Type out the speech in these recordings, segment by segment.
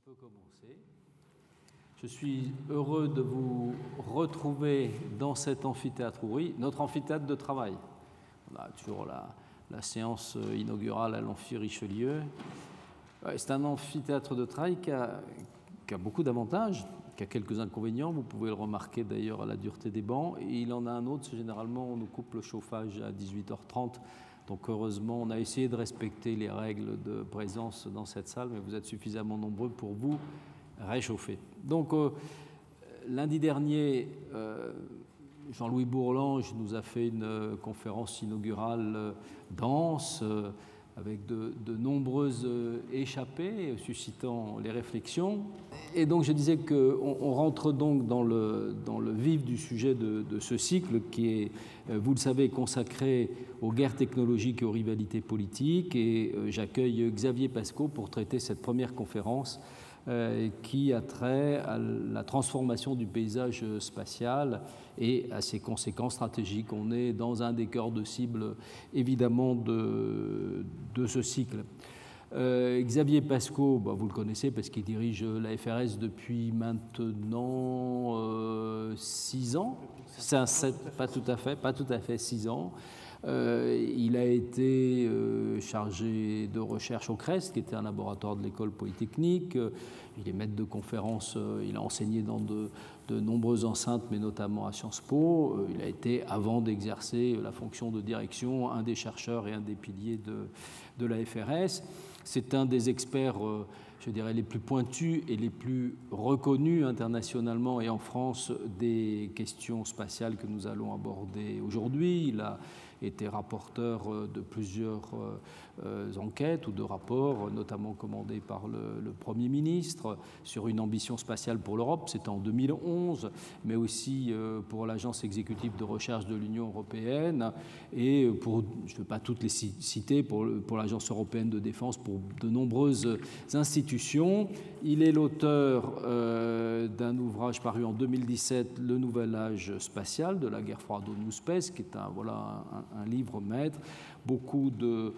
peut commencer. Je suis heureux de vous retrouver dans cet amphithéâtre ouvri, notre amphithéâtre de travail. On a toujours la séance inaugurale à l'Amphi Richelieu. C'est un amphithéâtre de travail qui a beaucoup d'avantages, qui a quelques inconvénients. Vous pouvez le remarquer d'ailleurs à la dureté des bancs. Et il en a un autre, généralement on nous coupe le chauffage à 18h30. Donc heureusement, on a essayé de respecter les règles de présence dans cette salle, mais vous êtes suffisamment nombreux pour vous réchauffer. Donc lundi dernier, Jean-Louis Bourlange nous a fait une conférence inaugurale dense, avec de nombreuses échappées, suscitant les réflexions. Et donc je disais qu'on rentre donc dans le vif du sujet de ce cycle qui est, vous le savez, consacré aux guerres technologiques et aux rivalités politiques. Et j'accueille Xavier Pascaud pour traiter cette première conférence qui a trait à la transformation du paysage spatial et à ses conséquences stratégiques. On est dans un des cœurs de cible, évidemment, de ce cycle. Xavier Pascaud, vous le connaissez parce qu'il dirige la FRS depuis maintenant 6 ans. Pas tout à fait 6 ans. Il a été chargé de recherche au CREST, qui était un laboratoire de l'école polytechnique. Il est maître de conférences, il a enseigné dans de nombreuses enceintes, mais notamment à Sciences Po. Il a été, avant d'exercer la fonction de direction, un des chercheurs et un des piliers de la FRS. C'est un des experts, je dirais, les plus pointus et les plus reconnus internationalement et en France des questions spatiales que nous allons aborder aujourd'hui. Il a été rapporteur de plusieurs enquêtes ou de rapports, notamment commandés par le Premier ministre, sur une ambition spatiale pour l'Europe, c'était en 2011, mais aussi pour l'Agence exécutive de recherche de l'Union européenne et pour, je ne vais pas toutes les citer, pour l'Agence européenne de défense, pour de nombreuses institutions. Il est l'auteur d'un ouvrage paru en 2017, Le Nouvel Âge spatial, de la guerre froide au New Space, qui est un livre maître, beaucoup d'autres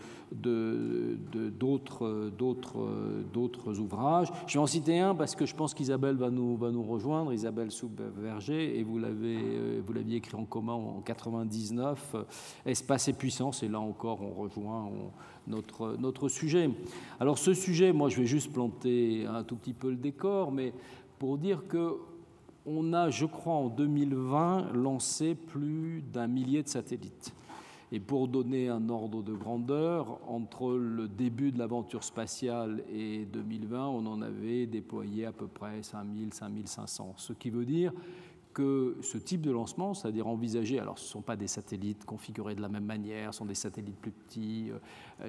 ouvrages. Je vais en citer un parce que je pense qu'Isabelle va nous rejoindre, Isabelle Soub-Verger, et vous l'aviez écrit en commun en 99, Espace et puissance, et là encore on rejoint notre sujet. Alors ce sujet, moi je vais juste planter un tout petit peu le décor, mais pour dire que on a, je crois, en 2020, lancé plus d'1 millier de satellites. Et pour donner un ordre de grandeur, entre le début de l'aventure spatiale et 2020, on en avait déployé à peu près 5000, 5500. Ce qui veut dire que ce type de lancement, c'est-à-dire envisager, alors ce ne sont pas des satellites configurés de la même manière, ce sont des satellites plus petits,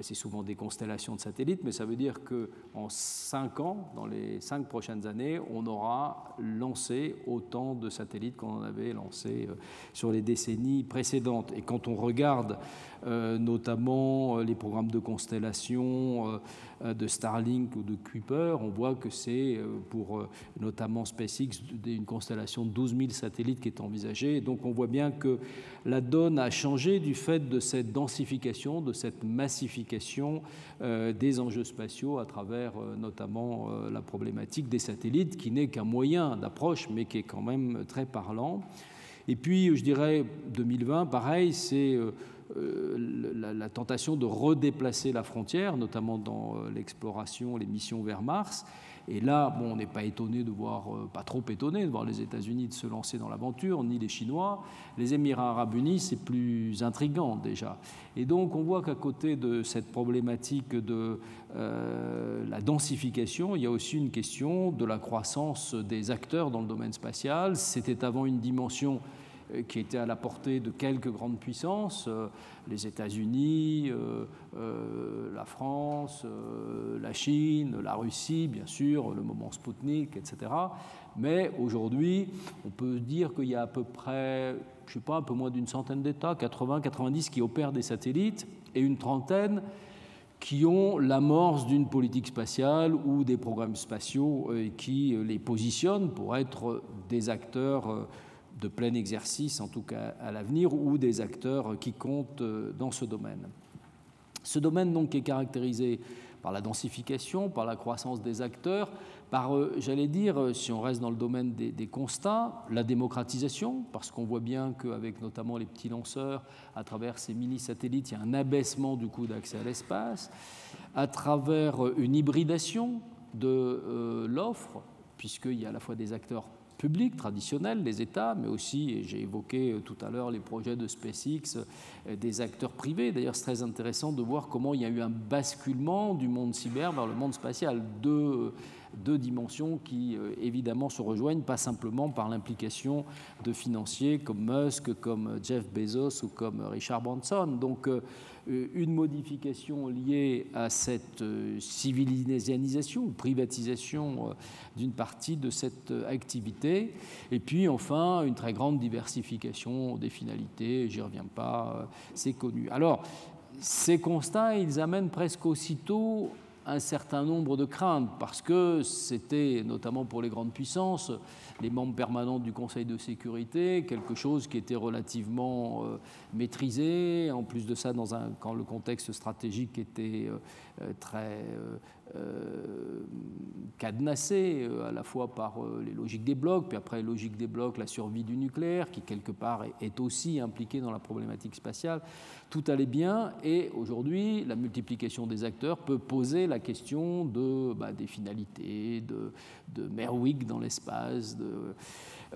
c'est souvent des constellations de satellites, mais ça veut dire qu'en 5 ans, dans les 5 prochaines années, on aura lancé autant de satellites qu'on en avait lancé sur les décennies précédentes. Et quand on regarde notamment les programmes de constellation de Starlink ou de Kuiper, on voit que c'est pour notamment SpaceX une constellation de 12 000 satellites qui est envisagée. Et donc on voit bien que la donne a changé du fait de cette densification, de cette massification des enjeux spatiaux à travers notamment la problématique des satellites, qui n'est qu'un moyen d'approche, mais qui est quand même très parlant. Et puis, je dirais, 2020, pareil, c'est la tentation de redéplacer la frontière, notamment dans l'exploration, les missions vers Mars. Et là, on n'est pas étonné de voir, pas trop étonné de voir les États-Unis de se lancer dans l'aventure, ni les Chinois. Les Émirats arabes unis, c'est plus intriguant déjà. Et donc, on voit qu'à côté de cette problématique de la densification, il y a aussi une question de la croissance des acteurs dans le domaine spatial. C'était avant une dimension qui était à la portée de quelques grandes puissances, les États-Unis, la France, la Chine, la Russie, bien sûr, le moment Spoutnik, etc. Mais aujourd'hui, on peut dire qu'il y a à peu près, je ne sais pas, un peu moins d'une centaine d'États, 80, 90, qui opèrent des satellites, et une trentaine qui ont l'amorce d'une politique spatiale ou des programmes spatiaux qui les positionnent pour être des acteurs de plein exercice, en tout cas à l'avenir, ou des acteurs qui comptent dans ce domaine. Ce domaine donc est caractérisé par la densification, par la croissance des acteurs, par, j'allais dire, si on reste dans le domaine des constats, la démocratisation, parce qu'on voit bien qu'avec notamment les petits lanceurs, à travers ces mini-satellites, il y a un abaissement du coût d'accès à l'espace, à travers une hybridation de l'offre, puisqu'il y a à la fois des acteurs publics traditionnels, les États, mais aussi, et j'ai évoqué tout à l'heure les projets de SpaceX, des acteurs privés. D'ailleurs, c'est très intéressant de voir comment il y a eu un basculement du monde cyber vers le monde spatial. Deux dimensions qui, évidemment, se rejoignent, pas simplement par l'implication de financiers comme Musk, comme Jeff Bezos ou comme Richard Branson. Donc, une modification liée à cette civilisation ou privatisation d'une partie de cette activité. Et puis, enfin, une très grande diversification des finalités. J'y reviens pas, c'est connu. Alors, ces constats, ils amènent presque aussitôt un certain nombre de craintes, parce que c'était, notamment pour les grandes puissances, les membres permanents du Conseil de sécurité, quelque chose qui était relativement maîtrisé, en plus de ça, quand le contexte stratégique était très cadenassé, à la fois par les logiques des blocs, puis après les logiques des blocs, la survie du nucléaire, qui quelque part est aussi impliquée dans la problématique spatiale. Tout allait bien, et aujourd'hui, la multiplication des acteurs peut poser la question des finalités, de Merwick dans l'espace.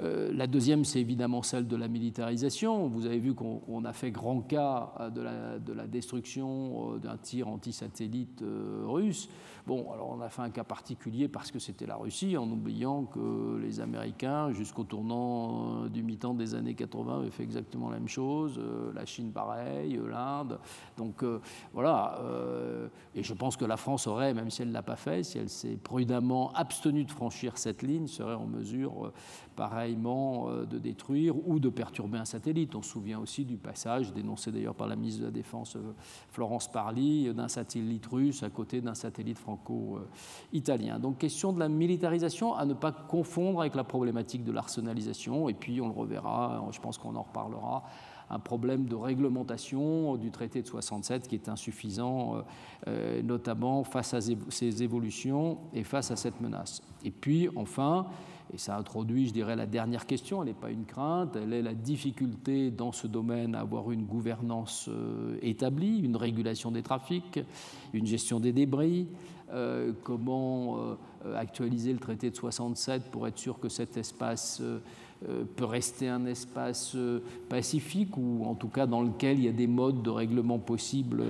La deuxième, c'est évidemment celle de la militarisation. Vous avez vu qu'on a fait grand cas de la destruction d'un tir anti-satellite russe. Bon, alors on a fait un cas particulier parce que c'était la Russie, en oubliant que les Américains, jusqu'au tournant du mi-temps des années 80, avaient fait exactement la même chose. La Chine, pareil, l'Inde. Donc voilà. Et je pense que la France aurait, même si elle ne l'a pas fait, si elle s'est prudemment abstenue de franchir cette ligne, serait en mesure pareillement de détruire ou de perturber un satellite. On se souvient aussi du passage, dénoncé d'ailleurs par la ministre de la Défense Florence Parly, d'un satellite russe à côté d'un satellite franco-italien. Donc question de la militarisation à ne pas confondre avec la problématique de l'arsenalisation. Et puis on le reverra, je pense qu'on en reparlera, un problème de réglementation du traité de 67 qui est insuffisant, notamment face à ces évolutions et face à cette menace. Et puis enfin, et ça introduit, je dirais, la dernière question, elle n'est pas une crainte, elle est la difficulté dans ce domaine à avoir une gouvernance établie, une régulation des trafics, une gestion des débris, comment actualiser le traité de 67 pour être sûr que cet espace peut rester un espace pacifique ou en tout cas dans lequel il y a des modes de règlement possibles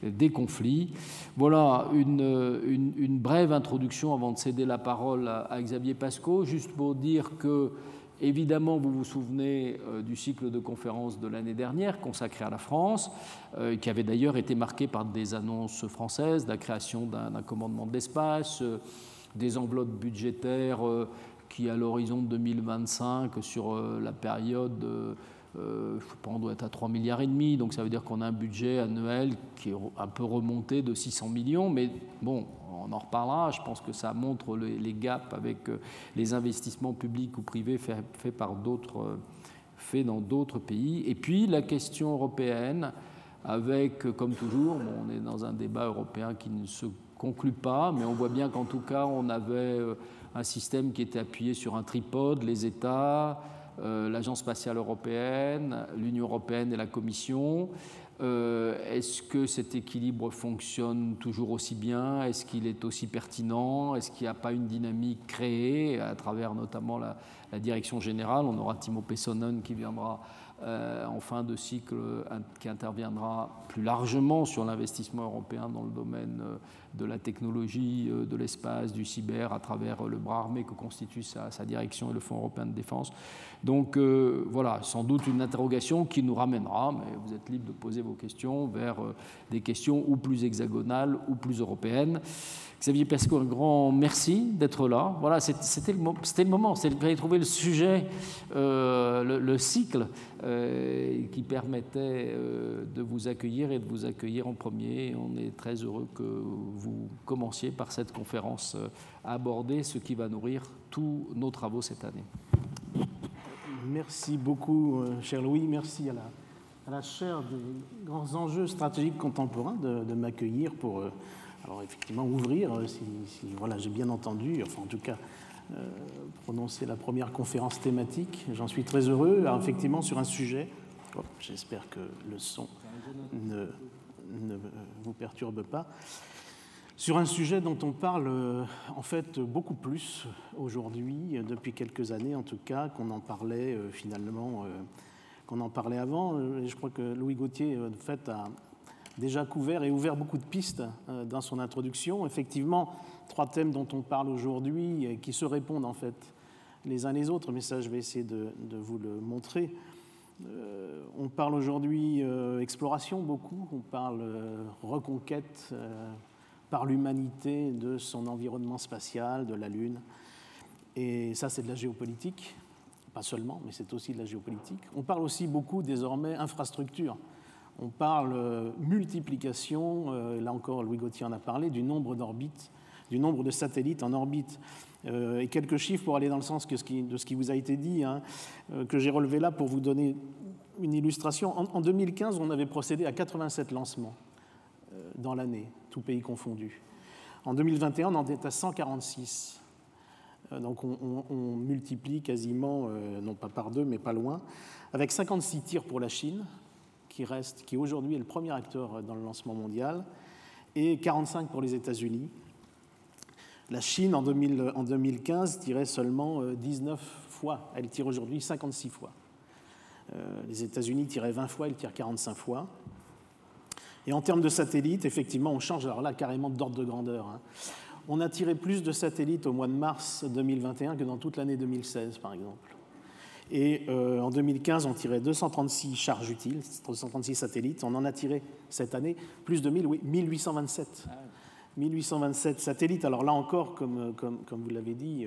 des conflits. Voilà une brève introduction avant de céder la parole à Xavier Pascaud, juste pour dire que, évidemment, vous vous souvenez du cycle de conférences de l'année dernière consacré à la France, qui avait d'ailleurs été marqué par des annonces françaises, la création d'un commandement de l'espace, des enveloppes budgétaires qui, à l'horizon de 2025, sur la période, je ne sais pas, on doit être à 3,5 milliards, donc ça veut dire qu'on a un budget annuel qui est un peu remonté de 600 millions, mais bon, on en reparlera, je pense que ça montre les gaps avec les investissements publics ou privés faits dans d'autres pays. Et puis la question européenne, avec, comme toujours, on est dans un débat européen qui ne se conclut pas, mais on voit bien qu'en tout cas, on avait un système qui était appuyé sur un tripode, les États, l'Agence spatiale européenne, l'Union européenne et la Commission. Est-ce que cet équilibre fonctionne toujours aussi bien? Est-ce qu'il est aussi pertinent? Est-ce qu'il n'y a pas une dynamique créée à travers notamment la direction générale? On aura Timo Pessonen qui viendra en fin de cycle, qui interviendra plus largement sur l'investissement européen dans le domaine de la technologie, de l'espace, du cyber, à travers le bras armé que constitue sa direction et le Fonds européen de défense. Donc voilà, sans doute une interrogation qui nous ramènera, mais vous êtes libre de poser vos questions vers des questions ou plus hexagonales ou plus européennes. Xavier Pascaud, un grand merci d'être là. Voilà, c'était le moment, il fallait trouver le sujet, le cycle qui permettait de vous accueillir et de vous accueillir en premier. On est très heureux que vous commenciez par cette conférence à aborder ce qui va nourrir tous nos travaux cette année. Merci beaucoup, cher Louis. Merci à la chaire des grands enjeux stratégiques contemporains de m'accueillir pour Alors effectivement, ouvrir, si voilà, j'ai bien entendu, enfin en tout cas, prononcer la première conférence thématique. J'en suis très heureux, alors, effectivement, sur un sujet. J'espère que le son ne vous perturbe pas. Sur un sujet dont on parle en fait beaucoup plus aujourd'hui, depuis quelques années en tout cas, qu'on en parlait finalement, qu'on en parlait avant. Et je crois que Louis Gauthier en fait a déjà couvert et ouvert beaucoup de pistes dans son introduction. Effectivement, 3 thèmes dont on parle aujourd'hui qui se répondent en fait les uns les autres, mais ça je vais essayer de vous le montrer. On parle aujourd'hui exploration beaucoup, on parle reconquête par l'humanité de son environnement spatial, de la Lune. Et ça, c'est de la géopolitique, pas seulement, mais c'est aussi de la géopolitique. On parle aussi beaucoup désormais infrastructure. On parle multiplication, là encore Louis Gauthier en a parlé, du nombre d'orbites, du nombre de satellites en orbite. Et quelques chiffres pour aller dans le sens de ce qui vous a été dit, hein, que j'ai relevé là pour vous donner une illustration. En 2015, on avait procédé à 87 lancements dans l'année, tout pays confondu. En 2021, on en est à 146. Donc on multiplie quasiment, non pas par 2, mais pas loin, avec 56 tirs pour la Chine, qui aujourd'hui est le premier acteur dans le lancement mondial, et 45 pour les États-Unis. La Chine, en 2015, tirait seulement 19 fois. Elle tire aujourd'hui 56 fois. Les États-Unis tiraient 20 fois, ils tirent 45 fois. Et en termes de satellites, effectivement, on change alors là carrément d'ordre de grandeur. Hein. On a tiré plus de satellites au mois de mars 2021 que dans toute l'année 2016, par exemple. Et en 2015, on tirait 236 charges utiles, 236 satellites. On en a tiré cette année plus de 1000, oui, 1827. 1827 satellites. Alors là encore, comme vous l'avez dit,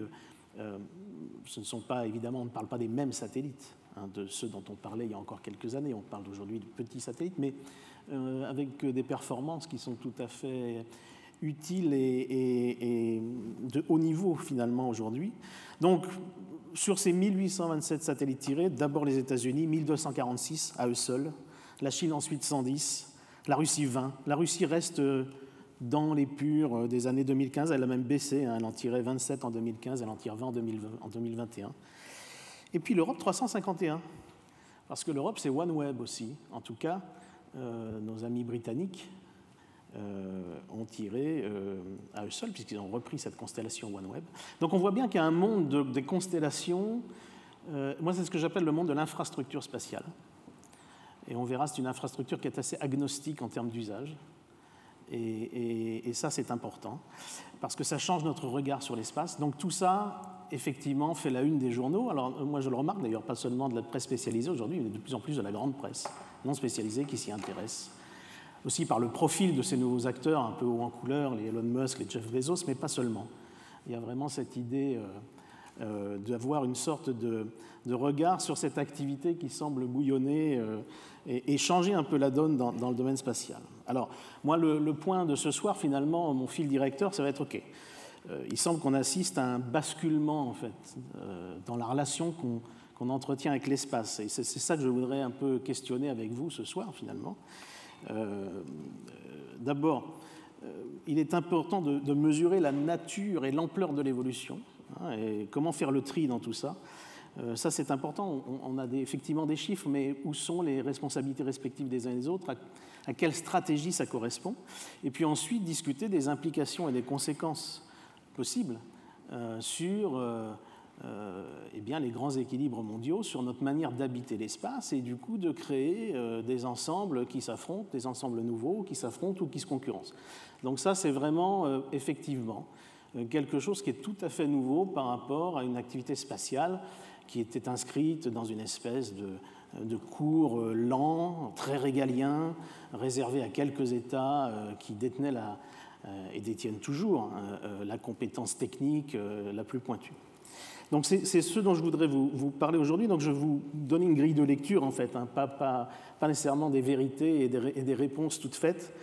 ce ne sont pas, évidemment, on ne parle pas des mêmes satellites, hein, de ceux dont on parlait il y a encore quelques années. On parle aujourd'hui de petits satellites, mais avec des performances qui sont tout à fait utiles et de haut niveau, finalement, aujourd'hui. Donc, sur ces 1827 satellites tirés, d'abord les États-Unis, 1246 à eux seuls, la Chine ensuite 110, la Russie 20. La Russie reste dans les purs des années 2015, elle a même baissé, hein, elle en tirait 27 en 2015, elle en tire 20 en 2021. Et puis l'Europe 351, parce que l'Europe c'est OneWeb aussi, en tout cas nos amis britanniques ont tiré à eux seuls, puisqu'ils ont repris cette constellation OneWeb. Donc on voit bien qu'il y a un monde des constellations, moi c'est ce que j'appelle le monde de l'infrastructure spatiale. Et on verra, c'est une infrastructure qui est assez agnostique en termes d'usage. Et ça, c'est important, parce que ça change notre regard sur l'espace. Donc tout ça, effectivement, fait la une des journaux. Alors moi, je le remarque d'ailleurs, pas seulement de la presse spécialisée aujourd'hui, mais de plus en plus de la grande presse non spécialisée qui s'y intéresse. Aussi par le profil de ces nouveaux acteurs, un peu haut en couleur, les Elon Musk, les Jeff Bezos, mais pas seulement. Il y a vraiment cette idée d'avoir une sorte de regard sur cette activité qui semble bouillonner et changer un peu la donne dans le domaine spatial. Alors, moi, le point de ce soir, finalement, mon fil directeur, ça va être OK. Il semble qu'on assiste à un basculement, en fait, dans la relation qu'on entretient avec l'espace. Et c'est ça que je voudrais un peu questionner avec vous ce soir, finalement. D'abord, il est important de mesurer la nature et l'ampleur de l'évolution, hein, et comment faire le tri dans tout ça. Ça, c'est important. On a effectivement des chiffres, mais où sont les responsabilités respectives des uns et des autres? À quelle stratégie ça correspond? Et puis ensuite, discuter des implications et des conséquences possibles sur eh bien, les grands équilibres mondiaux, sur notre manière d'habiter l'espace et du coup de créer des ensembles qui s'affrontent, des ensembles nouveaux qui s'affrontent ou qui se concurrencent. Donc ça, c'est vraiment, effectivement, quelque chose qui est tout à fait nouveau par rapport à une activité spatiale qui était inscrite dans une espèce de cours lent, très régalien, réservé à quelques États qui détenaient et détiennent toujours la compétence technique la plus pointue. Donc c'est ce dont je voudrais vous parler aujourd'hui. Donc je vais vous donner une grille de lecture, en fait, hein, pas nécessairement des vérités et des réponses toutes faites,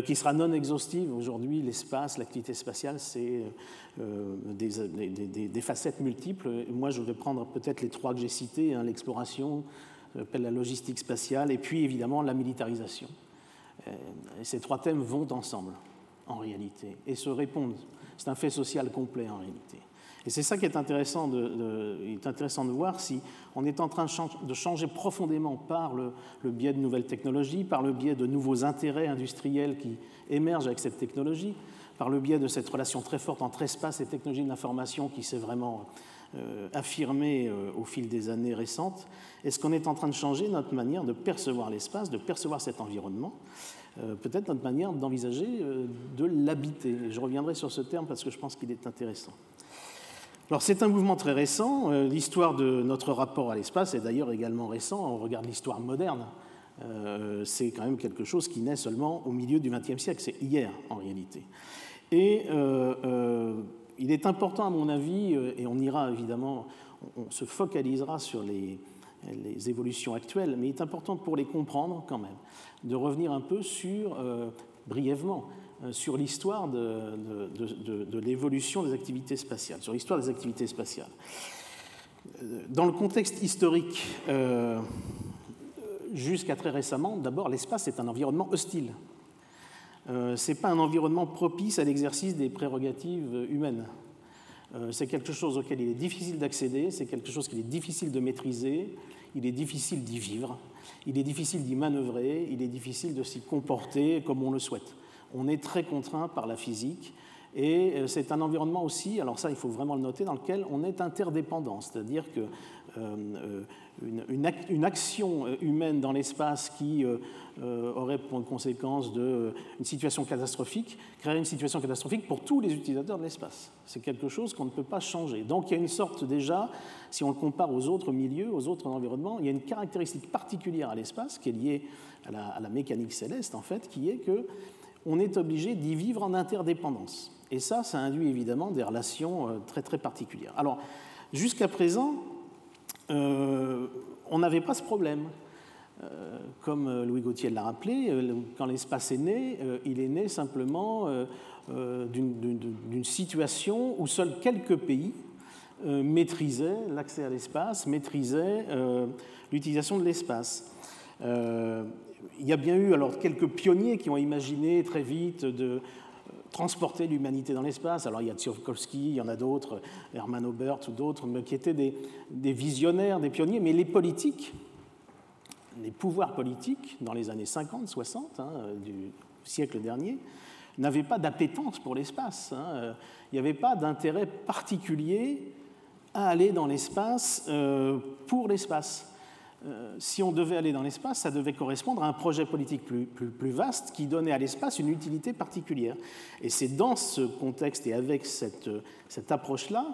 qui sera non exhaustive. Aujourd'hui, l'espace, l'activité spatiale, c'est des facettes multiples. Moi, je vais prendre peut-être les 3 que j'ai cités, hein, l'exploration, la logistique spatiale, et puis évidemment la militarisation. Et ces 3 thèmes vont ensemble. en réalité, et se répondent. C'est un fait social complet, en réalité. Et c'est ça qui est intéressant de voir si on est en train de changer profondément par le biais de nouvelles technologies, par le biais de nouveaux intérêts industriels qui émergent avec cette technologie, par le biais de cette relation très forte entre espace et technologie de l'information qui s'est vraiment affirmée au fil des années récentes. Est-ce qu'on est en train de changer notre manière de percevoir l'espace, de percevoir cet environnement, peut-être notre manière d'envisager de l'habiter? Je reviendrai sur ce terme parce que je pense qu'il est intéressant. Alors c'est un mouvement très récent. L'histoire de notre rapport à l'espace est d'ailleurs également récent. On regarde l'histoire moderne. C'est quand même quelque chose qui naît seulement au milieu du XXe siècle. C'est hier, en réalité. Et il est important, à mon avis, et on ira évidemment, on se focalisera sur les évolutions actuelles, mais il est important pour les comprendre quand même, de revenir un peu sur, brièvement, sur l'histoire de l'évolution des activités spatiales, sur l'histoire des activités spatiales. Dans le contexte historique, jusqu'à très récemment, d'abord, l'espace est un environnement hostile. Ce n'est pas un environnement propice à l'exercice des prérogatives humaines. C'est quelque chose auquel il est difficile d'accéder, c'est quelque chose qu'il est difficile de maîtriser, il est difficile d'y vivre, il est difficile d'y manœuvrer, il est difficile de s'y comporter comme on le souhaite. On est très contraint par la physique et c'est un environnement aussi, alors ça il faut vraiment le noter, dans lequel on est interdépendant, c'est-à-dire qu'une action humaine dans l'espace qui aurait pour conséquence une situation catastrophique créerait une situation catastrophique pour tous les utilisateurs de l'espace. C'est quelque chose qu'on ne peut pas changer. Donc il y a une sorte déjà, si on le compare aux autres milieux, aux autres environnements, il y a une caractéristique particulière à l'espace qui est liée à la mécanique céleste en fait, qui est que on est obligé d'y vivre en interdépendance. Et ça induit évidemment des relations très très particulières. Alors, jusqu'à présent, on n'avait pas ce problème. Comme Louis Gauthier l'a rappelé, quand l'espace est né, il est né simplement d'une situation où seuls quelques pays maîtrisaient l'accès à l'espace, maîtrisaient l'utilisation de l'espace. Il y a bien eu alors quelques pionniers qui ont imaginé très vite de transporter l'humanité dans l'espace. Alors il y a Tsiolkovsky, il y en a d'autres, Hermann Oberth ou d'autres, qui étaient des visionnaires, des pionniers, mais les politiques, les pouvoirs politiques dans les années 50, 60 du siècle dernier, n'avaient pas d'appétence pour l'espace. Il n'y avait pas d'intérêt particulier à aller dans l'espace pour l'espace. Si on devait aller dans l'espace, ça devait correspondre à un projet politique plus vaste qui donnait à l'espace une utilité particulière. Et c'est dans ce contexte et avec cette approche-là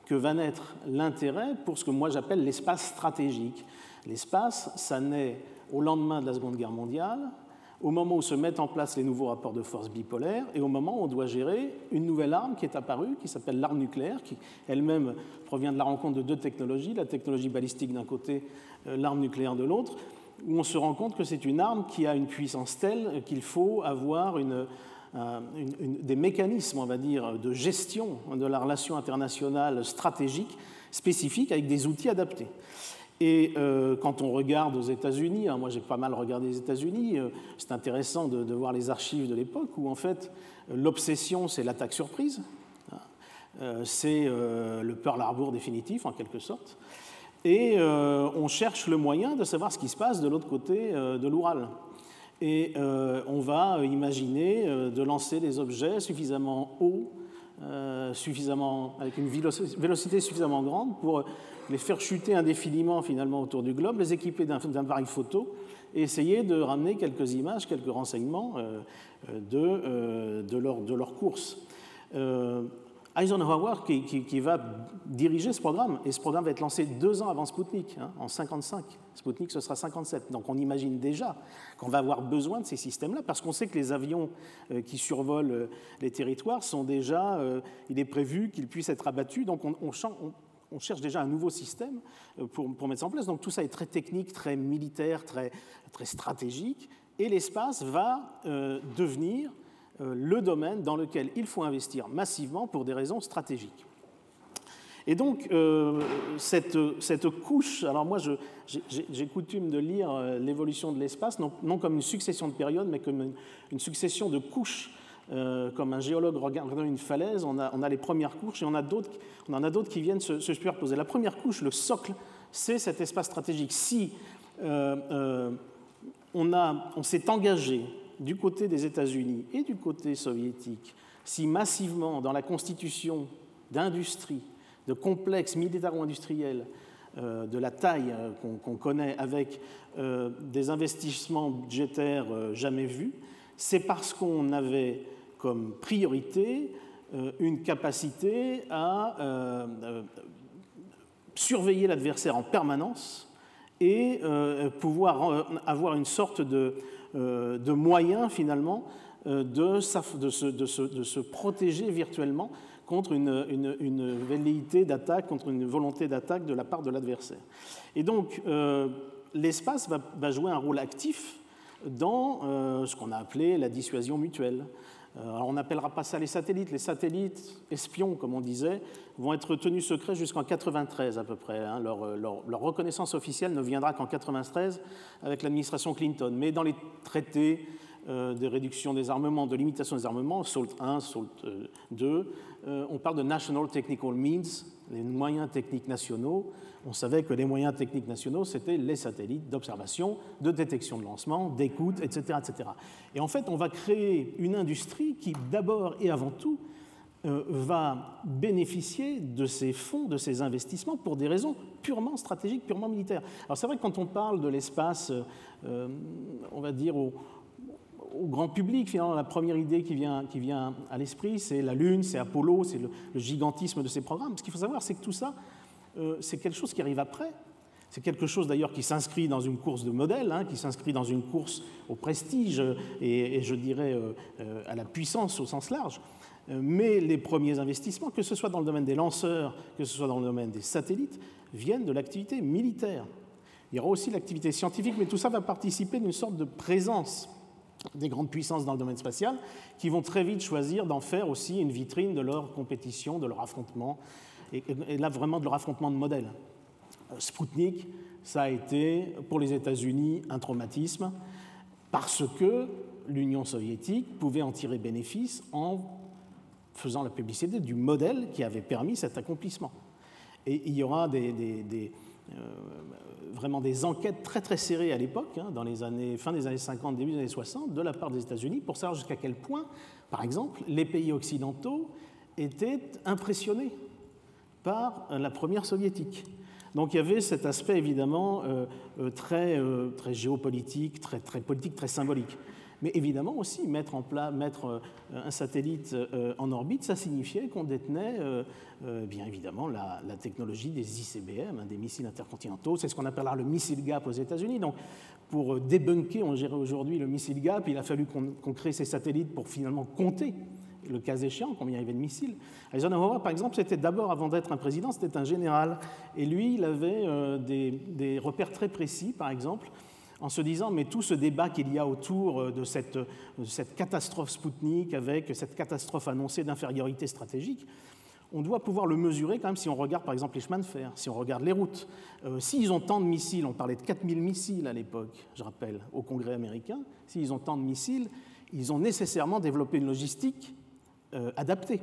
que va naître l'intérêt pour ce que moi j'appelle l'espace stratégique. L'espace, ça naît au lendemain de la Seconde Guerre mondiale, au moment où se mettent en place les nouveaux rapports de force bipolaires et au moment où on doit gérer une nouvelle arme qui est apparue, qui s'appelle l'arme nucléaire, qui elle-même provient de la rencontre de deux technologies, la technologie balistique d'un côté, l'arme nucléaire de l'autre, où on se rend compte que c'est une arme qui a une puissance telle qu'il faut avoir des mécanismes, on va dire, de gestion de la relation internationale stratégique spécifique avec des outils adaptés. Et quand on regarde aux États-Unis, moi j'ai pas mal regardé les États-Unis, c'est intéressant de voir les archives de l'époque où en fait l'obsession c'est l'attaque surprise, c'est le Pearl Harbor définitif en quelque sorte, et on cherche le moyen de savoir ce qui se passe de l'autre côté de l'Oural. Et on va imaginer de lancer des objets suffisamment hauts, avec une vélocité suffisamment grande pour les faire chuter indéfiniment finalement autour du globe, les équiper d'un appareil photo et essayer de ramener quelques images, quelques renseignements de leur course. Eisenhower qui va diriger ce programme, et ce programme va être lancé 2 ans avant Sputnik, en 55. Sputnik, ce sera 57. Donc on imagine déjà qu'on va avoir besoin de ces systèmes-là, parce qu'on sait que les avions qui survolent les territoires sont déjà, il est prévu qu'ils puissent être abattus, donc on cherche déjà un nouveau système pour mettre ça en place. Donc tout ça est très technique, très militaire, très, très stratégique, et l'espace va devenir le domaine dans lequel il faut investir massivement pour des raisons stratégiques. Et donc, cette couche, alors moi j'ai coutume de lire l'évolution de l'espace, non comme une succession de périodes, mais comme une succession de couches comme un géologue regardant une falaise, on a les premières couches et on en a d'autres qui viennent se superposer. La première couche, le socle, c'est cet espace stratégique. Si on s'est engagé du côté des États-Unis et du côté soviétique, si massivement dans la constitution d'industries, de complexes militaro-industriels, de la taille qu'on connaît avec des investissements budgétaires jamais vus, c'est parce qu'on avait comme priorité une capacité à surveiller l'adversaire en permanence et pouvoir avoir une sorte de moyen finalement de se protéger virtuellement contre une velléité d'attaque, contre une volonté d'attaque de la part de l'adversaire. Et donc, l'espace va jouer un rôle actif dans ce qu'on a appelé la dissuasion mutuelle. Alors on n'appellera pas ça les satellites. Les satellites espions, comme on disait, vont être tenus secrets jusqu'en 1993 à peu près. Hein. Leur reconnaissance officielle ne viendra qu'en 1993 avec l'administration Clinton. Mais dans les traités de réduction des armements, de limitation des armements, SALT I, SALT II, on parle de National Technical Means, les moyens techniques nationaux. On savait que les moyens techniques nationaux, c'était les satellites d'observation, de détection de lancement, d'écoute, etc., etc. Et en fait, on va créer une industrie qui, d'abord et avant tout, va bénéficier de ces fonds, de ces investissements pour des raisons purement stratégiques, purement militaires. Alors c'est vrai que quand on parle de l'espace, on va dire au grand public, finalement, la première idée qui vient à l'esprit, c'est la Lune, c'est Apollo, c'est le gigantisme de ces programmes. Ce qu'il faut savoir, c'est que tout ça, c'est quelque chose qui arrive après. C'est quelque chose d'ailleurs qui s'inscrit dans une course de modèles, hein, qui s'inscrit dans une course au prestige et je dirais à la puissance au sens large. Mais les premiers investissements, que ce soit dans le domaine des lanceurs, que ce soit dans le domaine des satellites, viennent de l'activité militaire. Il y aura aussi l'activité scientifique, mais tout ça va participer d'une sorte de présence des grandes puissances dans le domaine spatial qui vont très vite choisir d'en faire aussi une vitrine de leur compétition, de leur affrontement, et là vraiment de leur affrontement de modèles. Spoutnik, ça a été pour les États-Unis un traumatisme parce que l'Union soviétique pouvait en tirer bénéfice en faisant la publicité du modèle qui avait permis cet accomplissement. Et il y aura vraiment des enquêtes très très serrées à l'époque, hein, dans les années, fin des années 50, début des années 60, de la part des États-Unis, pour savoir jusqu'à quel point, par exemple, les pays occidentaux étaient impressionnés par la première soviétique. Donc il y avait cet aspect évidemment très géopolitique, très politique, très symbolique. Mais évidemment aussi, mettre un satellite en orbite, ça signifiait qu'on détenait bien évidemment la technologie des ICBM, hein, des missiles intercontinentaux. C'est ce qu'on appellera le missile gap aux États-Unis. Donc pour débunker, on gérait aujourd'hui le missile gap, il a fallu qu'on crée ces satellites pour finalement compter, le cas échéant, combien il y avait de missiles. Eisenhower, par exemple, c'était d'abord, avant d'être un président, c'était un général. Et lui, il avait des repères très précis, par exemple, en se disant, mais tout ce débat qu'il y a autour de cette catastrophe Spoutnik, avec cette catastrophe annoncée d'infériorité stratégique, on doit pouvoir le mesurer quand même si on regarde par exemple les chemins de fer, si on regarde les routes. S'ils ont tant de missiles, on parlait de 4000 missiles à l'époque, je rappelle, au Congrès américain, s'ils ont tant de missiles, ils ont nécessairement développé une logistique adaptée.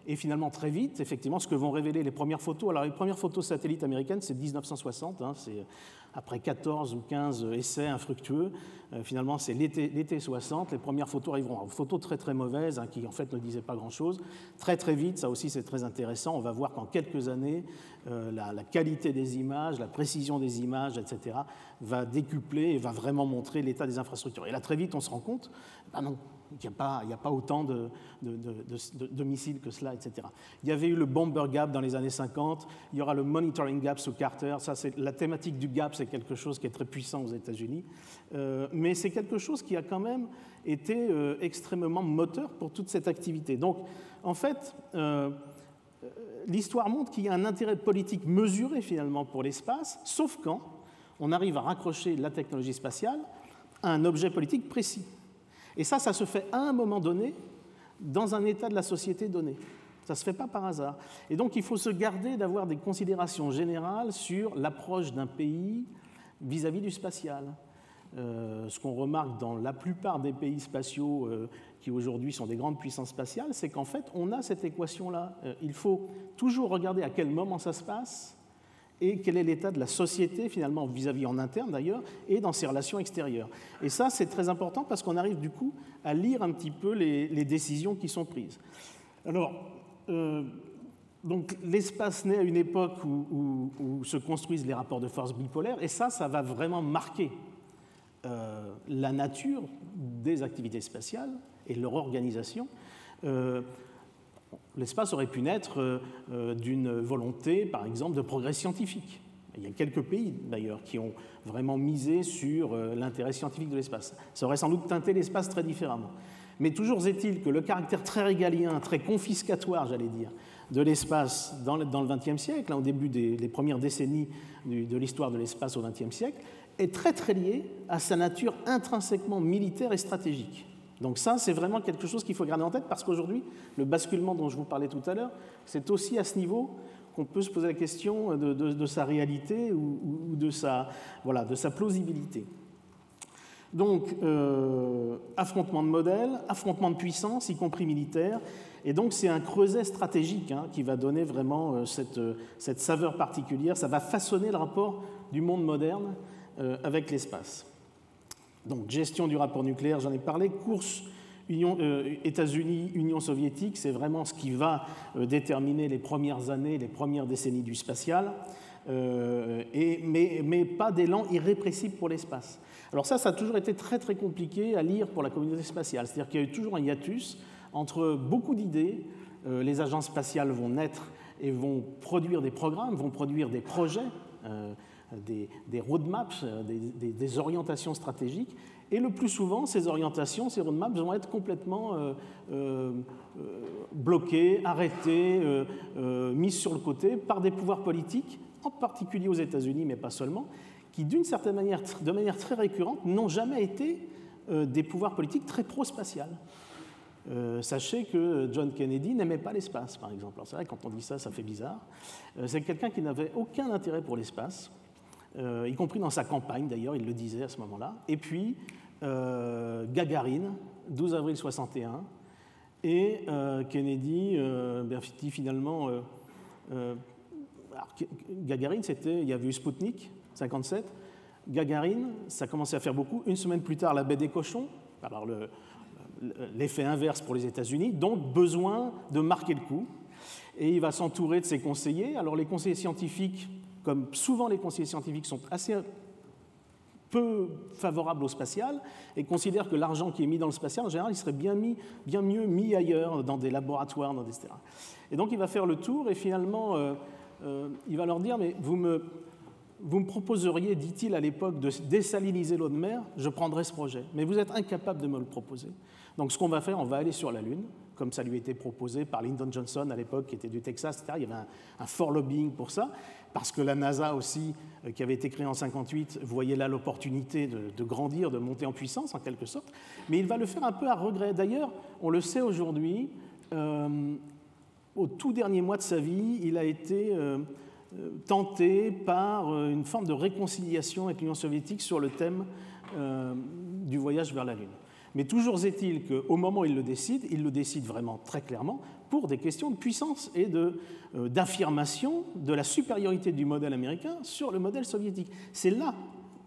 Et finalement, très vite, effectivement, ce que vont révéler les premières photos. Alors, les premières photos satellites américaines, c'est 1960, hein, c'est après 14 ou 15 essais infructueux. Finalement, c'est l'été 60. Les premières photos arriveront. Alors, photos très, très mauvaises, hein, qui en fait ne disaient pas grand-chose. Très, très vite, ça aussi, c'est très intéressant. On va voir qu'en quelques années, la qualité des images, la précision des images, etc., va décupler et va vraiment montrer l'état des infrastructures. Et là, très vite, on se rend compte, ben non, il n'y a pas autant de missiles que cela, etc. Il y avait eu le Bomber Gap dans les années 50, il y aura le Monitoring Gap sous Carter. Ça, la thématique du gap, c'est quelque chose qui est très puissant aux États-Unis, mais c'est quelque chose qui a quand même été extrêmement moteur pour toute cette activité. Donc, en fait, l'histoire montre qu'il y a un intérêt politique mesuré finalement pour l'espace, sauf quand on arrive à raccrocher la technologie spatiale à un objet politique précis. Et ça se fait à un moment donné, dans un état de la société donné. Ça ne se fait pas par hasard. Et donc, il faut se garder d'avoir des considérations générales sur l'approche d'un pays vis-à-vis du spatial. ce qu'on remarque dans la plupart des pays spatiaux qui aujourd'hui sont des grandes puissances spatiales, c'est qu'en fait, on a cette équation-là. Il faut toujours regarder à quel moment ça se passe et quel est l'état de la société, finalement, vis-à-vis en interne d'ailleurs, et dans ses relations extérieures. Et ça, c'est très important parce qu'on arrive du coup à lire un petit peu les décisions qui sont prises. Alors, donc l'espace naît à une époque où se construisent les rapports de force bipolaires, et ça va vraiment marquer la nature des activités spatiales et leur organisation. L'espace aurait pu naître d'une volonté, par exemple, de progrès scientifique. Il y a quelques pays, d'ailleurs, qui ont vraiment misé sur l'intérêt scientifique de l'espace. Ça aurait sans doute teinté l'espace très différemment. Mais toujours est-il que le caractère très régalien, très confiscatoire, j'allais dire, de l'espace dans le XXe siècle, au début des premières décennies de l'histoire de l'espace au XXe siècle, est très très lié à sa nature intrinsèquement militaire et stratégique. Donc ça, c'est vraiment quelque chose qu'il faut garder en tête, parce qu'aujourd'hui, le basculement dont je vous parlais tout à l'heure, c'est aussi à ce niveau qu'on peut se poser la question de sa réalité ou de sa plausibilité. Donc, affrontement de modèles, affrontement de puissance, y compris militaire, et donc c'est un creuset stratégique qui va donner vraiment cette saveur particulière, ça va façonner le rapport du monde moderne avec l'espace. Donc, gestion du rapport nucléaire, j'en ai parlé, course États-Unis, Union soviétique, c'est vraiment ce qui va déterminer les premières années, les premières décennies du spatial, mais pas d'élan irrépressible pour l'espace. Alors ça a toujours été très très compliqué à lire pour la communauté spatiale, c'est-à-dire qu'il y a eu toujours un hiatus entre beaucoup d'idées, les agences spatiales vont naître et vont produire des programmes, vont produire des projets, des roadmaps, des orientations stratégiques, et le plus souvent, ces orientations, ces roadmaps vont être complètement bloquées, arrêtées, mises sur le côté par des pouvoirs politiques, en particulier aux États-Unis, mais pas seulement, qui, d'une certaine manière, de manière très récurrente, n'ont jamais été des pouvoirs politiques très pro-spatial. Sachez que John Kennedy n'aimait pas l'espace, par exemple. Alors c'est vrai, quand on dit ça, ça fait bizarre. C'est quelqu'un qui n'avait aucun intérêt pour l'espace, y compris dans sa campagne, d'ailleurs, il le disait à ce moment-là. Et puis, Gagarine, 12 avril 61, et Kennedy dit finalement... Gagarine, il y avait eu Spoutnik, 57. Gagarine, ça commençait à faire beaucoup. Une semaine plus tard, la baie des cochons. Alors, l'effet inverse pour les États-Unis, donc besoin de marquer le coup. Et il va s'entourer de ses conseillers. Alors, les conseillers scientifiques, comme souvent les conseillers scientifiques, sont assez peu favorables au spatial et considèrent que l'argent qui est mis dans le spatial, en général, il serait bien mieux mis ailleurs, dans des laboratoires, dans des terrains. Et donc, il va faire le tour et finalement... il va leur dire, mais vous me proposeriez, dit-il à l'époque, de désaliniser l'eau de mer, je prendrais ce projet. Mais vous êtes incapable de me le proposer. Donc ce qu'on va faire, on va aller sur la Lune, comme ça lui était proposé par Lyndon Johnson à l'époque, qui était du Texas, etc. Il y avait un fort lobbying pour ça, parce que la NASA aussi, qui avait été créée en 1958, voyait là l'opportunité de grandir, de monter en puissance, en quelque sorte. Mais il va le faire un peu à regret. D'ailleurs, on le sait aujourd'hui, au tout dernier mois de sa vie, il a été tenté par une forme de réconciliation avec l'Union soviétique sur le thème du voyage vers la Lune. Mais toujours est-il qu'au moment où il le décide vraiment très clairement pour des questions de puissance et d'affirmation de la supériorité du modèle américain sur le modèle soviétique. C'est là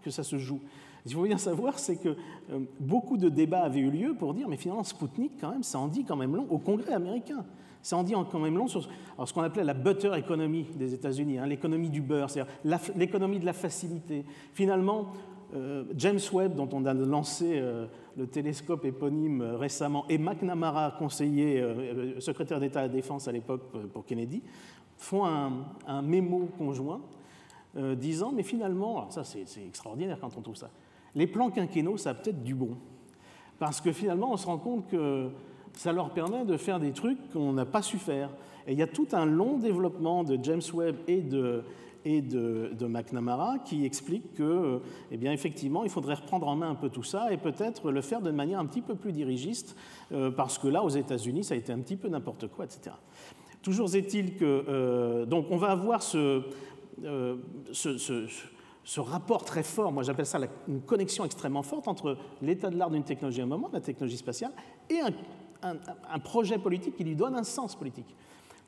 que ça se joue. Ce qu'il faut bien savoir, c'est que beaucoup de débats avaient eu lieu pour dire mais finalement, Spoutnik, quand même, ça en dit quand même long au Congrès américain. Ça en dit quand même long sur ce qu'on appelait la butter economy des États-Unis, l'économie du beurre, c'est-à-dire l'économie de la facilité. Finalement, James Webb, dont on a lancé le télescope éponyme récemment, et McNamara, conseiller, secrétaire d'État à la Défense à l'époque pour Kennedy, font un mémo conjoint disant, mais finalement, alors ça c'est extraordinaire quand on trouve ça, les plans quinquennaux, ça a peut-être du bon. Parce que finalement, on se rend compte que ça leur permet de faire des trucs qu'on n'a pas su faire. Et il y a tout un long développement de James Webb et de McNamara qui explique que, eh bien, effectivement, il faudrait reprendre en main un peu tout ça et peut-être le faire de manière un petit peu plus dirigiste, parce que là, aux États-Unis, ça a été un petit peu n'importe quoi, etc. Toujours est-il que... donc, on va avoir ce ce rapport très fort, moi j'appelle ça une connexion extrêmement forte entre l'état de l'art d'une technologie à un moment, la technologie spatiale, et un projet politique qui lui donne un sens politique.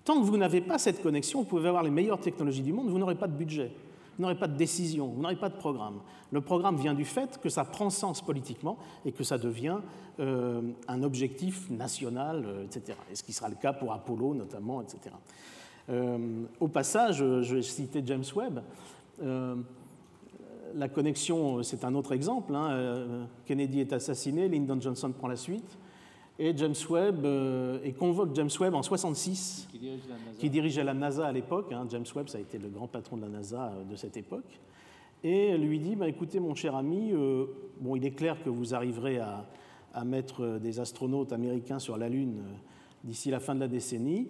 Tant que vous n'avez pas cette connexion, vous pouvez avoir les meilleures technologies du monde, vous n'aurez pas de budget, vous n'aurez pas de décision, vous n'aurez pas de programme. Le programme vient du fait que ça prend sens politiquement et que ça devient un objectif national, etc. Et ce qui sera le cas pour Apollo notamment, etc. Au passage, je vais citer James Webb. La connexion, c'est un autre exemple. Kennedy est assassiné, Lyndon Johnson prend la suite. Et James Webb, et convoque James Webb en 1966, qui dirigeait la NASA à l'époque. James Webb, ça a été le grand patron de la NASA de cette époque. Et lui dit, écoutez, mon cher ami, bon, il est clair que vous arriverez à mettre des astronautes américains sur la Lune d'ici la fin de la décennie.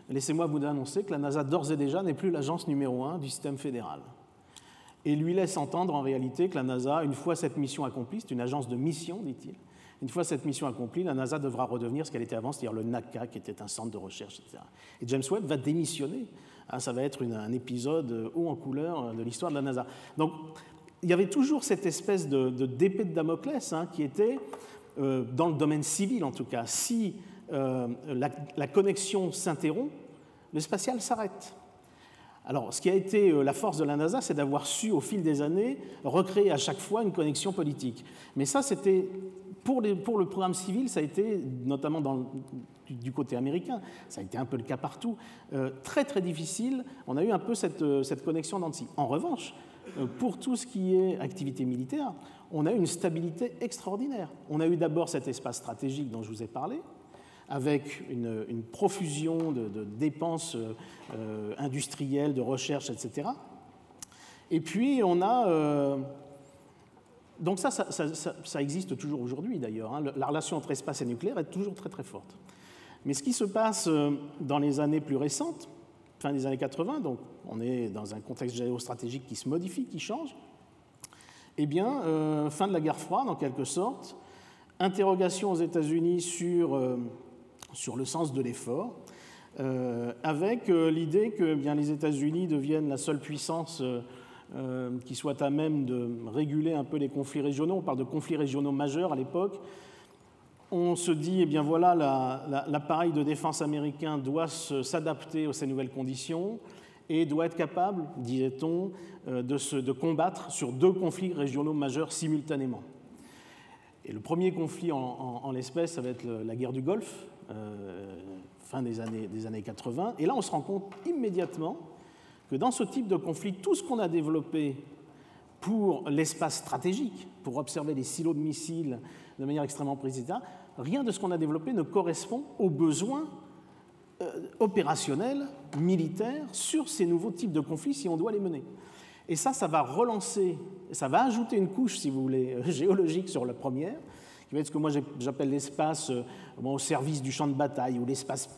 Laissez-moi vous annoncer que la NASA, d'ores et déjà, n'est plus l'agence numéro 1 du système fédéral. Et lui laisse entendre en réalité que la NASA, une fois cette mission accomplie, c'est une agence de mission, dit-il, une fois cette mission accomplie, la NASA devra redevenir ce qu'elle était avant, c'est-à-dire le NACA, qui était un centre de recherche, etc. Et James Webb va démissionner. Ça va être un épisode haut en couleur de l'histoire de la NASA. Donc, il y avait toujours cette espèce d'épée de Damoclès qui était, dans le domaine civil en tout cas, si la connexion s'interrompt, le spatial s'arrête. Alors, ce qui a été la force de la NASA, c'est d'avoir su, au fil des années, recréer à chaque fois une connexion politique. Mais ça, c'était, pour le programme civil, ça a été, notamment du côté américain, ça a été un peu le cas partout, très très difficile. On a eu un peu cette connexion dans le site. En revanche, pour tout ce qui est activité militaire, on a eu une stabilité extraordinaire. On a eu d'abord cet espace stratégique dont je vous ai parlé, avec une profusion de dépenses industrielles, de recherche, etc. Et puis, on a... donc ça existe toujours aujourd'hui, d'ailleurs. La relation entre espace et nucléaire est toujours très, très forte. Mais ce qui se passe dans les années plus récentes, fin des années 80, donc on est dans un contexte géostratégique qui se modifie, qui change, eh bien, fin de la guerre froide, en quelque sorte, interrogation aux États-Unis sur le sens de l'effort, avec l'idée que les États-Unis deviennent la seule puissance qui soit à même de réguler un peu les conflits régionaux. On parle de conflits régionaux majeurs à l'époque. On se dit, eh bien voilà, l'appareil de défense américain doit s'adapter à ces nouvelles conditions et doit être capable, disait-on, de combattre sur 2 conflits régionaux majeurs simultanément. Et le premier conflit en l'espèce, ça va être la guerre du Golfe, fin des années 80. Et là, on se rend compte immédiatement que dans ce type de conflit, tout ce qu'on a développé pour l'espace stratégique, pour observer les silos de missiles de manière extrêmement précise, rien de ce qu'on a développé ne correspond aux besoins opérationnels, militaires, sur ces nouveaux types de conflits si on doit les mener. Et ça va relancer, ça va ajouter une couche, si vous voulez, géologique sur la première, qui va être ce que moi j'appelle l'espace au service du champ de bataille, ou l'espace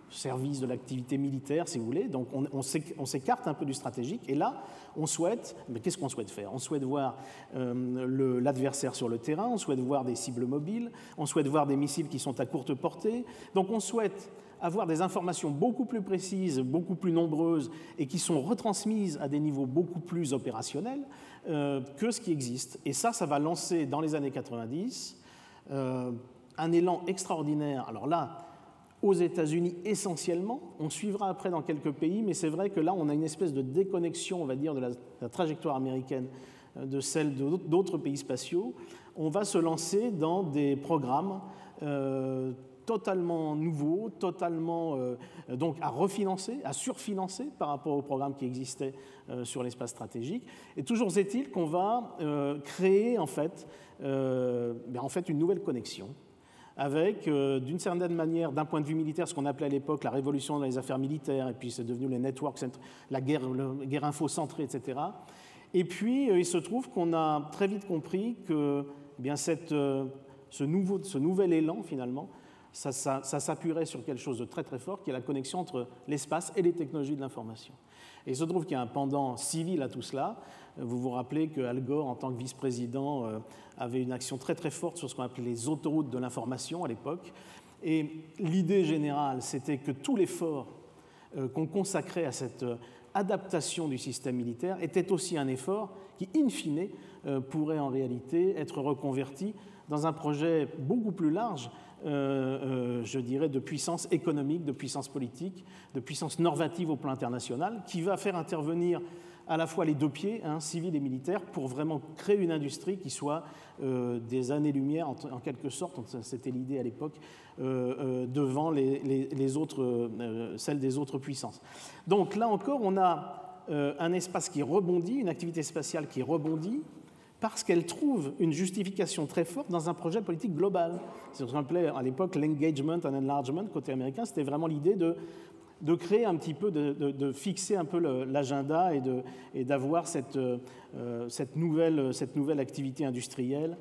au service de l'activité militaire, si vous voulez. Donc on s'écarte un peu du stratégique, et là, on souhaite, mais qu'est-ce qu'on souhaite faire? On souhaite voir l'adversaire sur le terrain, on souhaite voir des cibles mobiles, on souhaite voir des missiles qui sont à courte portée, donc on souhaite avoir des informations beaucoup plus précises, beaucoup plus nombreuses, et qui sont retransmises à des niveaux beaucoup plus opérationnels que ce qui existe. Et ça va lancer dans les années 90 un élan extraordinaire. Alors là, aux États-Unis essentiellement, on suivra après dans quelques pays, mais c'est vrai que là, on a une espèce de déconnexion, on va dire, de la trajectoire américaine de celle d'autres pays spatiaux. On va se lancer dans des programmes totalement nouveaux, totalement donc à refinancer, à surfinancer par rapport aux programmes qui existaient sur l'espace stratégique. Et toujours est-il qu'on va créer en fait une nouvelle connexion avec, d'une certaine manière, d'un point de vue militaire, ce qu'on appelait à l'époque la révolution dans les affaires militaires, et puis c'est devenu les networks, la guerre info-centrée, etc. Et puis, il se trouve qu'on a très vite compris que ce nouvel élan, finalement, ça s'appuierait sur quelque chose de très très fort, qui est la connexion entre l'espace et les technologies de l'information. Et il se trouve qu'il y a un pendant civil à tout cela. Vous vous rappelez que Al Gore, en tant que vice-président, avait une action très très forte sur ce qu'on appelait les autoroutes de l'information à l'époque. Et l'idée générale, c'était que tout l'effort qu'on consacrait à adaptation du système militaire était aussi un effort qui, in fine, pourrait en réalité être reconverti dans un projet beaucoup plus large, je dirais, de puissance économique, de puissance politique, de puissance normative au plan international, qui va faire intervenir à la fois les deux pieds, civils et militaires, pour vraiment créer une industrie qui soit des années-lumière, en quelque sorte, c'était l'idée à l'époque, devant celles des autres puissances. Donc là encore, on a un espace qui rebondit, une activité spatiale qui rebondit, parce qu'elle trouve une justification très forte dans un projet politique global. C'est ce qu'on appelait à l'époque l'engagement and enlargement, côté américain, c'était vraiment l'idée de créer un petit peu, de fixer un peu l'agenda et d'avoir cette nouvelle activité industrielle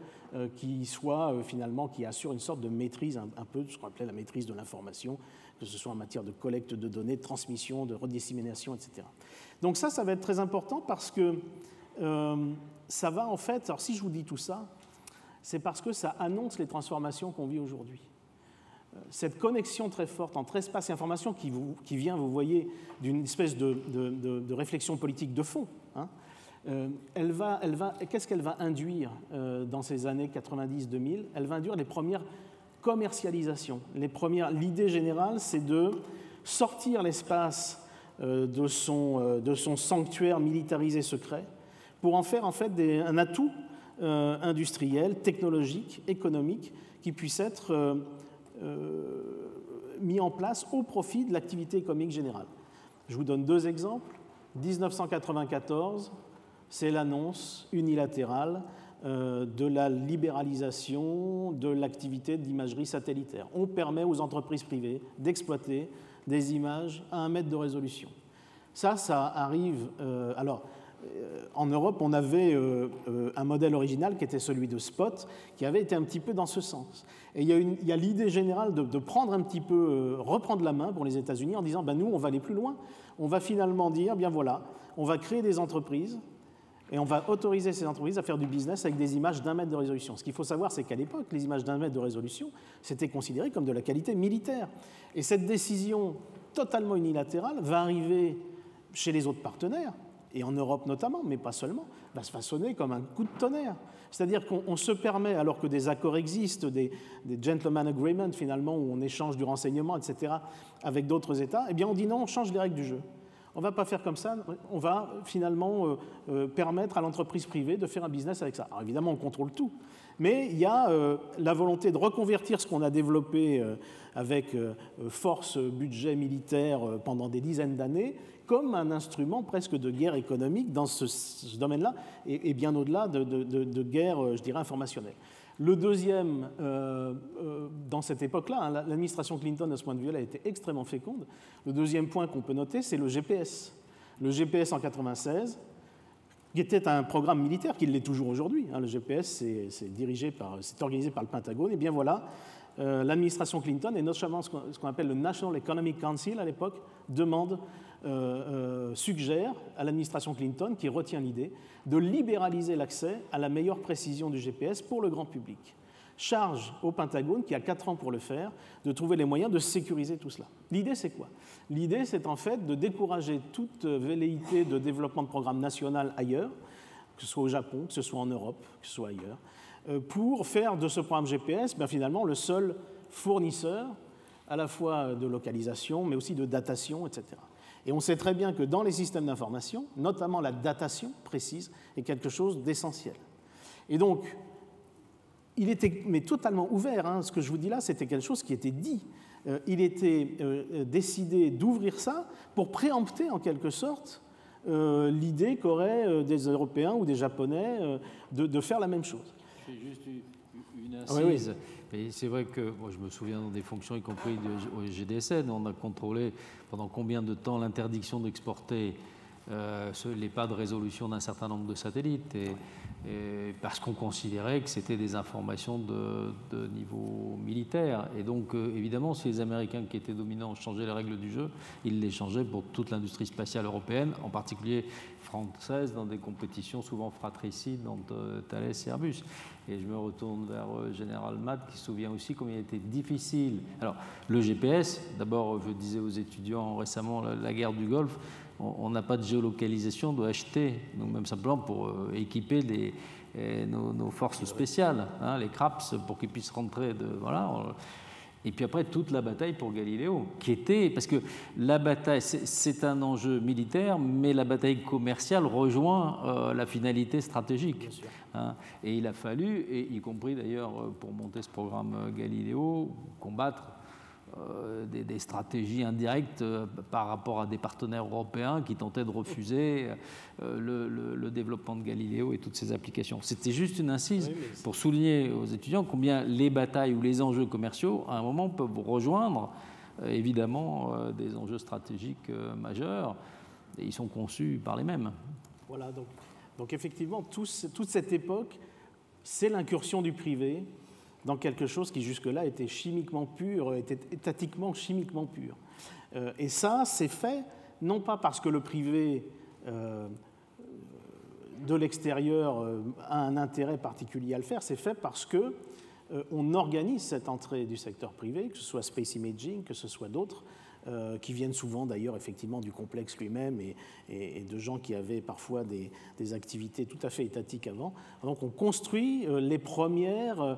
qui soit finalement, qui assure une sorte de maîtrise, un peu ce qu'on appelait la maîtrise de l'information, que ce soit en matière de collecte de données, de transmission, de redissémination, etc. Donc ça va être très important parce que ça va en fait, alors si je vous dis tout ça, c'est parce que ça annonce les transformations qu'on vit aujourd'hui. Cette connexion très forte entre espace et information qui vient, vous voyez, d'une espèce de réflexion politique de fond, qu'est-ce qu'elle va induire dans ces années 90-2000 ? Elle va induire les premières commercialisations. L'idée générale, c'est de sortir l'espace de son sanctuaire militarisé secret pour en faire en fait un atout industriel, technologique, économique, qui puisse être mis en place au profit de l'activité économique générale. Je vous donne deux exemples. 1994, c'est l'annonce unilatérale de la libéralisation de l'activité d'imagerie satellitaire. On permet aux entreprises privées d'exploiter des images à 1 mètre de résolution. Ça arrive... en Europe, on avait un modèle original qui était celui de Spot, qui avait été un petit peu dans ce sens. Et il y a l'idée générale de prendre un petit peu, reprendre la main pour les États-Unis en disant, nous, on va aller plus loin. On va finalement dire, bien voilà, on va créer des entreprises et on va autoriser ces entreprises à faire du business avec des images d'1 mètre de résolution. Ce qu'il faut savoir, c'est qu'à l'époque, les images d'1 mètre de résolution, c'était considéré comme de la qualité militaire. Et cette décision totalement unilatérale va arriver chez les autres partenaires, et en Europe notamment, mais pas seulement, va se façonner comme un coup de tonnerre. C'est-à-dire qu'on se permet, alors que des accords existent, des gentleman agreements finalement, où on échange du renseignement, etc., avec d'autres États, eh bien on dit non, on change les règles du jeu. On ne va pas faire comme ça, on va finalement permettre à l'entreprise privée de faire un business avec ça. Alors évidemment, on contrôle tout, mais il y a la volonté de reconvertir ce qu'on a développé avec force, budget militaire pendant des dizaines d'années, comme un instrument presque de guerre économique dans ce domaine-là, et bien au-delà de guerre, je dirais, informationnelle. Le deuxième, dans cette époque-là, l'administration Clinton, de ce point de vue-là, a été extrêmement féconde. Le deuxième point qu'on peut noter, c'est le GPS. Le GPS en 1996, qui était un programme militaire, qui l'est toujours aujourd'hui. Le GPS, c'est organisé par le Pentagone. Et bien voilà, l'administration Clinton, et notamment ce qu'on appelle le National Economic Council à l'époque, suggère à l'administration Clinton, qui retient l'idée, de libéraliser l'accès à la meilleure précision du GPS pour le grand public. Charge au Pentagone, qui a 4 ans pour le faire, de trouver les moyens de sécuriser tout cela. L'idée, c'est quoi ? L'idée, c'est en fait de décourager toute velléité de développement de programme national ailleurs, que ce soit au Japon, que ce soit en Europe, que ce soit ailleurs, pour faire de ce programme GPS, finalement, le seul fournisseur à la fois de localisation, mais aussi de datation, etc. Et on sait très bien que dans les systèmes d'information, notamment la datation précise, est quelque chose d'essentiel. Et donc, il était totalement ouvert. Ce que je vous dis là, c'était quelque chose qui était dit. Il était décidé d'ouvrir ça pour préempter, en quelque sorte, l'idée qu'auraient des Européens ou des Japonais de faire la même chose. C'est juste une incise. Oui. C'est vrai que moi, je me souviens dans des fonctions, y compris au GDSN, on a contrôlé pendant combien de temps l'interdiction d'exporter les pas de résolution d'un certain nombre de satellites, et parce qu'on considérait que c'était des informations de niveau militaire. Et donc, évidemment, si les Américains qui étaient dominants changeaient les règles du jeu, ils les changeaient pour toute l'industrie spatiale européenne, en particulier française, dans des compétitions souvent fratricides entre Thales et Airbus. Et je me retourne vers Général Matt, qui se souvient aussi combien il était difficile. Alors, le GPS, d'abord, je disais aux étudiants récemment, la guerre du Golfe, on n'a pas de géolocalisation, on doit acheter, donc même simplement pour équiper nos forces spéciales, hein, les CRAPS, pour qu'ils puissent rentrer. Voilà. Et puis après, toute la bataille pour Galileo, qui était... Parce que la bataille, c'est un enjeu militaire, mais la bataille commerciale rejoint la finalité stratégique. Hein. Et il a fallu, et y compris d'ailleurs pour monter ce programme Galileo, combattre des stratégies indirectes par rapport à des partenaires européens qui tentaient de refuser le développement de Galileo et toutes ses applications. C'était juste une incise pour souligner aux étudiants combien les batailles ou les enjeux commerciaux, à un moment, peuvent rejoindre évidemment des enjeux stratégiques majeurs, et ils sont conçus par les mêmes. Voilà, donc effectivement, toute cette époque, c'est l'incursion du privé dans quelque chose qui jusque-là était chimiquement pur, était étatiquement chimiquement pur. Et ça, c'est fait non pas parce que le privé de l'extérieur a un intérêt particulier à le faire, c'est fait parce que on organise cette entrée du secteur privé, que ce soit Space Imaging, que ce soit d'autres, qui viennent souvent d'ailleurs effectivement du complexe lui-même et de gens qui avaient parfois des activités tout à fait étatiques avant. Donc on construit les premières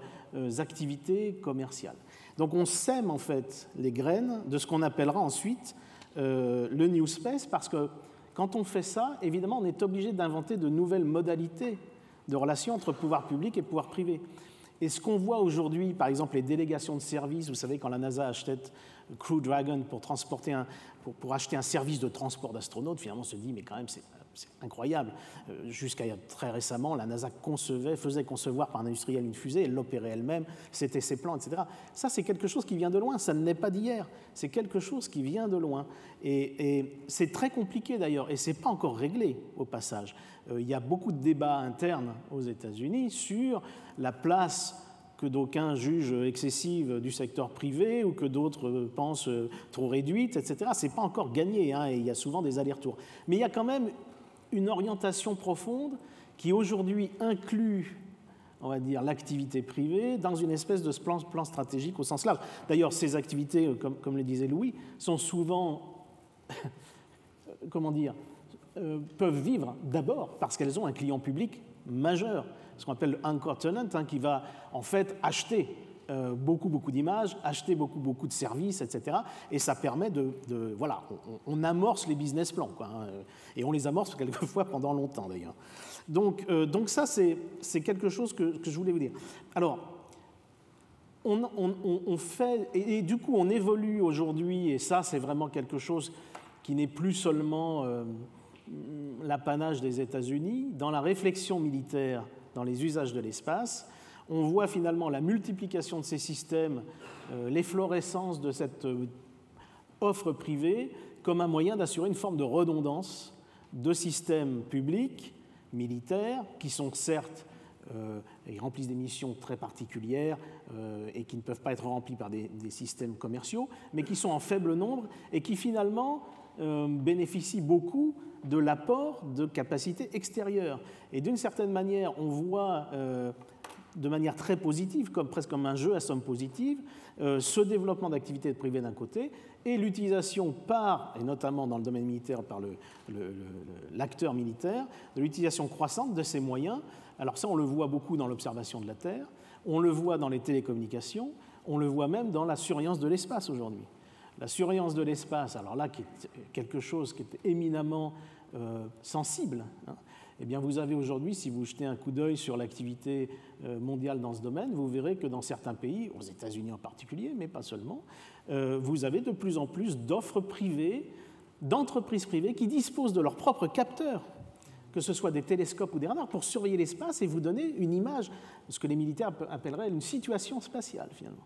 activités commerciales. Donc on sème en fait les graines de ce qu'on appellera ensuite le New Space, parce que quand on fait ça, évidemment on est obligé d'inventer de nouvelles modalités de relations entre pouvoir public et pouvoir privé. Et ce qu'on voit aujourd'hui, par exemple les délégations de services, vous savez quand la NASA achetait Crew Dragon pour acheter un service de transport d'astronautes, finalement on se dit mais quand même c'est incroyable. Jusqu'à très récemment, la NASA faisait concevoir par un industriel une fusée, elle l'opérait elle-même, c'était ses plans, etc. Ça c'est quelque chose qui vient de loin, ça ne l'est pas d'hier, c'est quelque chose qui vient de loin. Et c'est très compliqué d'ailleurs, et ce n'est pas encore réglé au passage. Il y a beaucoup de débats internes aux États-Unis sur la place que d'aucuns jugent excessive du secteur privé ou que d'autres pensent trop réduite, etc. Ce n'est pas encore gagné, hein, et il y a souvent des allers-retours. Mais il y a quand même une orientation profonde qui aujourd'hui inclut, on va dire, l'activité privée dans une espèce de plan stratégique au sens large. D'ailleurs, ces activités, comme le disait Louis, sont souvent, comment dire, peuvent vivre d'abord parce qu'elles ont un client public majeur, ce qu'on appelle le anchor tenant, hein, qui va en fait acheter beaucoup d'images, acheter beaucoup de services, etc. Et ça permet voilà, on amorce les business plans, quoi, hein, et on les amorce quelquefois pendant longtemps d'ailleurs. Donc ça, c'est quelque chose que je voulais vous dire. Alors, on fait, et du coup, on évolue aujourd'hui, et ça, c'est vraiment quelque chose qui n'est plus seulement l'apanage des États-Unis. Dans la réflexion militaire, dans les usages de l'espace, on voit finalement la multiplication de ces systèmes, l'efflorescence de cette offre privée comme un moyen d'assurer une forme de redondance de systèmes publics, militaires, qui sont certes, ils remplissent des missions très particulières et qui ne peuvent pas être remplies par des systèmes commerciaux, mais qui sont en faible nombre et qui finalement bénéficient beaucoup de l'apport de capacités extérieures. Et d'une certaine manière, on voit de manière très positive, presque comme un jeu à somme positive, ce développement d'activités privées d'un côté et l'utilisation et notamment dans le domaine militaire par l'acteur militaire, de l'utilisation croissante de ces moyens. Alors ça, on le voit beaucoup dans l'observation de la Terre, on le voit dans les télécommunications, on le voit même dans la surveillance de l'espace aujourd'hui. La surveillance de l'espace, alors là, qui est quelque chose qui est éminemment sensible, hein, eh bien, vous avez aujourd'hui, si vous jetez un coup d'œil sur l'activité mondiale dans ce domaine, vous verrez que dans certains pays, aux États-Unis en particulier, mais pas seulement, vous avez de plus en plus d'offres privées, d'entreprises privées qui disposent de leurs propres capteurs, que ce soit des télescopes ou des radars, pour surveiller l'espace et vous donner une image, ce que les militaires appelleraient une situation spatiale, finalement.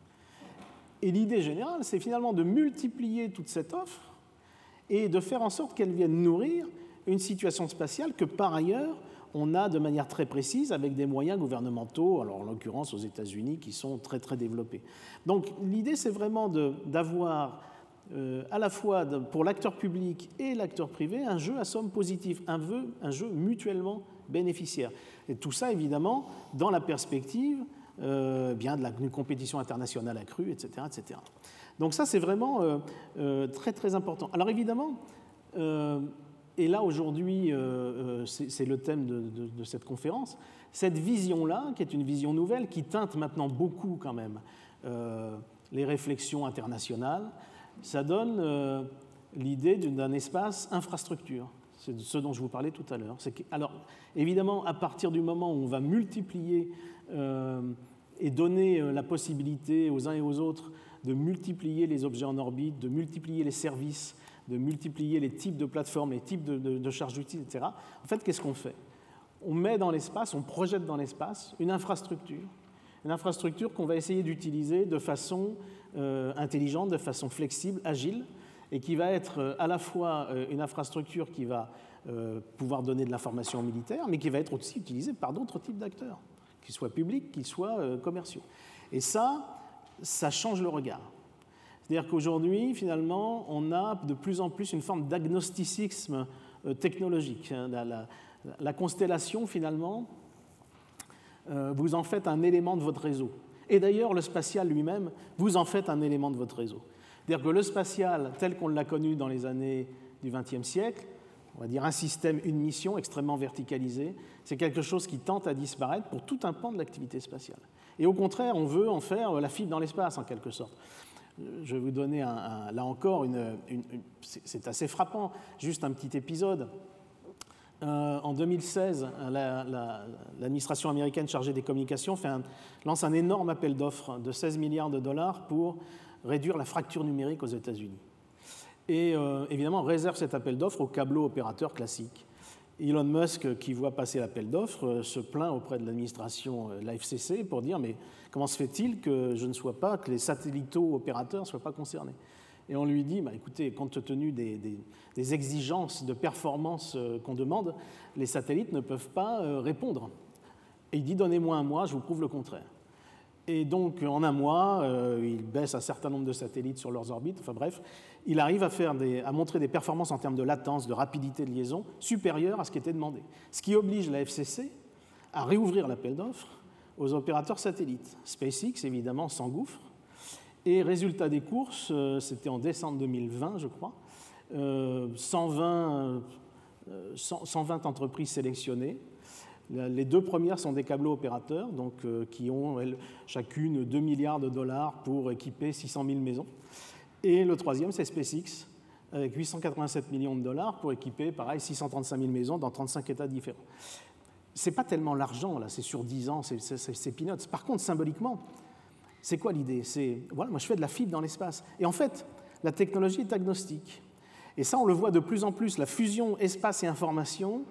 Et l'idée générale, c'est finalement de multiplier toute cette offre et de faire en sorte qu'elle vienne nourrir une situation spatiale que, par ailleurs, on a de manière très précise avec des moyens gouvernementaux, alors en l'occurrence aux États-Unis, qui sont très, très développés. Donc l'idée, c'est vraiment d'avoir à la fois pour l'acteur public et l'acteur privé un jeu à somme positive, un jeu mutuellement bénéficiaire. Et tout ça, évidemment, dans la perspective bien d'une compétition internationale accrue, etc., etc. Donc ça, c'est vraiment très, très important. Alors évidemment, Et là, aujourd'hui, c'est le thème de cette conférence, cette vision-là, qui est une vision nouvelle, qui teinte maintenant beaucoup quand même les réflexions internationales, ça donne l'idée d'un espace infrastructure. C'est de ce dont je vous parlais tout à l'heure. Alors, évidemment, à partir du moment où on va multiplier et donner la possibilité aux uns et aux autres de multiplier les objets en orbite, de multiplier les services, de multiplier les types de plateformes, les types de charges utiles, etc. En fait, qu'est-ce qu'on fait? On met dans l'espace, on projette dans l'espace une infrastructure qu'on va essayer d'utiliser de façon intelligente, de façon flexible, agile, et qui va être à la fois une infrastructure qui va pouvoir donner de l'information militaire, mais qui va être aussi utilisée par d'autres types d'acteurs, qu'ils soient publics, qu'ils soient commerciaux. Et ça change le regard. C'est-à-dire qu'aujourd'hui, finalement, on a de plus en plus une forme d'agnosticisme technologique. La constellation, finalement, vous en faites un élément de votre réseau. Et d'ailleurs, le spatial lui-même, vous en faites un élément de votre réseau. C'est-à-dire que le spatial, tel qu'on l'a connu dans les années du XXe siècle, on va dire un système, une mission extrêmement verticalisée, c'est quelque chose qui tente à disparaître pour tout un pan de l'activité spatiale. Et au contraire, on veut en faire la fibre dans l'espace, en quelque sorte. Je vais vous donner, là encore, c'est assez frappant, juste un petit épisode. En 2016, l'administration américaine chargée des communications lance un énorme appel d'offres de 16 milliards de dollars pour réduire la fracture numérique aux États-Unis. Et évidemment, on réserve cet appel d'offres aux câbleaux opérateurs classiques. Elon Musk, qui voit passer l'appel d'offres, se plaint auprès de l'administration, la FCC, pour dire « mais comment se fait-il que les satellitaux opérateurs ne soient pas concernés ?» Et on lui dit « écoutez, compte tenu des exigences de performance qu'on demande, les satellites ne peuvent pas répondre. » Et il dit « donnez-moi un mois, je vous prouve le contraire. » Et donc, en un mois, il baisse un certain nombre de satellites sur leurs orbites. Enfin bref, il arrive à montrer des performances en termes de latence, de rapidité de liaison supérieures à ce qui était demandé. Ce qui oblige la FCC à réouvrir l'appel d'offres aux opérateurs satellites. SpaceX, évidemment, s'engouffre. Et résultat des courses, c'était en décembre 2020, je crois, 120 entreprises sélectionnées. Les deux premières sont des câbleaux opérateurs, donc, qui ont chacune 2 milliards de dollars pour équiper 600 000 maisons. Et le troisième, c'est SpaceX, avec 887 millions de dollars pour équiper, pareil, 635 000 maisons dans 35 États différents. Ce n'est pas tellement l'argent, là, c'est sur 10 ans, c'est peanuts. Par contre, symboliquement, c'est quoi l'idée? Voilà, moi je fais de la fibre dans l'espace. Et en fait, la technologie est agnostique. Et ça, on le voit de plus en plus, la fusion espace et information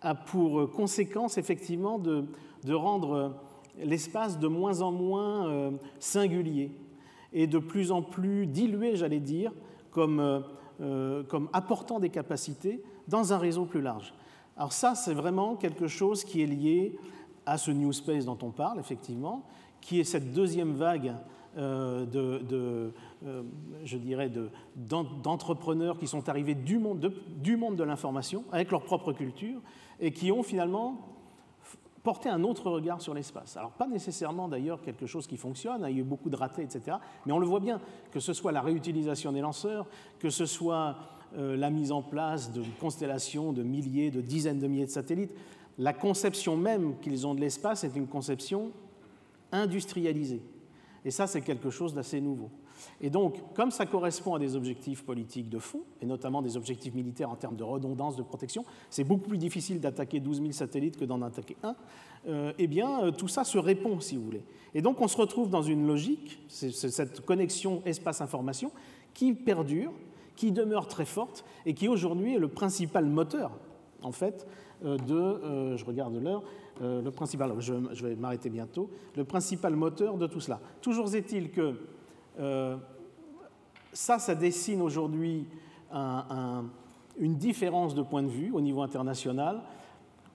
a pour conséquence, effectivement, de rendre l'espace de moins en moins singulier et de plus en plus dilué, j'allais dire, comme apportant des capacités dans un réseau plus large. Alors ça, c'est vraiment quelque chose qui est lié à ce New Space dont on parle, effectivement, qui est cette deuxième vague d'entrepreneurs qui sont arrivés du monde de l'information, avec leur propre culture, et qui ont finalement porté un autre regard sur l'espace. Alors pas nécessairement d'ailleurs quelque chose qui fonctionne, il y a eu beaucoup de ratés, etc. Mais on le voit bien, que ce soit la réutilisation des lanceurs, que ce soit la mise en place de constellations de milliers, de dizaines de milliers de satellites, la conception même qu'ils ont de l'espace est une conception industrialisée. Et ça, c'est quelque chose d'assez nouveau. Et donc, comme ça correspond à des objectifs politiques de fond, et notamment des objectifs militaires en termes de redondance, de protection, c'est beaucoup plus difficile d'attaquer 12 000 satellites que d'en attaquer un, eh bien, tout ça se répond, si vous voulez. Et donc, on se retrouve dans une logique, c'est cette connexion espace-information, qui perdure, qui demeure très forte, et qui aujourd'hui est le principal moteur, en fait, je regarde l'heure, le principal, je vais m'arrêter bientôt, le principal moteur de tout cela. Toujours est-il que ça dessine aujourd'hui une différence de point de vue au niveau international.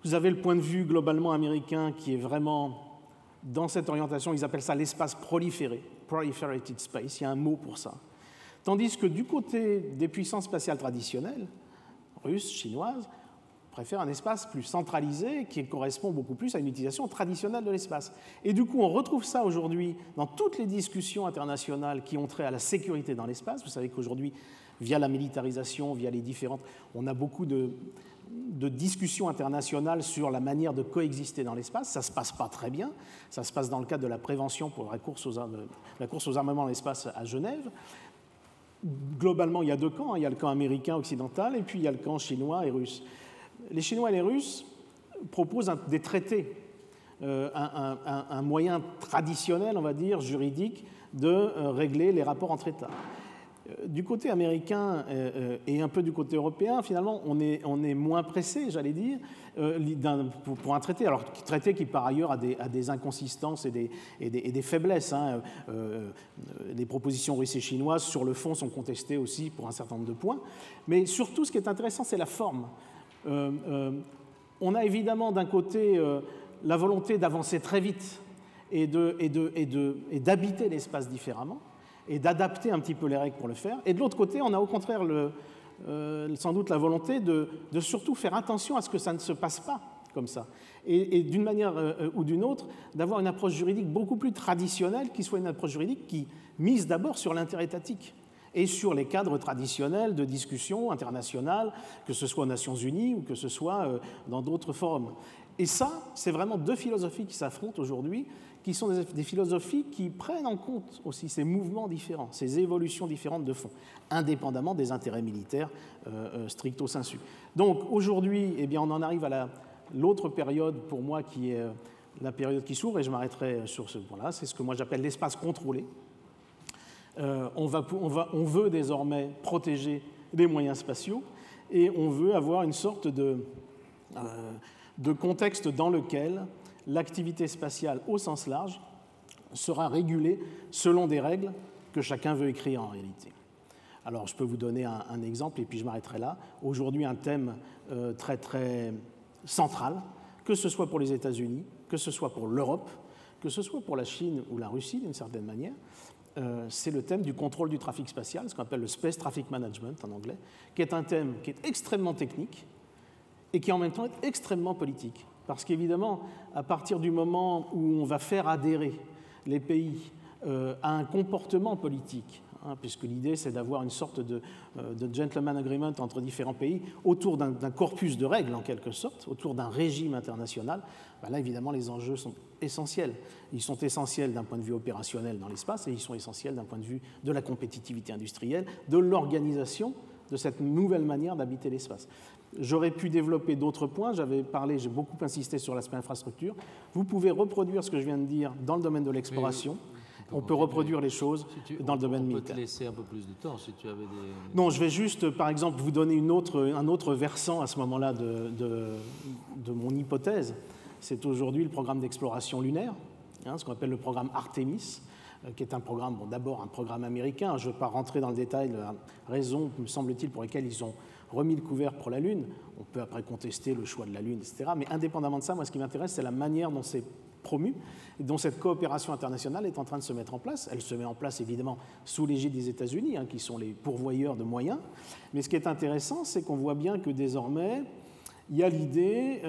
Vous avez le point de vue globalement américain qui est vraiment dans cette orientation, ils appellent ça l'espace proliféré, proliferated space, il y a un mot pour ça. Tandis que du côté des puissances spatiales traditionnelles, russes, chinoises, préfère un espace plus centralisé qui correspond beaucoup plus à une utilisation traditionnelle de l'espace. Et du coup, on retrouve ça aujourd'hui dans toutes les discussions internationales qui ont trait à la sécurité dans l'espace. Vous savez qu'aujourd'hui, via la militarisation, via les différentes... On a beaucoup de discussions internationales sur la manière de coexister dans l'espace. Ça ne se passe pas très bien. Ça se passe dans le cadre de la prévention pour la course aux armements dans l'espace à Genève. Globalement, il y a deux camps. Il y a le camp américain occidental et puis il y a le camp chinois et russe. Les Chinois et les Russes proposent des traités, un moyen traditionnel, on va dire, juridique, de régler les rapports entre États. Du côté américain et un peu du côté européen, finalement, on est moins pressé, j'allais dire, pour un traité. Alors, traité qui, par ailleurs, a des inconsistances et des faiblesses. Hein. Les propositions russes et chinoises, sur le fond, sont contestées aussi pour un certain nombre de points. Mais surtout, ce qui est intéressant, c'est la forme. On a évidemment, d'un côté, la volonté d'avancer très vite et d'habiter l'espace différemment, et d'adapter un petit peu les règles pour le faire. Et de l'autre côté, on a au contraire sans doute la volonté de surtout faire attention à ce que ça ne se passe pas comme ça. Et d'une manière ou d'une autre, d'avoir une approche juridique beaucoup plus traditionnelle, qui soit une approche juridique qui mise d'abord sur l'interétatique et sur les cadres traditionnels de discussion internationale, que ce soit aux Nations Unies ou que ce soit dans d'autres forums. Et ça, c'est vraiment deux philosophies qui s'affrontent aujourd'hui, qui sont des philosophies qui prennent en compte aussi ces mouvements différents, ces évolutions différentes de fond, indépendamment des intérêts militaires stricto sensu. Donc aujourd'hui, eh bien, on en arrive à l'autre période pour moi qui est la période qui s'ouvre, et je m'arrêterai sur ce point-là, c'est ce que moi j'appelle l'espace contrôlé. On veut désormais protéger les moyens spatiaux et on veut avoir une sorte de contexte dans lequel l'activité spatiale au sens large sera régulée selon des règles que chacun veut écrire en réalité. Alors, je peux vous donner un exemple et puis je m'arrêterai là. Aujourd'hui, un thème très, très central, que ce soit pour les États-Unis, que ce soit pour l'Europe, que ce soit pour la Chine ou la Russie d'une certaine manière, c'est le thème du contrôle du trafic spatial, ce qu'on appelle le Space Traffic Management en anglais, qui est un thème qui est extrêmement technique et qui en même temps est extrêmement politique. Parce qu'évidemment, à partir du moment où on va faire adhérer les pays à un comportement politique, puisque l'idée c'est d'avoir une sorte de gentleman agreement entre différents pays autour d'un corpus de règles en quelque sorte, autour d'un régime international, ben là évidemment les enjeux sont essentiels. Ils sont essentiels d'un point de vue opérationnel dans l'espace et ils sont essentiels d'un point de vue de la compétitivité industrielle, de l'organisation de cette nouvelle manière d'habiter l'espace. J'aurais pu développer d'autres points, j'ai beaucoup insisté sur l'aspect infrastructure. Vous pouvez reproduire ce que je viens de dire dans le domaine de l'exploration. On peut reproduire les choses dans le domaine militaire. On peut te laisser un peu plus de temps si tu avais des... Non, je vais juste, par exemple, vous donner un autre versant à ce moment-là de mon hypothèse. C'est aujourd'hui le programme d'exploration lunaire, ce qu'on appelle le programme Artemis, qui est un programme, d'abord un programme américain. Je ne vais pas rentrer dans le détail de la raison, me semble-t-il, pour laquelle ils ont remis le couvert pour la Lune. On peut après contester le choix de la Lune, etc. Mais indépendamment de ça, moi, ce qui m'intéresse, c'est la manière dont c'est promu, et dont cette coopération internationale est en train de se mettre en place. Elle se met en place, évidemment, sous l'égide des États-Unis, qui sont les pourvoyeurs de moyens. Mais ce qui est intéressant, c'est qu'on voit bien que désormais, il y a l'idée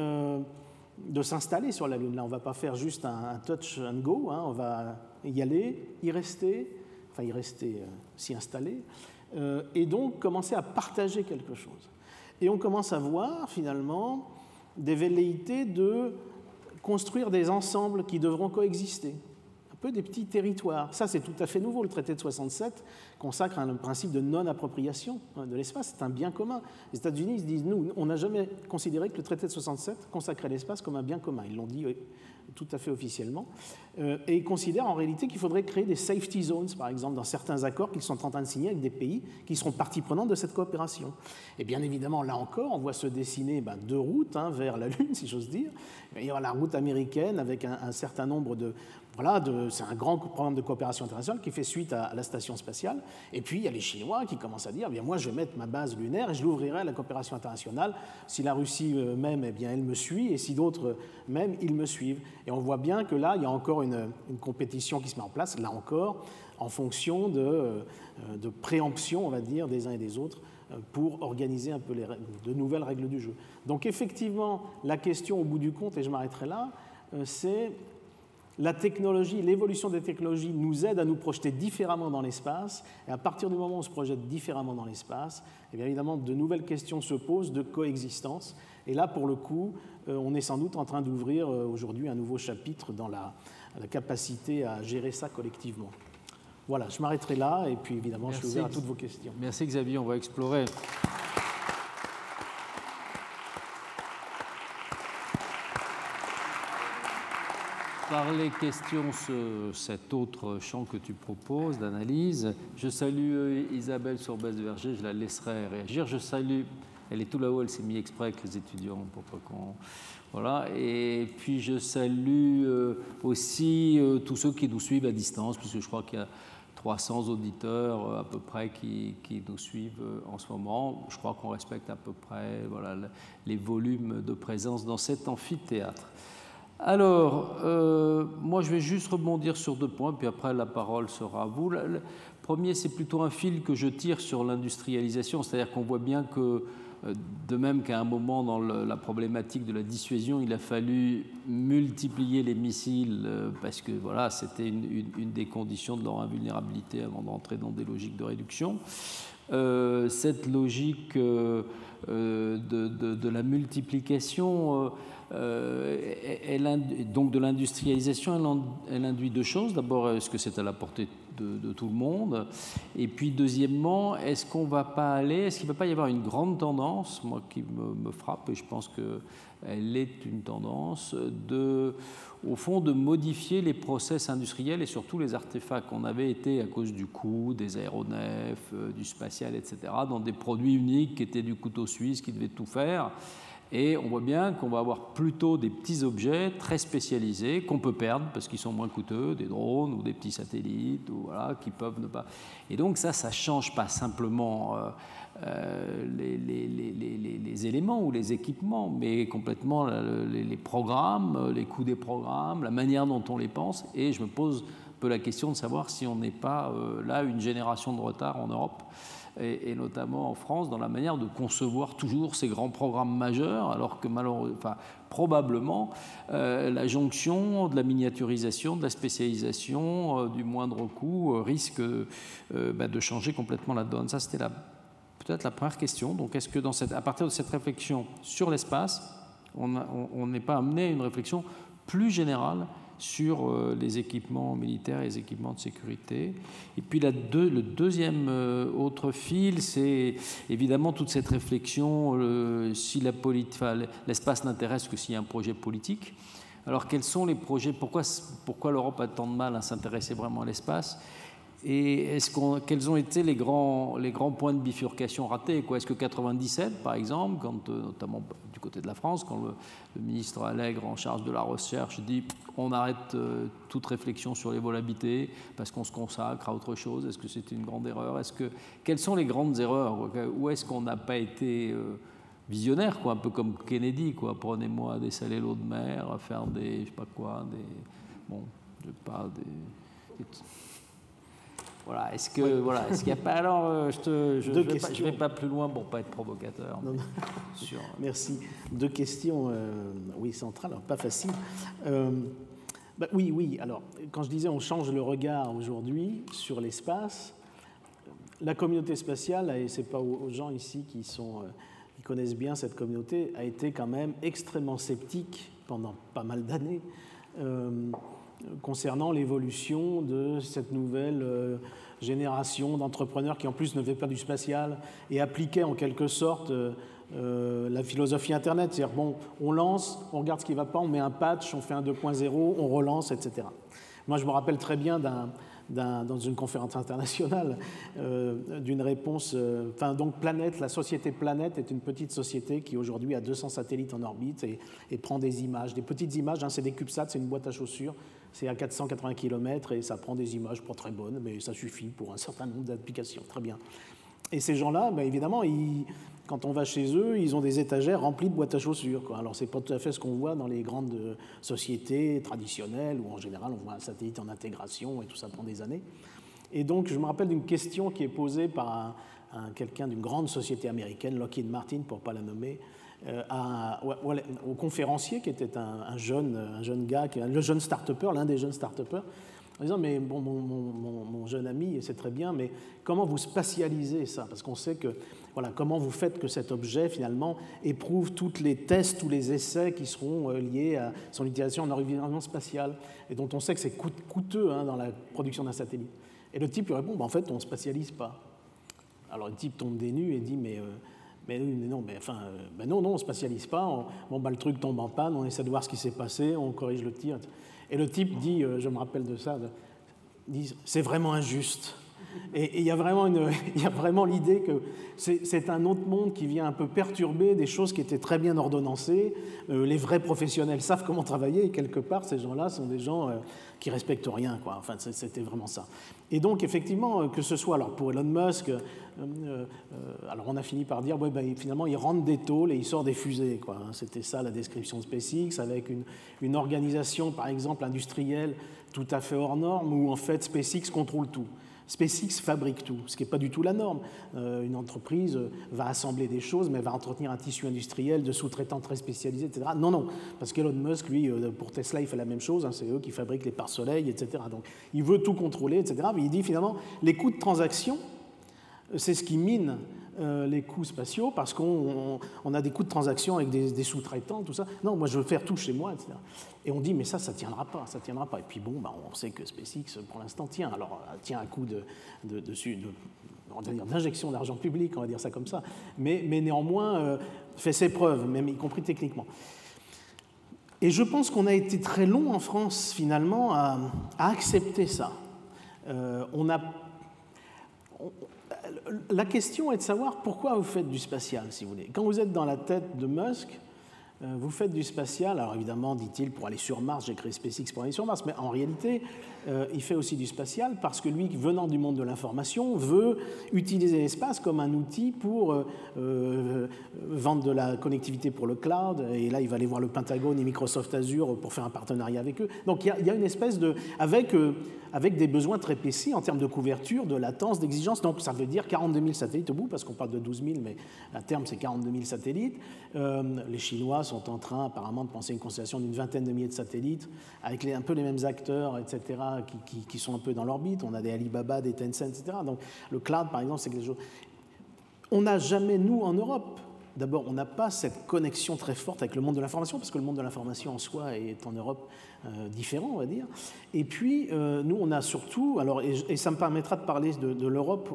de s'installer sur la Lune. Là, on ne va pas faire juste un touch and go, on va y aller, s'y installer, et donc commencer à partager quelque chose. Et on commence à voir, finalement, des velléités de construire des ensembles qui devront coexister, un peu des petits territoires. Ça, c'est tout à fait nouveau. Le traité de 67 consacre un principe de non-appropriation de l'espace. C'est un bien commun. Les États-Unis disent, nous, on n'a jamais considéré que le traité de 67 consacrait l'espace comme un bien commun. Ils l'ont dit tout à fait officiellement. Et ils considèrent en réalité qu'il faudrait créer des safety zones, par exemple, dans certains accords qu'ils sont en train de signer avec des pays qui seront partie prenante de cette coopération. Et bien évidemment, là encore, on voit se dessiner deux routes vers la Lune, si j'ose dire. Il y aura la route américaine avec un certain nombre c'est un grand programme de coopération internationale qui fait suite à la station spatiale. Et puis, il y a les Chinois qui commencent à dire, moi, je vais mettre ma base lunaire et je l'ouvrirai à la coopération internationale. Si la Russie m'aime, eh bien, elle me suit. Et si d'autres m'aiment, ils me suivent. Et on voit bien que là, il y a encore une compétition qui se met en place, là encore, en fonction de préemption, on va dire, des uns et des autres, pour organiser un peu de nouvelles règles du jeu. Donc, effectivement, la question, au bout du compte, et je m'arrêterai là, c'est la technologie, l'évolution des technologies nous aide à nous projeter différemment dans l'espace, et à partir du moment où on se projette différemment dans l'espace, eh bien évidemment, de nouvelles questions se posent de coexistence. Et là, pour le coup, on est sans doute en train d'ouvrir aujourd'hui un nouveau chapitre dans la capacité à gérer ça collectivement. Voilà, je m'arrêterai là, et puis évidemment, je suis ouvert à toutes vos questions. Merci Xavier, on va explorer. Par les questions, cet autre champ que tu proposes d'analyse, je salue Isabelle Sorbès-Verger, je la laisserai réagir. Je salue, elle est tout là-haut, elle s'est mise exprès avec les étudiants pour pas qu'on... Voilà, et puis je salue aussi tous ceux qui nous suivent à distance, puisque je crois qu'il y a 300 auditeurs à peu près qui nous suivent en ce moment. Je crois qu'on respecte à peu près voilà, les volumes de présence dans cet amphithéâtre. Alors, moi je vais juste rebondir sur 2 points, puis après la parole sera à vous. Le premier, c'est plutôt un fil que je tire sur l'industrialisation, c'est-à-dire qu'on voit bien que, de même qu'à un moment dans la problématique de la dissuasion, il a fallu multiplier les missiles parce que voilà, c'était une des conditions de leur invulnérabilité avant d'entrer dans des logiques de réduction. Cette logique de la multiplication... donc de l'industrialisation, elle induit 2 choses. D'abord, est-ce que c'est à la portée de tout le monde? Et puis, deuxièmement, est-ce qu'il ne va pas y avoir une grande tendance, moi qui me frappe, et je pense qu'elle est une tendance, au fond, de modifier les process industriels et surtout les artefacts qu'on avait été, à cause du coût, des aéronefs, du spatial, etc., dans des produits uniques qui étaient du couteau suisse, qui devaient tout faire. Et on voit bien qu'on va avoir plutôt des petits objets très spécialisés qu'on peut perdre parce qu'ils sont moins coûteux, des drones ou des petits satellites, ou voilà, qui peuvent ne pas... Et donc ça ne change pas simplement les éléments ou les équipements, mais complètement les programmes, les coûts des programmes, la manière dont on les pense. Et je me pose un peu la question de savoir si on n'est pas là une génération de retard en Europe, et notamment en France, dans la manière de concevoir toujours ces grands programmes majeurs, alors que probablement la jonction de la miniaturisation, de la spécialisation, du moindre coût risque de changer complètement la donne. Ça, c'était peut-être la première question. Donc, est-ce que à partir de cette réflexion sur l'espace, on n'est pas amené à une réflexion plus générale sur les équipements militaires et les équipements de sécurité? Et puis le deuxième autre fil, c'est évidemment toute cette réflexion, si l'espace n'intéresse que s'il y a un projet politique. Alors quels sont les projets, pourquoi l'Europe a tant de mal à s'intéresser vraiment à l'espace? Et quels ont été les grands points de bifurcation ratés? Est-ce que 97, par exemple, quand, notamment du côté de la France, quand le ministre Allègre, en charge de la recherche, dit on arrête toute réflexion sur les vols habités parce qu'on se consacre à autre chose, est-ce que c'était une grande erreur? Quelles sont les grandes erreurs? Où est-ce qu'on n'a pas été visionnaire, un peu comme Kennedy, prenez-moi à dessaler l'eau de mer, à faire des, je sais pas quoi, Voilà, est-ce qu'il n'y a pas... Alors, je ne vais pas plus loin pour ne pas être provocateur. Non. Merci. 2 questions, oui, centrales, alors pas faciles. Oui, alors, quand je disais on change le regard aujourd'hui sur l'espace, la communauté spatiale, et ce n'est pas aux gens ici qui connaissent bien cette communauté, a été quand même extrêmement sceptique pendant pas mal d'années concernant l'évolution de cette nouvelle génération d'entrepreneurs qui en plus ne faisaient pas du spatial et appliquaient en quelque sorte la philosophie Internet, c'est-à-dire bon, on lance, on regarde ce qui ne va pas, on met un patch, on fait un 2.0, on relance, etc. Moi je me rappelle très bien dans une conférence internationale d'une réponse, donc Planète, la société Planète est une petite société qui aujourd'hui a 200 satellites en orbite et prend des images, des petites images, c'est des CubeSats, c'est une boîte à chaussures, c'est à 480 km et ça prend des images pas très bonnes, mais ça suffit pour un certain nombre d'applications, très bien. Et ces gens-là, évidemment, quand on va chez eux, ils ont des étagères remplies de boîtes à chaussures, Alors, ce n'est pas tout à fait ce qu'on voit dans les grandes sociétés traditionnelles où, en général, on voit un satellite en intégration et tout ça prend des années. Et donc, je me rappelle d'une question qui est posée par quelqu'un d'une grande société américaine, Lockheed Martin, pour ne pas la nommer, au conférencier qui était un jeune gars, le jeune start-upper, l'un des jeunes start-uppers, en disant, mais bon, mon jeune ami, c'est très bien, mais comment vous spatialisez ça? Parce qu'on sait que, voilà, comment vous faites que cet objet, finalement, éprouve tous les tests, tous les essais qui seront liés à son utilisation en environnement spatial, et dont on sait que c'est coûteux dans la production d'un satellite. Et le type lui répond, en fait, on ne spatialise pas. Alors le type tombe des nues et dit, non, on ne spatialise pas, le truc tombe en panne, on essaie de voir ce qui s'est passé, on corrige le tir. Et le type dit, je me rappelle de ça, dit, c'est vraiment injuste. Et il y a vraiment l'idée que c'est un autre monde qui vient un peu perturber des choses qui étaient très bien ordonnancées. Les vrais professionnels savent comment travailler, et quelque part, ces gens-là sont des gens qui respectent rien, quoi. Enfin, c'était vraiment ça. Et donc, effectivement, que ce soit alors pour Elon Musk, alors on a fini par dire, finalement, il rentre des tôles et il sort des fusées, quoi. C'était ça la description de SpaceX, avec une organisation, par exemple, industrielle tout à fait hors norme, où en fait SpaceX contrôle tout. SpaceX fabrique tout, ce qui n'est pas du tout la norme. Une entreprise va assembler des choses, mais va entretenir un tissu industriel de sous-traitants très spécialisés, etc. Non, parce qu'Elon Musk, lui, pour Tesla, il fait la même chose, c'est eux qui fabriquent les pare-soleils, etc. Donc, il veut tout contrôler, etc. Mais il dit finalement, les coûts de transaction, c'est ce qui mine les coûts spatiaux, parce qu'on a des coûts de transaction avec des sous-traitants, tout ça. Non, moi, je veux faire tout chez moi, etc. Et on dit, mais ça ne tiendra pas, ça ne tiendra pas. Et puis bon, on sait que SpaceX, pour l'instant, tient. Alors, elle tient à coup d'injection d'argent public, on va dire ça comme ça, mais néanmoins, fait ses preuves, même y compris techniquement. Et je pense qu'on a été très long en France, finalement, à accepter ça. La question est de savoir pourquoi vous faites du spatial, si vous voulez. Quand vous êtes dans la tête de Musk, vous faites du spatial, alors évidemment, dit-il, pour aller sur Mars, j'ai créé SpaceX pour aller sur Mars, mais en réalité, il fait aussi du spatial parce que lui, venant du monde de l'information, veut utiliser l'espace comme un outil pour vendre de la connectivité pour le cloud, et là, il va aller voir le Pentagone et Microsoft Azure pour faire un partenariat avec eux. Donc, il y a une espèce de... avec des besoins très précis en termes de couverture, de latence, d'exigence. Donc, ça veut dire 42 000 satellites au bout, parce qu'on parle de 12 000, mais à terme, c'est 42 000 satellites. Les Chinois sont en train, apparemment, de penser une constellation d'une vingtaine de milliers de satellites, avec un peu les mêmes acteurs, etc., qui sont un peu dans l'orbite. On a des Alibaba, des Tencent, etc. Donc, le cloud, par exemple, c'est quelque chose... On n'a jamais, nous, en Europe... D'abord, on n'a pas cette connexion très forte avec le monde de l'information, parce que le monde de l'information en soi est en Europe différent, on va dire. Et puis, nous, on a surtout, alors, et ça me permettra de parler de l'Europe,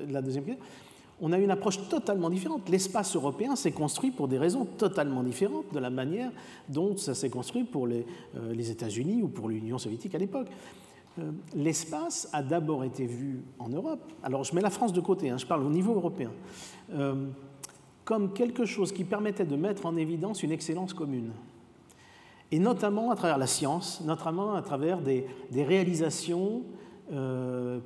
de la deuxième question, on a une approche totalement différente. L'espace européen s'est construit pour des raisons totalement différentes de la manière dont ça s'est construit pour les États-Unis ou pour l'Union soviétique à l'époque. L'espace a d'abord été vu en Europe. Alors, je mets la France de côté, je parle au niveau européen. Comme quelque chose qui permettait de mettre en évidence une excellence commune. Et notamment à travers la science, notamment à travers des réalisations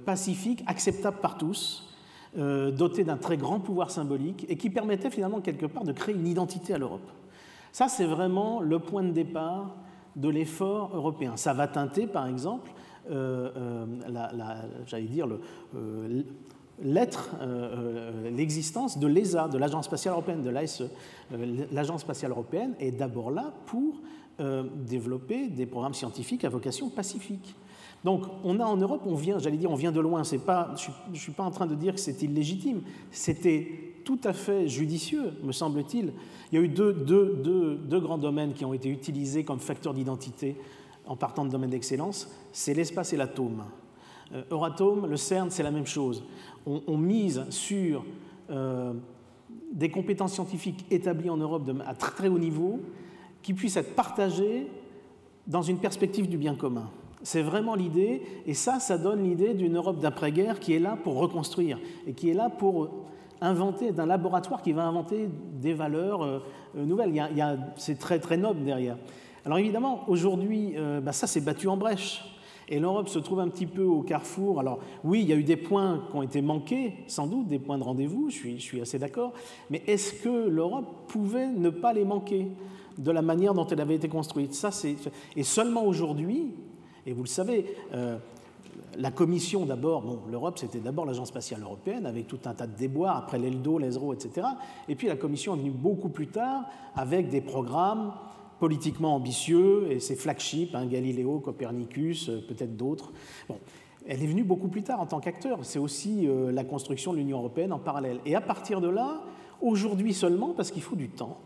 pacifiques, acceptables par tous, dotées d'un très grand pouvoir symbolique, et qui permettaient finalement quelque part de créer une identité à l'Europe. Ça, c'est vraiment le point de départ de l'effort européen. Ça va teinter, par exemple, l'existence de l'ESA, de l'Agence spatiale européenne, de l'ASE. L'Agence spatiale européenne est d'abord là pour développer des programmes scientifiques à vocation pacifique. Donc, on a en Europe, on vient de loin. Je ne suis pas en train de dire que c'est illégitime. C'était tout à fait judicieux, me semble-t-il. Il y a eu deux grands domaines qui ont été utilisés comme facteurs d'identité en partant de domaines d'excellence. C'est l'espace et l'atome. Euratom, le CERN, c'est la même chose. On mise sur des compétences scientifiques établies en Europe à très, très haut niveau qui puissent être partagées dans une perspective du bien commun. C'est vraiment l'idée, et ça donne l'idée d'une Europe d'après-guerre qui est là pour reconstruire et qui est là pour inventer, d'un laboratoire qui va inventer des valeurs nouvelles. C'est très, très noble derrière. Alors évidemment, aujourd'hui, ça s'est battu en brèche. Et l'Europe se trouve un petit peu au carrefour. Alors oui, il y a eu des points qui ont été manqués, sans doute, des points de rendez-vous, je suis assez d'accord, mais est-ce que l'Europe pouvait ne pas les manquer de la manière dont elle avait été construite? Et seulement aujourd'hui, et vous le savez, la Commission d'abord, bon, l'Europe c'était d'abord l'Agence spatiale européenne avec tout un tas de déboires, après l'ELDO, l'ESRO, etc. Et puis la Commission est venue beaucoup plus tard avec des programmes politiquement ambitieux et ses flagships, hein, Galileo, Copernicus, peut-être d'autres. Bon, elle est venue beaucoup plus tard en tant qu'acteur. C'est aussi la construction de l'Union européenne en parallèle. Et à partir de là, aujourd'hui seulement, parce qu'il faut du temps,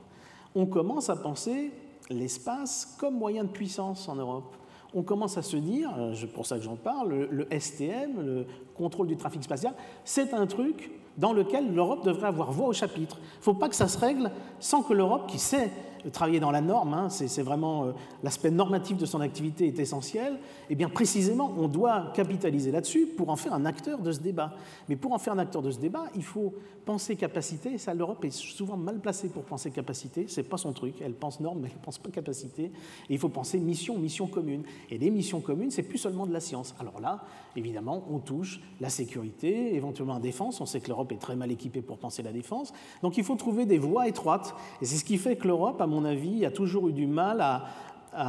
on commence à penser l'espace comme moyen de puissance en Europe. On commence à se dire, c'est pour ça que j'en parle, le STM, le contrôle du trafic spatial, c'est un truc dans lequel l'Europe devrait avoir voix au chapitre. Il ne faut pas que ça se règle sans que l'Europe, qui sait travailler dans la norme, hein, c'est vraiment l'aspect normatif de son activité est essentiel, et bien précisément, on doit capitaliser là-dessus pour en faire un acteur de ce débat. Mais pour en faire un acteur de ce débat, il faut penser capacité, et ça, l'Europe est souvent mal placée pour penser capacité, c'est pas son truc, elle pense norme, mais elle ne pense pas capacité, et il faut penser mission commune. Et les missions communes, c'est plus seulement de la science. Alors là, évidemment, on touche la sécurité, éventuellement la défense, on sait que l'Europe est très mal équipée pour penser la défense, donc il faut trouver des voies étroites, et c'est ce qui fait que l'Europe, à mon avis, a toujours eu du mal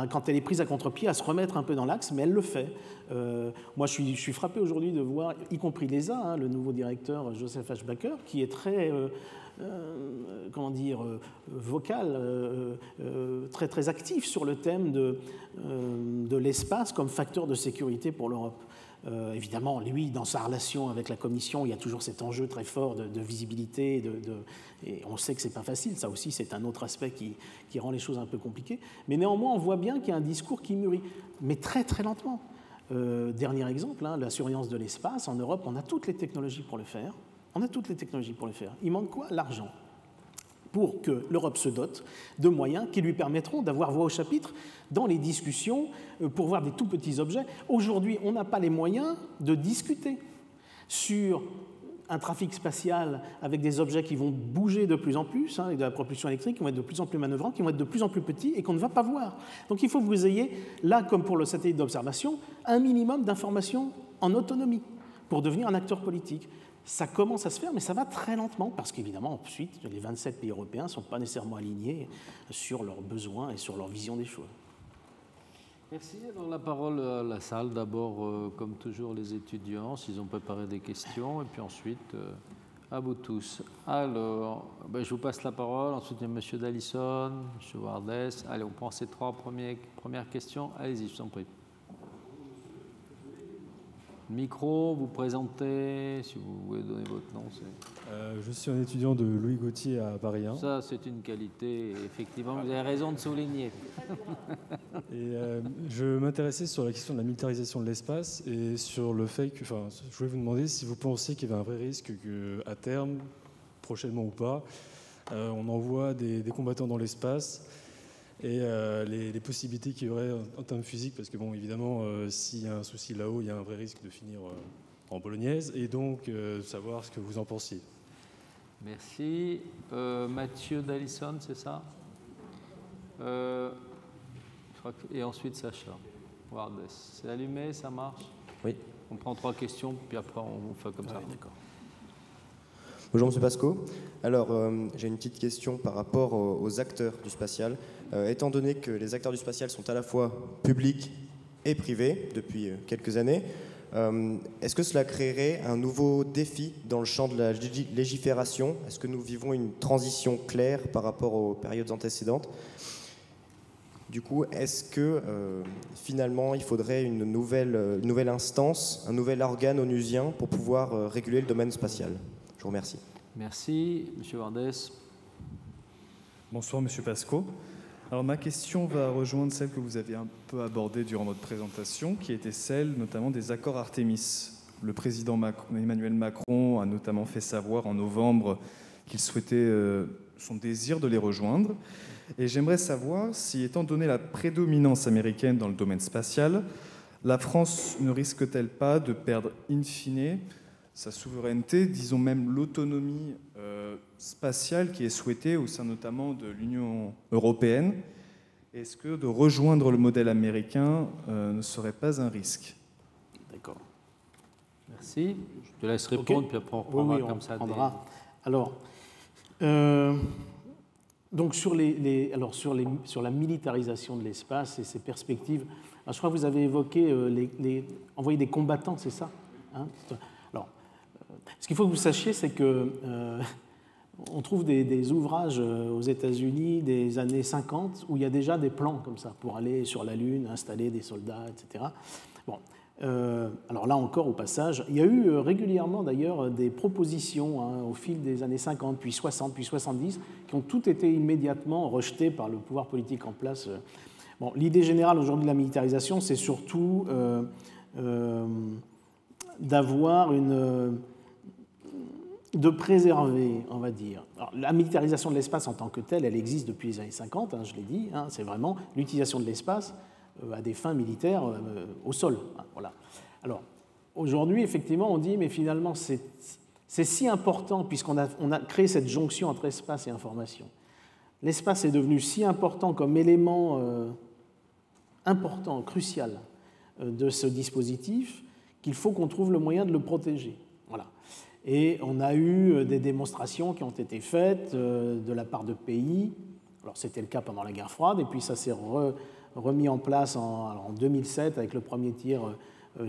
quand elle est prise à contre-pied, à se remettre un peu dans l'axe, mais elle le fait. Moi, je suis frappé aujourd'hui de voir, y compris l'ESA, hein, le nouveau directeur Joseph H. Baker, qui est très, vocal, très, très actif sur le thème de l'espace comme facteur de sécurité pour l'Europe. Évidemment, lui, dans sa relation avec la Commission, il y a toujours cet enjeu très fort de visibilité, et on sait que ce n'est pas facile, ça aussi c'est un autre aspect qui rend les choses un peu compliquées, mais néanmoins on voit bien qu'il y a un discours qui mûrit, mais très très lentement. Dernier exemple, hein, la surveillance de l'espace, en Europe on a toutes les technologies pour le faire, il manque quoi? L'argent. Pour que l'Europe se dote de moyens qui lui permettront d'avoir voix au chapitre dans les discussions pour voir des tout petits objets. Aujourd'hui, on n'a pas les moyens de discuter sur un trafic spatial avec des objets qui vont bouger de plus en plus, hein, et de la propulsion électrique, qui vont être de plus en plus manœuvrants, qui vont être de plus en plus petits et qu'on ne va pas voir. Donc il faut que vous ayez, là comme pour le satellite d'observation, un minimum d'informations en autonomie pour devenir un acteur politique. Ça commence à se faire, mais ça va très lentement, parce qu'évidemment, ensuite, les 27 pays européens ne sont pas nécessairement alignés sur leurs besoins et sur leur vision des choses. Merci. Alors la parole à la salle, d'abord, comme toujours, les étudiants, s'ils ont préparé des questions, et puis ensuite, à vous tous. Alors, je vous passe la parole, ensuite il y a M. Dallison, M. Wardès. Allez, on prend ces trois premières questions. Allez-y, je vous en prie. Micro, vous présentez, si vous voulez donner votre nom. Je suis un étudiant de Louis Gauthier à Paris 1. Ça, c'est une qualité, effectivement, vous avez raison de souligner. Et je m'intéressais sur la question de la militarisation de l'espace et sur le fait que, je voulais vous demander si vous pensiez qu'il y avait un vrai risque qu'à terme, prochainement ou pas, on envoie des combattants dans l'espace et les possibilités qu'il y aurait en termes physiques, parce que bon, évidemment, s'il y a un souci là-haut, il y a un vrai risque de finir en bolognaise, et donc savoir ce que vous en pensiez. Merci. Mathieu Dallison, c'est ça? Et ensuite Sacha Wardès. C'est allumé, ça marche? Oui. On prend 3 questions, puis après on fait comme ça. D'accord. Bonjour M. Pasco. Alors, j'ai une petite question par rapport aux acteurs du spatial. Étant donné que les acteurs du spatial sont à la fois publics et privés depuis quelques années, est-ce que cela créerait un nouveau défi dans le champ de la légifération? Est-ce que nous vivons une transition claire par rapport aux périodes antécédentes? Du coup, est-ce que finalement il faudrait une nouvelle instance, un nouvel organe onusien pour pouvoir réguler le domaine spatial? Je vous remercie. Merci. M. Wardès. Bonsoir, M. Pasco. Alors, ma question va rejoindre celle que vous avez un peu abordée durant votre présentation, qui était celle notamment des accords Artemis. Le président Emmanuel Macron a notamment fait savoir en novembre qu'il souhaitait son désir de les rejoindre. Et j'aimerais savoir si, étant donné la prédominance américaine dans le domaine spatial, la France ne risque-t-elle pas de perdre in fine sa souveraineté, disons même l'autonomie spatiale qui est souhaitée au sein notamment de l'Union européenne? Est-ce que de rejoindre le modèle américain ne serait pas un risque? D'accord. Merci. Je te laisse répondre, Okay. Puis après on reprendra oui, comme ça. Alors, Donc sur la militarisation de l'espace et ses perspectives, alors je crois que vous avez évoqué envoyer des combattants, c'est ça, hein? Alors, ce qu'il faut que vous sachiez, c'est que on trouve des ouvrages aux États-Unis des années 50 où il y a déjà des plans comme ça pour aller sur la Lune, installer des soldats, etc. Bon, alors là encore, au passage, il y a eu régulièrement d'ailleurs des propositions hein, au fil des années 50, puis 60, puis 70, qui ont toutes été immédiatement rejetées par le pouvoir politique en place. Bon, l'idée générale aujourd'hui de la militarisation, c'est surtout d'avoir de préserver, on va dire. Alors, la militarisation de l'espace en tant que telle, elle existe depuis les années 50, hein, je l'ai dit, hein, c'est vraiment l'utilisation de l'espace à des fins militaires au sol. Hein, voilà. Alors, aujourd'hui, effectivement, on dit, mais finalement, c'est si important, puisqu'on a créé cette jonction entre espace et information. L'espace est devenu si important comme élément important, crucial de ce dispositif, qu'il faut qu'on trouve le moyen de le protéger. Voilà. Et on a eu des démonstrations qui ont été faites de la part de pays. Alors c'était le cas pendant la guerre froide, et puis ça s'est remis en place en 2007 avec le premier tir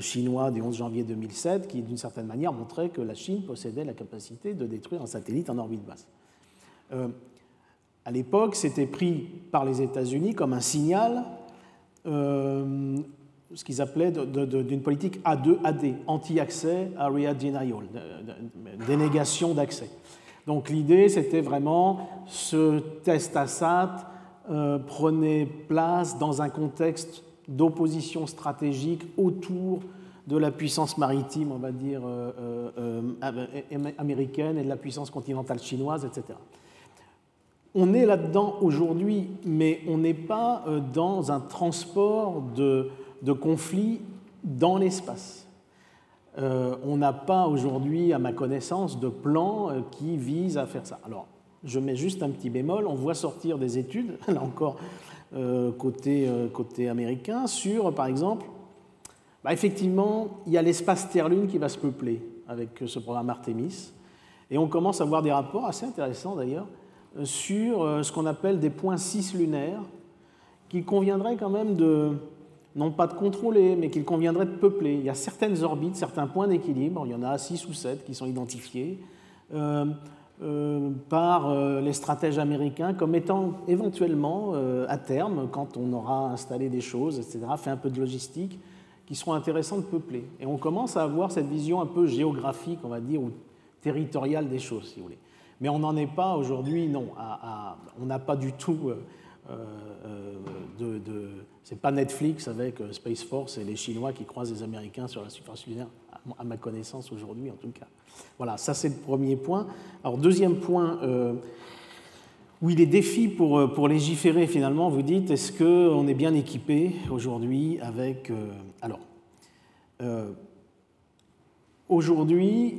chinois du 11 janvier 2007, qui d'une certaine manière montrait que la Chine possédait la capacité de détruire un satellite en orbite basse. À l'époque, c'était pris par les États-Unis comme un signal, ce qu'ils appelaient d'une politique A2AD, anti-accès, area denial, dénégation d'accès. Donc l'idée, c'était vraiment ce test ASAT prenait place dans un contexte d'opposition stratégique autour de la puissance maritime, on va dire, américaine et de la puissance continentale chinoise, etc. On est là-dedans aujourd'hui, mais on n'est pas dans un transport de conflits dans l'espace. On n'a pas aujourd'hui, à ma connaissance, de plan qui vise à faire ça. Alors, je mets juste un petit bémol, on voit sortir des études, là encore côté américain, sur, par exemple, effectivement, il y a l'espace Terre-Lune qui va se peupler avec ce programme Artemis, et on commence à voir des rapports assez intéressants d'ailleurs, sur ce qu'on appelle des points cislunaires, qu'il conviendrait quand même non pas de contrôler, mais qu'il conviendrait de peupler. Il y a certaines orbites, certains points d'équilibre, il y en a 6 ou 7 qui sont identifiés par les stratèges américains comme étant éventuellement, à terme, quand on aura installé des choses, etc., fait un peu de logistique, qui seront intéressants de peupler. Et on commence à avoir cette vision un peu géographique, on va dire, ou territoriale des choses, si vous voulez. Mais on n'en est pas aujourd'hui, non. On n'a pas du tout c'est pas Netflix avec Space Force et les Chinois qui croisent les Américains sur la surface lunaire, à ma connaissance aujourd'hui en tout cas. Voilà, ça c'est le premier point. Alors deuxième point, oui, les défis pour légiférer finalement, vous dites, est-ce qu'on est bien équipé aujourd'hui avec... aujourd'hui,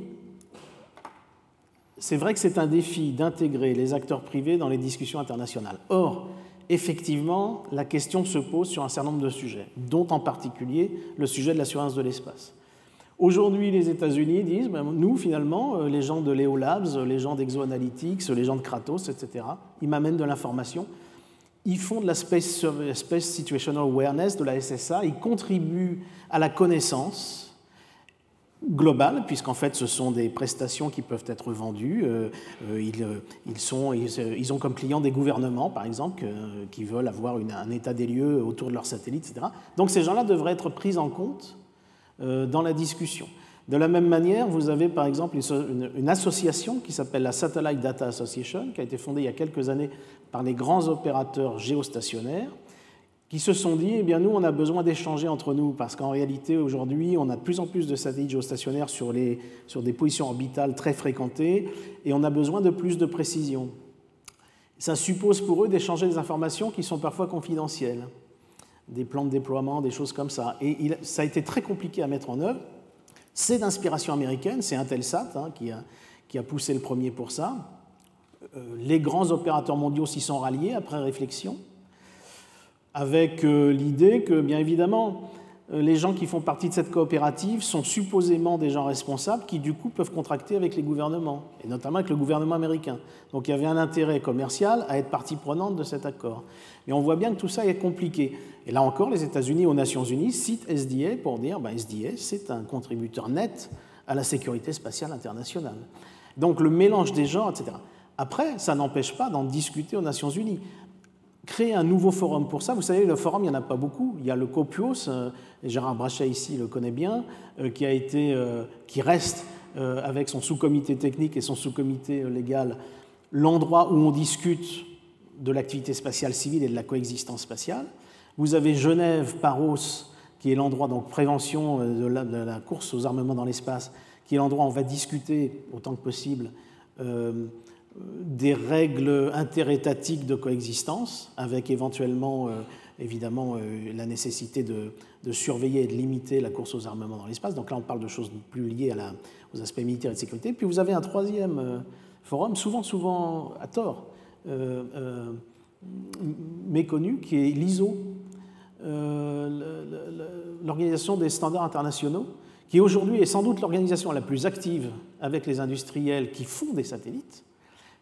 c'est vrai que c'est un défi d'intégrer les acteurs privés dans les discussions internationales. Or, effectivement, la question se pose sur un certain nombre de sujets, dont en particulier le sujet de la surveillance de l'espace. Aujourd'hui, les États-Unis disent, nous, finalement, les gens de Leo Labs, les gens d'ExoAnalytics, les gens de Kratos, etc., ils m'amènent de l'information, ils font de la Space Situational Awareness, de la SSA, ils contribuent à la connaissance globale, puisqu'en fait, ce sont des prestations qui peuvent être vendues. Ils ont comme clients des gouvernements, par exemple, qui veulent avoir un état des lieux autour de leurs satellites, etc. Donc ces gens-là devraient être pris en compte dans la discussion. De la même manière, vous avez par exemple une association qui s'appelle la Satellite Data Association, qui a été fondée il y a quelques années par les grands opérateurs géostationnaires, qui se sont dit, eh bien nous, on a besoin d'échanger entre nous, parce qu'en réalité, aujourd'hui, on a de plus en plus de satellites géostationnaires sur des positions orbitales très fréquentées, et on a besoin de plus de précision. Ça suppose pour eux d'échanger des informations qui sont parfois confidentielles, des plans de déploiement, des choses comme ça. Et ça a été très compliqué à mettre en œuvre. C'est d'inspiration américaine, c'est Intelsat qui a poussé le premier pour ça. Les grands opérateurs mondiaux s'y sont ralliés après réflexion, avec l'idée que, bien évidemment, les gens qui font partie de cette coopérative sont supposément des gens responsables qui, du coup, peuvent contracter avec les gouvernements, et notamment avec le gouvernement américain. Donc il y avait un intérêt commercial à être partie prenante de cet accord. Mais on voit bien que tout ça est compliqué. Et là encore, les États-Unis aux Nations Unies citent SDA pour dire SDA, c'est un contributeur net à la sécurité spatiale internationale. Donc le mélange des genres, etc. Après, ça n'empêche pas d'en discuter aux Nations Unies. Créer un nouveau forum pour ça, vous savez, le forum, il n'y en a pas beaucoup. Il y a le COPUOS, et Gérard Brachet ici le connaît bien, qui reste avec son sous-comité technique et son sous-comité légal l'endroit où on discute de l'activité spatiale civile et de la coexistence spatiale. Vous avez Genève, Paros, qui est l'endroit, donc prévention de la course aux armements dans l'espace, qui est l'endroit où on va discuter autant que possible des règles interétatiques de coexistence, avec éventuellement, évidemment, la nécessité de surveiller et de limiter la course aux armements dans l'espace. Donc là, on parle de choses plus liées aux aspects militaires et de sécurité. Puis vous avez un troisième forum, souvent à tort, méconnu, qui est l'ISO, l'Organisation des standards internationaux, qui aujourd'hui est sans doute l'organisation la plus active avec les industriels qui font des satellites,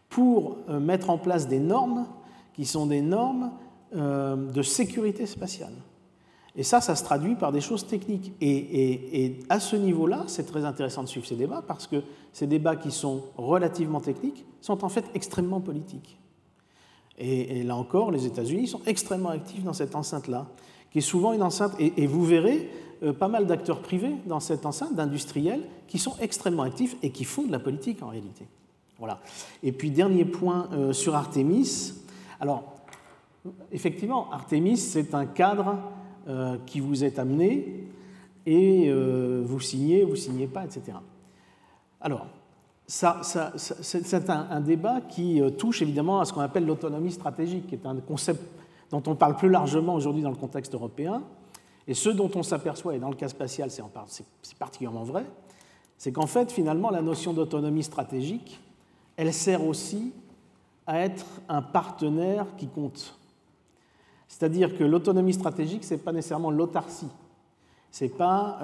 pour mettre en place des normes qui sont des normes de sécurité spatiale. Et ça se traduit par des choses techniques. Et à ce niveau-là, c'est très intéressant de suivre ces débats, parce que ces débats qui sont relativement techniques sont en fait extrêmement politiques. Et là encore, les États-Unis sont extrêmement actifs dans cette enceinte-là, qui est souvent une enceinte, et vous verrez pas mal d'acteurs privés dans cette enceinte, d'industriels, qui sont extrêmement actifs et qui font de la politique en réalité. Voilà. Et puis, dernier point sur Artemis. Alors, effectivement, Artemis, c'est un cadre qui vous est amené et vous signez pas, etc. Alors, c'est un débat qui touche évidemment à ce qu'on appelle l'autonomie stratégique, qui est un concept dont on parle plus largement aujourd'hui dans le contexte européen. Et ce dont on s'aperçoit, et dans le cas spatial c'est particulièrement vrai, c'est qu'en fait, finalement, la notion d'autonomie stratégique, elle sert aussi à être un partenaire qui compte. C'est-à-dire que l'autonomie stratégique, ce n'est pas nécessairement l'autarcie. Ce n'est pas,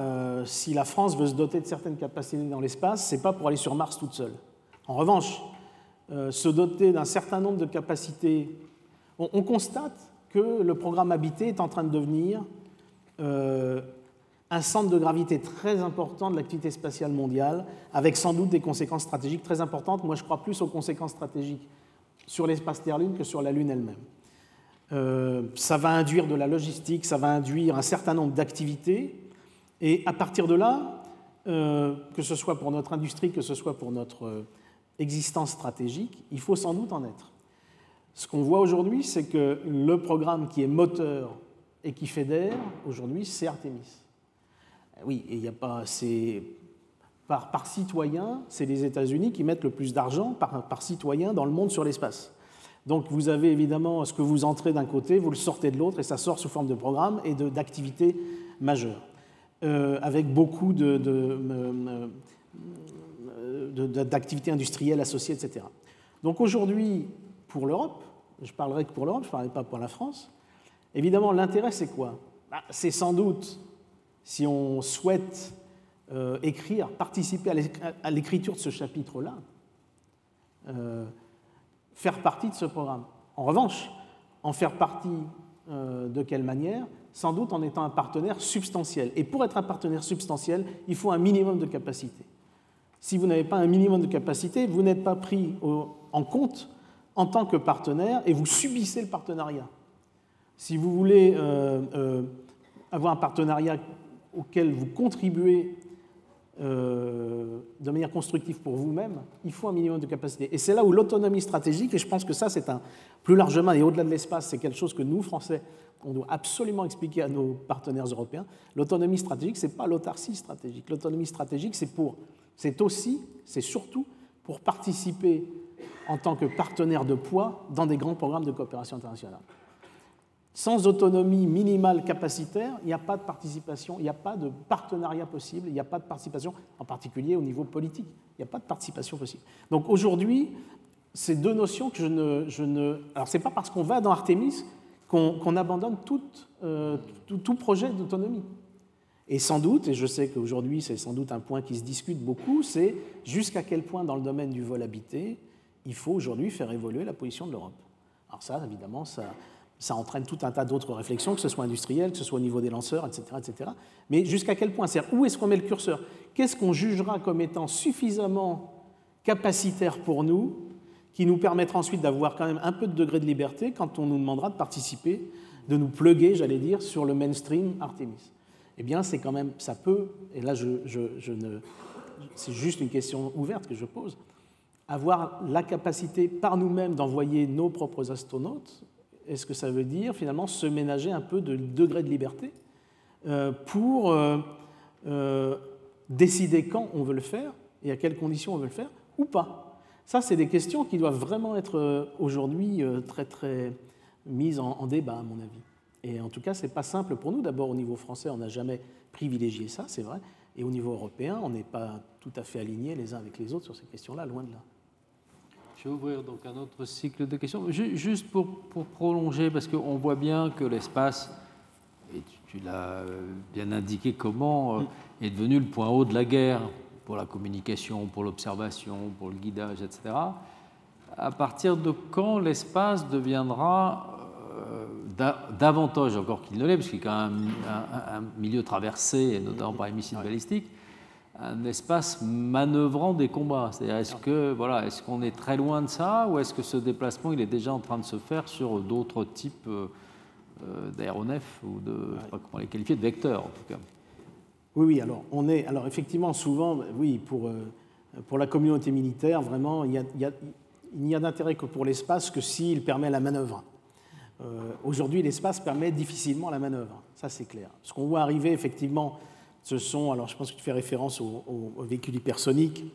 si la France veut se doter de certaines capacités dans l'espace, ce n'est pas pour aller sur Mars toute seule. En revanche, se doter d'un certain nombre de capacités, on constate que le programme Habité est en train de devenir un centre de gravité très important de l'activité spatiale mondiale, avec sans doute des conséquences stratégiques très importantes. Moi, je crois plus aux conséquences stratégiques sur l'espace Terre-Lune que sur la Lune elle-même. Ça va induire de la logistique, ça va induire un certain nombre d'activités, et à partir de là, que ce soit pour notre industrie, que ce soit pour notre existence stratégique, il faut sans doute en être. Ce qu'on voit aujourd'hui, c'est que le programme qui est moteur et qui fédère, aujourd'hui, c'est Artemis. Oui, et il n'y a pas, c'est par citoyen, c'est les États-Unis qui mettent le plus d'argent par citoyen dans le monde sur l'espace. Donc vous avez évidemment ce que vous entrez d'un côté, vous le sortez de l'autre, et ça sort sous forme de programme et d'activités majeures, avec beaucoup d'activités industrielles associées, etc. Donc aujourd'hui, pour l'Europe, je parlerai que pour l'Europe, je ne parlerai pas pour la France, évidemment, l'intérêt, c'est quoi? C'est sans doute, si on souhaite participer à l'écriture de ce chapitre-là, faire partie de ce programme. En revanche, en faire partie de quelle manière? Sans doute en étant un partenaire substantiel. Et pour être un partenaire substantiel, il faut un minimum de capacité. Si vous n'avez pas un minimum de capacité, vous n'êtes pas pris en compte en tant que partenaire et vous subissez le partenariat. Si vous voulez avoir un partenariat auquel vous contribuez de manière constructive pour vous-même, il faut un minimum de capacité. Et c'est là où l'autonomie stratégique, et je pense que ça, c'est plus largement, et au-delà de l'espace, c'est quelque chose que nous, Français, on doit absolument expliquer à nos partenaires européens. L'autonomie stratégique, ce n'est pas l'autarcie stratégique. L'autonomie stratégique, c'est surtout pour participer en tant que partenaire de poids dans des grands programmes de coopération internationale. Sans autonomie minimale capacitaire, il n'y a pas de participation, il n'y a pas de partenariat possible, il n'y a pas de participation, en particulier au niveau politique. Il n'y a pas de participation possible. Donc aujourd'hui, ces deux notions que je ne... Alors, ce n'est pas parce qu'on va dans Artemis qu'on abandonne tout projet d'autonomie. Et sans doute, et je sais qu'aujourd'hui c'est sans doute un point qui se discute beaucoup, c'est jusqu'à quel point dans le domaine du vol habité, il faut aujourd'hui faire évoluer la position de l'Europe. Alors ça, évidemment, ça entraîne tout un tas d'autres réflexions, que ce soit industriel, que ce soit au niveau des lanceurs, etc. etc. Mais jusqu'à quel point, c'est-à-dire où est-ce qu'on met le curseur? Qu'est-ce qu'on jugera comme étant suffisamment capacitaire pour nous, qui nous permettra ensuite d'avoir quand même un peu de degré de liberté quand on nous demandera de participer, de nous plugger, j'allais dire, sur le mainstream Artemis? Eh bien, c'est quand même, ça peut, et là, c'est juste une question ouverte que je pose, avoir la capacité par nous-mêmes d'envoyer nos propres astronautes, est-ce que ça veut dire finalement se ménager un peu de degré de liberté pour décider quand on veut le faire et à quelles conditions on veut le faire ou pas? Ça, c'est des questions qui doivent vraiment être aujourd'hui très, très mises en débat, à mon avis. Et en tout cas, ce n'est pas simple pour nous. D'abord, au niveau français, on n'a jamais privilégié ça, c'est vrai. Et au niveau européen, on n'est pas tout à fait alignés les uns avec les autres sur ces questions-là, loin de là. Je vais ouvrir donc un autre cycle de questions. Juste pour prolonger, parce qu'on voit bien que l'espace, et tu l'as bien indiqué comment, est devenu le point haut de la guerre pour la communication, pour l'observation, pour le guidage, etc. À partir de quand l'espace deviendra davantage encore qu'il ne l'est, parce qu'il y a quand même un milieu traversé, et notamment par les missiles balistiques, un espace manœuvrant des combats. C'est-à-dire, est-ce qu'on est très loin de ça, ou est-ce que ce déplacement il est déjà en train de se faire sur d'autres types d'aéronefs, ou de, je ne sais pas comment les qualifier, de vecteurs en tout cas? Oui, alors effectivement, souvent, oui, pour la communauté militaire, vraiment, il n'y a d'intérêt que pour l'espace que s'il permet la manœuvre. Aujourd'hui, l'espace permet difficilement la manœuvre, ça c'est clair. Ce qu'on voit arriver, effectivement, ce sont, alors je pense que tu fais référence aux véhicules hypersoniques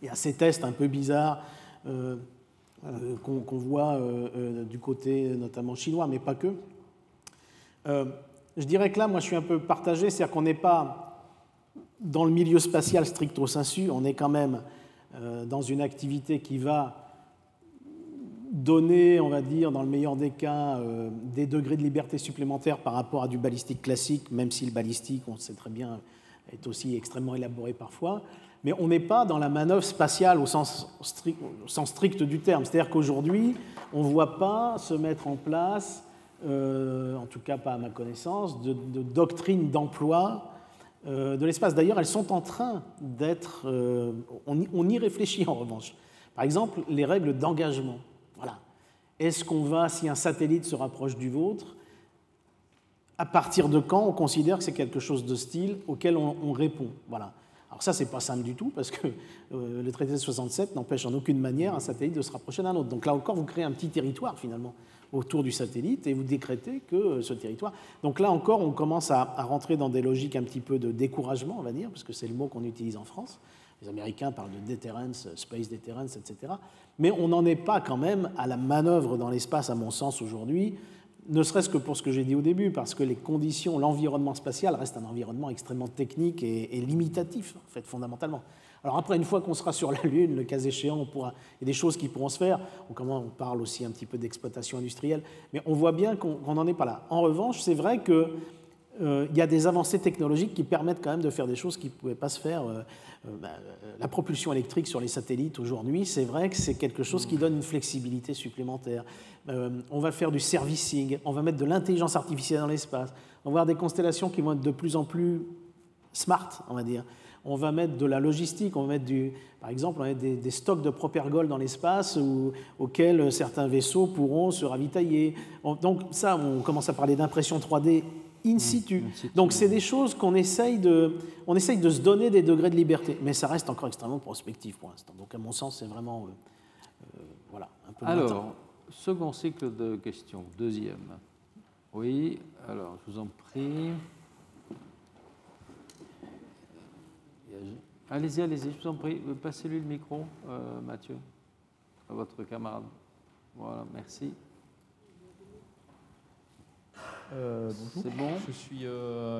et à ces tests un peu bizarres qu'on voit du côté notamment chinois, mais pas que. Je dirais que là, moi je suis un peu partagé, c'est-à-dire qu'on n'est pas dans le milieu spatial stricto sensu, on est quand même dans une activité qui va donner, on va dire, dans le meilleur des cas, des degrés de liberté supplémentaires par rapport à du balistique classique, même si le balistique, on sait très bien, est aussi extrêmement élaboré parfois. Mais on n'est pas dans la manœuvre spatiale au sens strict du terme. C'est-à-dire qu'aujourd'hui, on ne voit pas se mettre en place, en tout cas pas à ma connaissance, de doctrine d'emploi de l'espace. D'ailleurs, elles sont en train d'être... on y réfléchit en revanche. Par exemple, les règles d'engagement. Voilà. Est-ce qu'on va, si un satellite se rapproche du vôtre, à partir de quand on considère que c'est quelque chose d'hostile auquel on répond? Voilà. Alors ça, c'est pas simple du tout, parce que le traité de 67 n'empêche en aucune manière un satellite de se rapprocher d'un autre. Donc là encore, vous créez un petit territoire, finalement, autour du satellite, et vous décrétez que ce territoire... Donc là encore, on commence à rentrer dans des logiques un petit peu de découragement, on va dire, parce que c'est le mot qu'on utilise en France. Les Américains parlent de deterrence, space deterrence, etc. Mais on n'en est pas quand même à la manœuvre dans l'espace, à mon sens, aujourd'hui, ne serait-ce que pour ce que j'ai dit au début, parce que les conditions, l'environnement spatial reste un environnement extrêmement technique et limitatif, en fait, fondamentalement. Alors après, une fois qu'on sera sur la Lune, le cas échéant, il y a des choses qui pourront se faire. On parle aussi un petit peu d'exploitation industrielle, mais on voit bien qu'on n'en est pas là. En revanche, c'est vrai que il y a des avancées technologiques qui permettent quand même de faire des choses qui ne pouvaient pas se faire. La propulsion électrique sur les satellites aujourd'hui, c'est vrai que c'est quelque chose qui donne une flexibilité supplémentaire. On va faire du servicing, on va mettre de l'intelligence artificielle dans l'espace, on va avoir des constellations qui vont être de plus en plus smart, on va dire. On va mettre de la logistique, on va mettre par exemple, on va mettre des stocks de propergol dans l'espace auxquels certains vaisseaux pourront se ravitailler. Donc ça, on commence à parler d'impression 3D in situ. Donc c'est des choses qu'on essaye de se donner des degrés de liberté, mais ça reste encore extrêmement prospectif pour l'instant. Donc à mon sens, c'est vraiment voilà, un peu Alors, lointain. Second cycle de questions, deuxième. Oui, alors je vous en prie. Allez-y, je vous en prie. Passez-lui le micro, Mathieu, à votre camarade. Voilà, merci. Bonjour. C'est bon. Je suis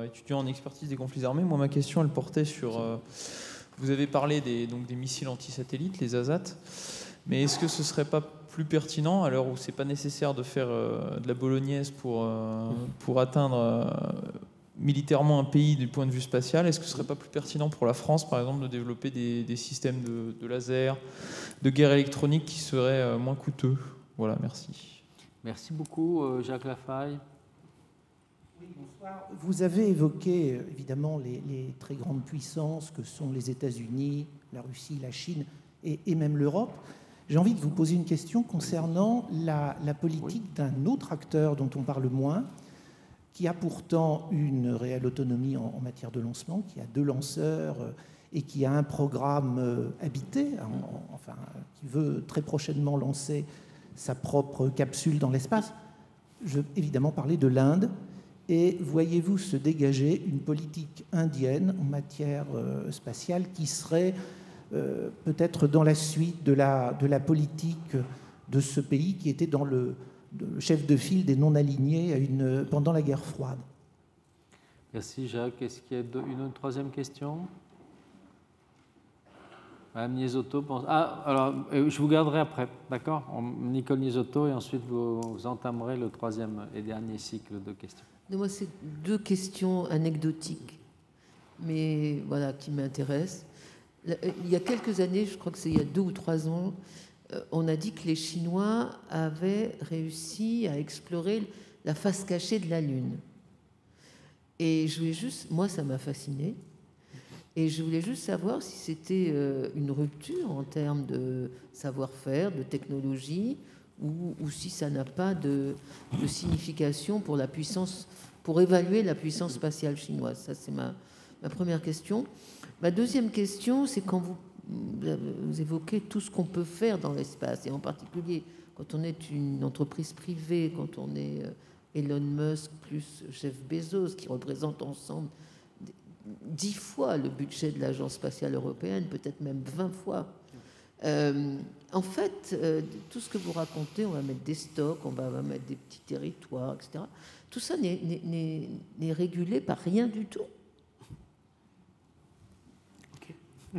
étudiant en expertise des conflits armés. Moi, ma question, elle portait sur... vous avez parlé des missiles antisatellites, les ASAT, mais est-ce que ce ne serait pas plus pertinent, à l'heure où ce n'est pas nécessaire de faire de la bolognaise pour atteindre militairement un pays du point de vue spatial, est-ce que ce ne serait pas plus pertinent pour la France, par exemple, de développer des systèmes de laser, de guerre électronique qui seraient moins coûteux? Voilà, merci. Merci beaucoup, Jacques Lafaille. Oui, bonsoir. Vous avez évoqué évidemment les très grandes puissances que sont les États-Unis, la Russie, la Chine et même l'Europe. J'ai envie de vous poser une question concernant la politique d'un autre acteur dont on parle moins, qui a pourtant une réelle autonomie en matière de lancement, qui a 2 lanceurs et qui a un programme habité, enfin, qui veut très prochainement lancer sa propre capsule dans l'espace. Je veux évidemment parler de l'Inde. Et voyez-vous se dégager une politique indienne en matière spatiale qui serait peut-être dans la suite de la politique de ce pays qui était dans le chef de file des non-alignés pendant la guerre froide? Merci Jacques. Est-ce qu'il y a une troisième question? Madame Niesotto pense... Ah, alors, je vous garderai après, d'accord? Nicole Niesotto, et ensuite vous entamerez le troisième et dernier cycle de questions. Moi, c'est 2 questions anecdotiques, mais voilà, qui m'intéressent. Il y a quelques années, je crois que c'est il y a 2 ou 3 ans, on a dit que les Chinois avaient réussi à explorer la face cachée de la Lune. Et je voulais juste... Moi, ça m'a fascinée. Et je voulais juste savoir si c'était une rupture en termes de savoir-faire, de technologie, ou si ça n'a pas de signification pour la puissance, pour évaluer la puissance spatiale chinoise. Ça, c'est ma première question. Ma deuxième question, c'est quand vous évoquez tout ce qu'on peut faire dans l'espace, et en particulier quand on est une entreprise privée, quand on est Elon Musk plus Jeff Bezos, qui représentent ensemble 10 fois le budget de l'Agence spatiale européenne, peut-être même 20 fois. En fait, tout ce que vous racontez, on va mettre des stocks, on va mettre des petits territoires, etc. Tout ça n'est régulé par rien du tout. Okay.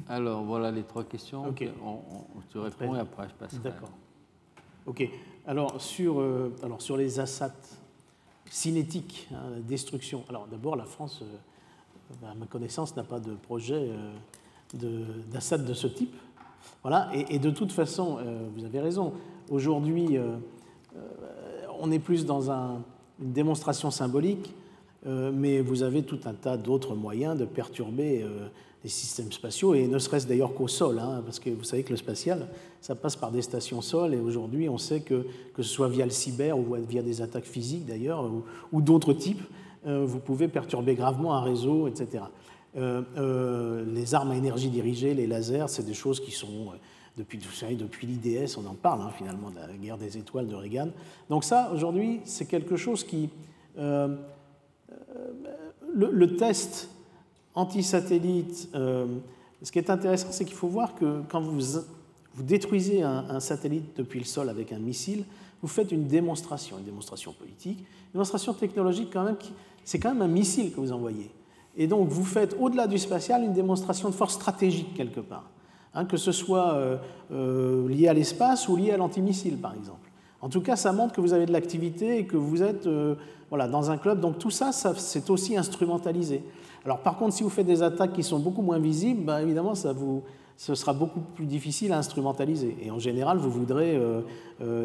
Alors, voilà les 3 questions. Okay. Tu réponds et après je passerai. D'accord. OK. Alors, sur les assats cinétiques, hein, la destruction. Alors, d'abord, la France... à ma connaissance, n'a pas de projet d'assad de ce type. Voilà. Et de toute façon, vous avez raison, aujourd'hui, on est plus dans une démonstration symbolique, mais vous avez tout un tas d'autres moyens de perturber les systèmes spatiaux, et ne serait-ce d'ailleurs qu'au sol, hein, parce que vous savez que le spatial, ça passe par des stations sol, et aujourd'hui, on sait que ce soit via le cyber ou via des attaques physiques d'ailleurs, ou d'autres types, vous pouvez perturber gravement un réseau, etc. Les armes à énergie dirigée, les lasers, c'est des choses qui sont, depuis l'IDS, on en parle hein, finalement, de la guerre des étoiles de Reagan. Donc ça, aujourd'hui, c'est quelque chose qui... le test anti-satellite, ce qui est intéressant, c'est qu'il faut voir que quand vous détruisez un satellite depuis le sol avec un missile, vous faites une démonstration politique, une démonstration technologique quand même, c'est quand même un missile que vous envoyez. Et donc vous faites, au-delà du spatial, une démonstration de force stratégique quelque part, hein, que ce soit lié à l'espace ou lié à l'antimissile par exemple. En tout cas, ça montre que vous avez de l'activité et que vous êtes voilà, dans un club. Donc tout ça, c'est aussi instrumentalisé. Alors par contre, si vous faites des attaques qui sont beaucoup moins visibles, ben, évidemment, ce sera beaucoup plus difficile à instrumentaliser. Et en général, vous voudrez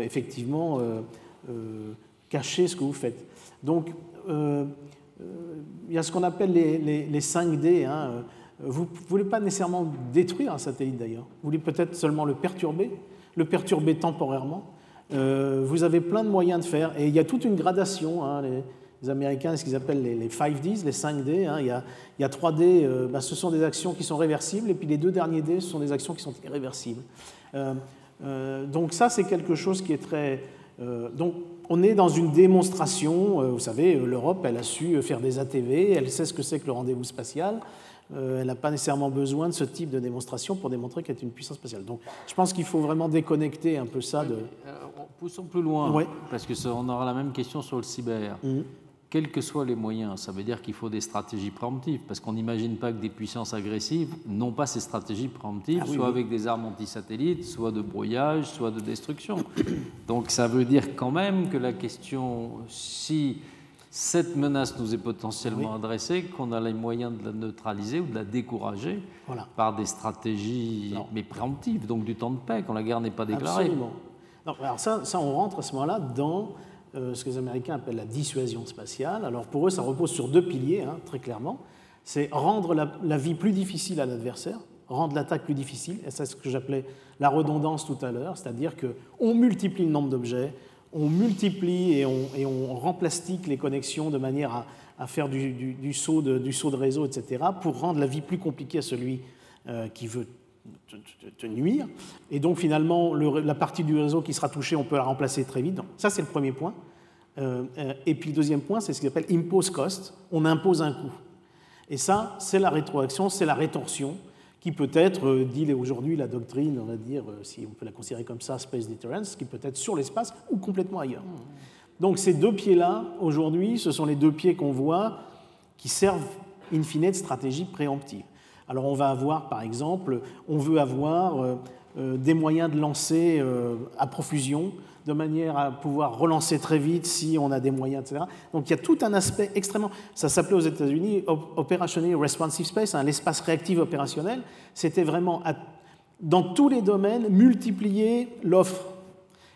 effectivement cacher ce que vous faites. Donc, il y a ce qu'on appelle les 5D. Hein. Vous ne voulez pas nécessairement détruire un satellite d'ailleurs. Vous voulez peut-être seulement le perturber temporairement. Vous avez plein de moyens de faire. Et il y a toute une gradation. Hein. Les Américains, ce qu'ils appellent les 5Ds, les 5D. Hein. Il y a 3D, ce sont des actions qui sont réversibles. Et puis les 2 derniers D, ce sont des actions qui sont irréversibles. Donc ça, c'est quelque chose qui est très... donc on est dans une démonstration. Vous savez, l'Europe, elle a su faire des ATV. Elle sait ce que c'est que le rendez-vous spatial. Elle n'a pas nécessairement besoin de ce type de démonstration pour démontrer qu'elle est une puissance spatiale. Donc je pense qu'il faut vraiment déconnecter un peu ça de... Poussons plus loin, ouais. Parce qu'on aura la même question sur le cyber. Quels que soient les moyens, ça veut dire qu'il faut des stratégies préemptives, parce qu'on n'imagine pas que des puissances agressives n'ont pas ces stratégies préemptives, soit avec des armes anti-satellites, soit de brouillage, soit de destruction. Donc ça veut dire quand même que la question, si cette menace nous est potentiellement adressée, qu'on a les moyens de la neutraliser ou de la décourager par des stratégies mais préemptives, donc du temps de paix, quand la guerre n'est pas déclarée. Absolument. Non, alors ça, on rentre à ce moment-là dans ce que les Américains appellent la dissuasion spatiale. Alors pour eux, ça repose sur 2 piliers, très clairement. C'est rendre la vie plus difficile à l'adversaire, rendre l'attaque plus difficile, et c'est ce que j'appelais la redondance tout à l'heure, c'est-à-dire qu'on multiplie le nombre d'objets, on multiplie et on remplastique les connexions de manière à faire du saut de réseau, etc., pour rendre la vie plus compliquée à celui qui veut te nuire. Et donc finalement, la partie du réseau qui sera touchée, on peut la remplacer très vite. Donc, ça, c'est le premier point. Et puis le deuxième point, c'est ce qu'on appelle impose cost, on impose un coût. Et ça, c'est la rétroaction, c'est la rétorsion, qui peut être, dit aujourd'hui la doctrine, on va dire, si on peut la considérer comme ça, space deterrence, qui peut être sur l'espace ou complètement ailleurs. Donc ces 2 pieds-là, aujourd'hui, ce sont les 2 pieds qu'on voit qui servent, in fine, de stratégie préemptive. Alors on va avoir, par exemple, on veut avoir des moyens de lancer à profusion, de manière à pouvoir relancer très vite si on a des moyens, etc. Donc il y a tout un aspect extrêmement... Ça s'appelait aux États-Unis Operationally Responsive Space, l'espace réactif opérationnel. C'était vraiment, dans tous les domaines, multiplier l'offre,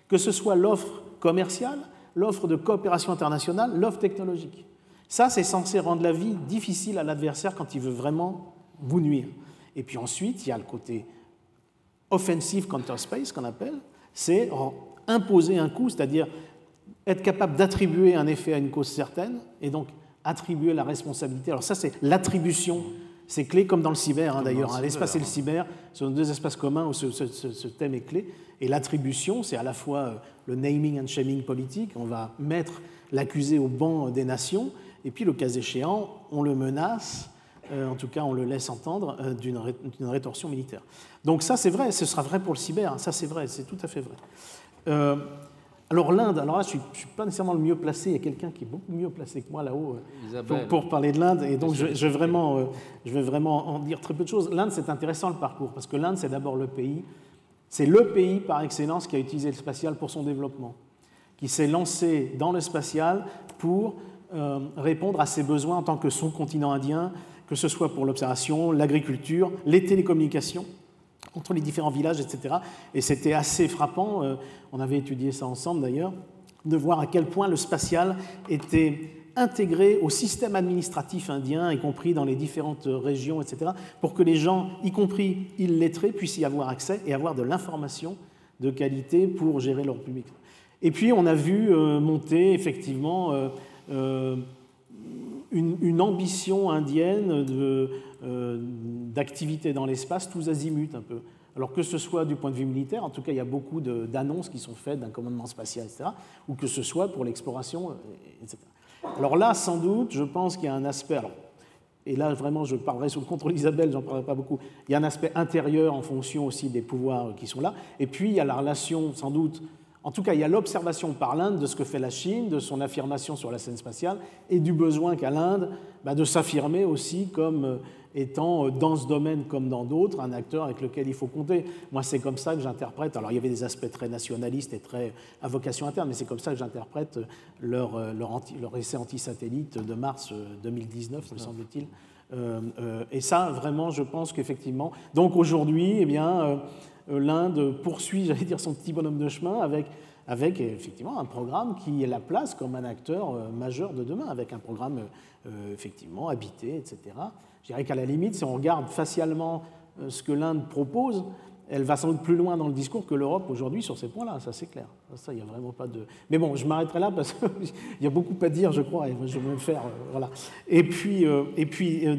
que ce soit l'offre commerciale, l'offre de coopération internationale, l'offre technologique. Ça, c'est censé rendre la vie difficile à l'adversaire quand il veut vraiment vous nuire. Et puis ensuite, il y a le côté offensive counterspace, qu'on appelle, c'est imposer un coût, c'est-à-dire être capable d'attribuer un effet à une cause certaine, et donc attribuer la responsabilité. Alors ça, c'est l'attribution, c'est clé, comme dans le cyber, d'ailleurs. L'espace et le cyber sont 2 espaces communs où ce thème est clé. Et l'attribution, c'est à la fois le naming and shaming politique, on va mettre l'accusé au banc des nations, et puis le cas échéant, on le menace, en tout cas on le laisse entendre, d'une rétorsion militaire. Donc ça, c'est vrai, ce sera vrai pour le cyber, ça c'est vrai, c'est tout à fait vrai. Alors l'Inde, alors là je ne suis pas nécessairement le mieux placé, il y a quelqu'un qui est beaucoup mieux placé que moi là-haut pour parler de l'Inde, et donc je vais vraiment en dire très peu de choses. L'Inde, c'est intéressant le parcours, parce que l'Inde, c'est d'abord le pays par excellence qui a utilisé le spatial pour son développement, qui s'est lancé dans le spatial pour répondre à ses besoins en tant que sous-continent indien, que ce soit pour l'observation, l'agriculture, les télécommunications, entre les différents villages, etc. Et c'était assez frappant, on avait étudié ça ensemble d'ailleurs, de voir à quel point le spatial était intégré au système administratif indien, y compris dans les différentes régions, etc., pour que les gens, y compris illettrés, puissent y avoir accès et avoir de l'information de qualité pour gérer leur public. Et puis on a vu monter effectivement une ambition indienne d'activité dans l'espace, tous azimuts un peu. Alors que ce soit du point de vue militaire, en tout cas il y a beaucoup d'annonces qui sont faites d'un commandement spatial, etc., ou que ce soit pour l'exploration, etc. Alors là, sans doute, je pense qu'il y a un aspect, et là vraiment je parlerai sous le contrôle d'Isabelle, j'en parlerai pas beaucoup, il y a un aspect intérieur en fonction aussi des pouvoirs qui sont là, et puis il y a la relation sans doute, en tout cas il y a l'observation par l'Inde de ce que fait la Chine, de son affirmation sur la scène spatiale, et du besoin qu'a l'Inde de s'affirmer aussi comme étant, dans ce domaine comme dans d'autres, un acteur avec lequel il faut compter. Moi, c'est comme ça que j'interprète, alors il y avait des aspects très nationalistes et très à vocation interne, mais c'est comme ça que j'interprète leur essai anti-satellite de mars 2019, me semble-t-il. Et ça, vraiment, je pense qu'effectivement... Donc aujourd'hui, eh bien, l'Inde poursuit, j'allais dire, son petit bonhomme de chemin avec effectivement un programme qui la place comme un acteur majeur de demain, avec un programme effectivement habité, etc. Je dirais qu'à la limite, si on regarde facialement ce que l'Inde propose, elle va sans doute plus loin dans le discours que l'Europe aujourd'hui sur ces points-là, ça c'est clair. Ça, il n'y a vraiment pas de... Mais bon, je m'arrêterai là parce qu'il y a beaucoup à dire, je crois, et je vais me faire... voilà. Et puis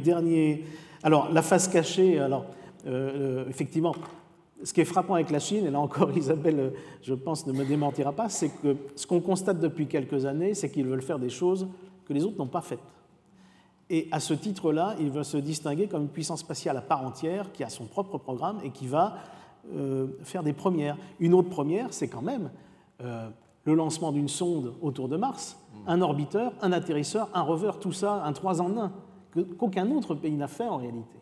dernier... Alors, la face cachée, alors, effectivement... Ce qui est frappant avec la Chine, et là encore Isabelle, je pense, ne me démentira pas, c'est que ce qu'on constate depuis quelques années, c'est qu'ils veulent faire des choses que les autres n'ont pas faites. Et à ce titre-là, ils veulent se distinguer comme une puissance spatiale à part entière, qui a son propre programme et qui va faire des premières. Une autre première, c'est quand même le lancement d'une sonde autour de Mars, un orbiteur, un atterrisseur, un rover, tout ça, un 3 en 1, qu'aucun autre pays n'a fait en réalité.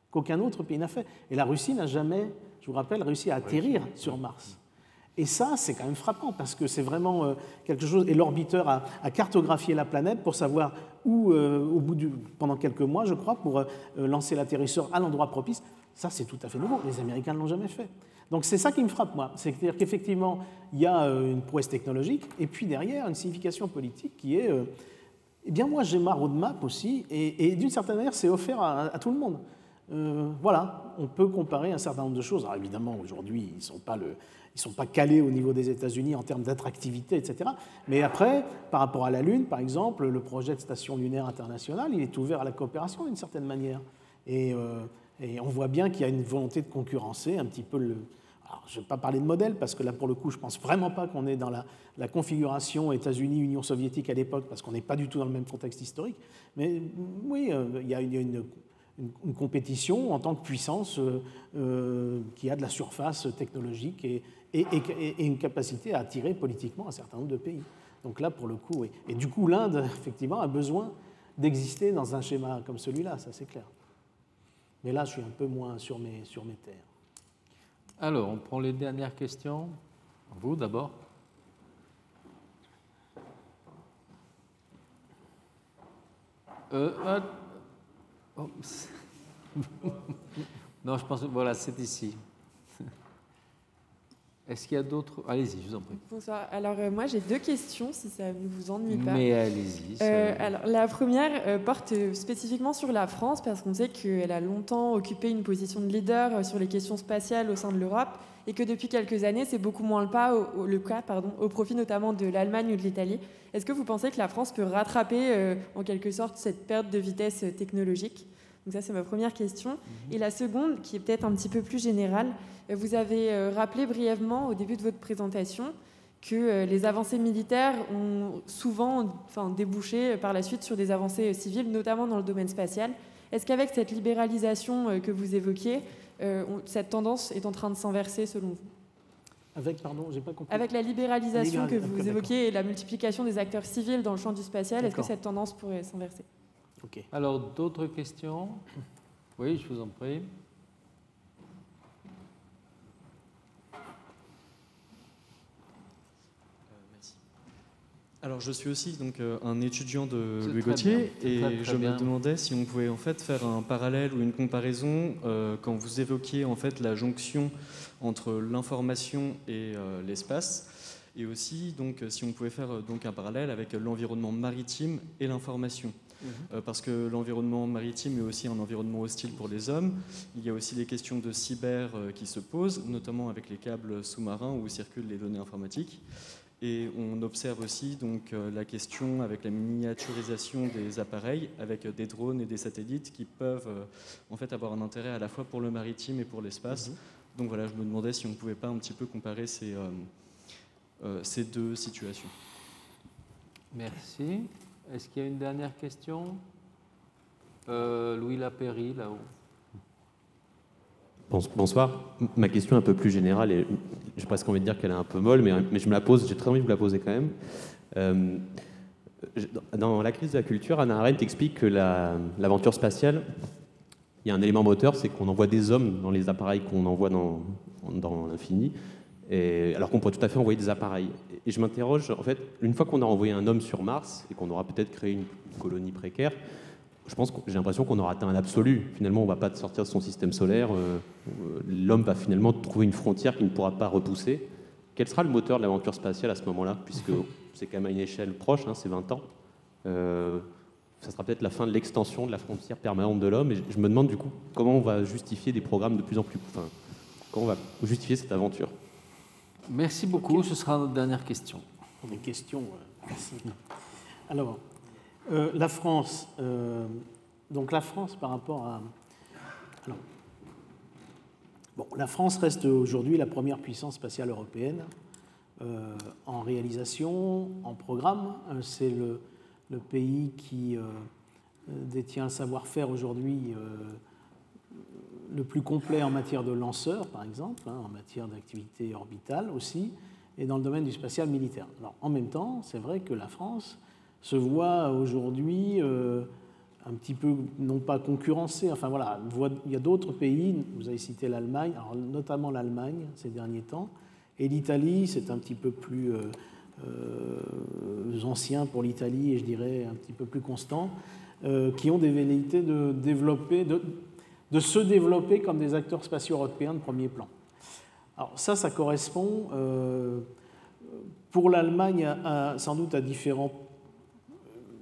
Qu'aucun autre pays n'a fait. Et la Russie n'a jamais... Je vous rappelle, réussi à atterrir sur Mars. Et ça, c'est quand même frappant, parce que c'est vraiment quelque chose... Et l'orbiteur a cartographié la planète pour savoir où, pendant quelques mois, je crois, pour lancer l'atterrisseur à l'endroit propice. Ça, c'est tout à fait nouveau. Les Américains ne l'ont jamais fait. Donc c'est ça qui me frappe, moi. C'est-à-dire qu'effectivement, il y a une prouesse technologique, et puis derrière, une signification politique qui est... eh bien, moi, j'ai ma roadmap aussi, et d'une certaine manière, c'est offert à tout le monde. Voilà, on peut comparer un certain nombre de choses. Alors évidemment, aujourd'hui, ils ne sont pas calés au niveau des États-Unis en termes d'attractivité, etc. Mais après, par rapport à la Lune, par exemple, le projet de station lunaire internationale, il est ouvert à la coopération d'une certaine manière. Et on voit bien qu'il y a une volonté de concurrencer un petit peu le... Alors, je ne vais pas parler de modèle, parce que là, pour le coup, je ne pense vraiment pas qu'on est dans la configuration États-Unis-Union soviétique à l'époque, parce qu'on n'est pas du tout dans le même contexte historique. Mais oui, il y a une compétition en tant que puissance qui a de la surface technologique et une capacité à attirer politiquement un certain nombre de pays. Donc là, pour le coup, oui. Et du coup, l'Inde, effectivement, a besoin d'exister dans un schéma comme celui-là, ça c'est clair. Mais là, je suis un peu moins sur mes terres. Alors, on prend les dernières questions. Vous, d'abord. Oh. Non, je pense que voilà, c'est ici. Est-ce qu'il y a d'autres? Allez-y, je vous en prie. Bonsoir. Alors, moi, j'ai 2 questions, si ça ne vous ennuie pas. Mais allez-y. Alors, la première porte spécifiquement sur la France, parce qu'on sait qu'elle a longtemps occupé une position de leader sur les questions spatiales au sein de l'Europe, et que depuis quelques années, c'est beaucoup moins le cas, au profit notamment de l'Allemagne ou de l'Italie. Est-ce que vous pensez que la France peut rattraper, en quelque sorte, cette perte de vitesse technologique? Donc ça, c'est ma première question. Et la seconde, qui est peut-être un petit peu plus générale, vous avez rappelé brièvement au début de votre présentation que les avancées militaires ont souvent débouché par la suite sur des avancées civiles, notamment dans le domaine spatial. Est-ce qu'avec cette libéralisation que vous évoquiez, cette tendance est en train de s'inverser selon vous? Avec, pardon, j'ai pas compris. Avec la libéralisation que vous évoquiez et la multiplication des acteurs civils dans le champ du spatial, est-ce que cette tendance pourrait s'inverser? Okay. Alors, d'autres questions? Oui, je vous en prie. Merci. Alors, je suis aussi donc, un étudiant de Louis Gauthier et je me demandais si on pouvait en fait faire un parallèle ou une comparaison quand vous évoquiez en fait la jonction entre l'information et l'espace, et aussi donc si on pouvait faire donc un parallèle avec l'environnement maritime et l'information. Parce que l'environnement maritime est aussi un environnement hostile pour les hommes. Il y a aussi les questions de cyber qui se posent, notamment avec les câbles sous-marins où circulent les données informatiques. Et on observe aussi donc, la question avec la miniaturisation des appareils, avec des drones et des satellites qui peuvent en fait avoir un intérêt à la fois pour le maritime et pour l'espace. Donc voilà, je me demandais si on ne pouvait pas un petit peu comparer ces 2 situations. Merci. Est-ce qu'il y a une dernière question? Louis Lapéry, là-haut. Bonsoir. Ma question est un peu plus générale et j'ai presque envie de dire qu'elle est un peu molle, mais je me la pose, j'ai très envie de vous la poser quand même. Dans La crise de la culture, Hannah Arendt explique que l'aventure spatiale, il y a un élément moteur, c'est qu'on envoie des hommes dans les appareils qu'on envoie dans l'infini, alors qu'on pourrait tout à fait envoyer des appareils. Et je m'interroge, en fait, une fois qu'on a envoyé un homme sur Mars et qu'on aura peut-être créé une colonie précaire, j'ai l'impression qu'on aura atteint un absolu. Finalement, on ne va pas sortir de son système solaire. L'homme va finalement trouver une frontière qu'il ne pourra pas repousser. Quel sera le moteur de l'aventure spatiale à ce moment-là? Puisque c'est quand même à une échelle proche, c'est 20 ans. Ça sera peut-être la fin de l'extension de la frontière permanente de l'homme. Et je me demande du coup comment on va justifier des programmes de plus en plus... Enfin, comment on va justifier cette aventure? Merci beaucoup. Ce sera notre dernière question. Des questions, merci. Alors, la France, donc la France par rapport à... Alors, bon, la France reste aujourd'hui la première puissance spatiale européenne en réalisation, en programme. C'est le pays qui détient un savoir-faire aujourd'hui le plus complet en matière de lanceurs, par exemple, en matière d'activité orbitale aussi, et dans le domaine du spatial militaire. Alors, en même temps, c'est vrai que la France se voit aujourd'hui un petit peu, non pas concurrencée, enfin voilà, il y a d'autres pays, vous avez cité l'Allemagne, alors notamment l'Allemagne ces derniers temps, Et l'Italie, c'est un petit peu plus ancien pour l'Italie, et je dirais un petit peu plus constant, qui ont des velléités de se développer comme des acteurs spatiaux européens de premier plan. Alors ça correspond pour l'Allemagne sans doute à différentes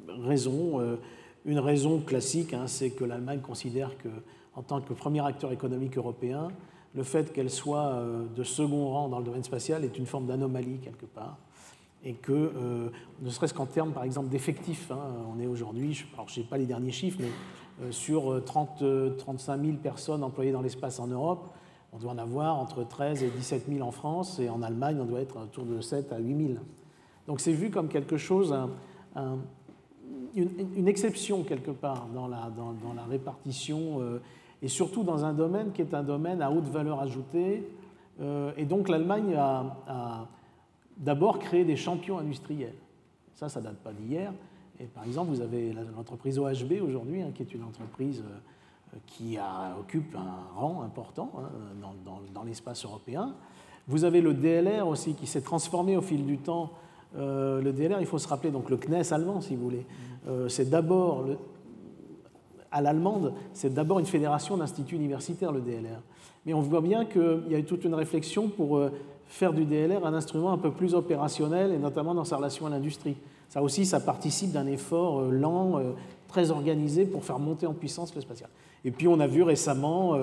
raisons. Une raison classique, c'est que l'Allemagne considère qu'en tant que premier acteur économique européen, le fait qu'elle soit de second rang dans le domaine spatial est une forme d'anomalie quelque part. Et que, ne serait-ce qu'en termes, par exemple, d'effectifs, on est aujourd'hui, alors je n'ai pas les derniers chiffres, mais sur 35 000 personnes employées dans l'espace en Europe, on doit en avoir entre 13 et 17 000 en France, et en Allemagne, on doit être autour de 7 à 8 000. Donc c'est vu comme quelque chose, une exception quelque part dans la répartition, et surtout dans un domaine qui est un domaine à haute valeur ajoutée. Et donc l'Allemagne a d'abord créé des champions industriels. Ça ne date pas d'hier. Et par exemple, vous avez l'entreprise OHB aujourd'hui, qui est une entreprise qui occupe un rang important dans l'espace européen. Vous avez le DLR aussi qui s'est transformé au fil du temps. Le DLR, il faut se rappeler, donc le CNES allemand, si vous voulez. C'est d'abord, à l'allemande, c'est d'abord une fédération d'instituts universitaires, le DLR. Mais on voit bien qu'il y a eu toute une réflexion pour faire du DLR un instrument un peu plus opérationnel, et notamment dans sa relation à l'industrie. Ça aussi, ça participe d'un effort lent, très organisé pour faire monter en puissance le spatial. Et puis on a vu récemment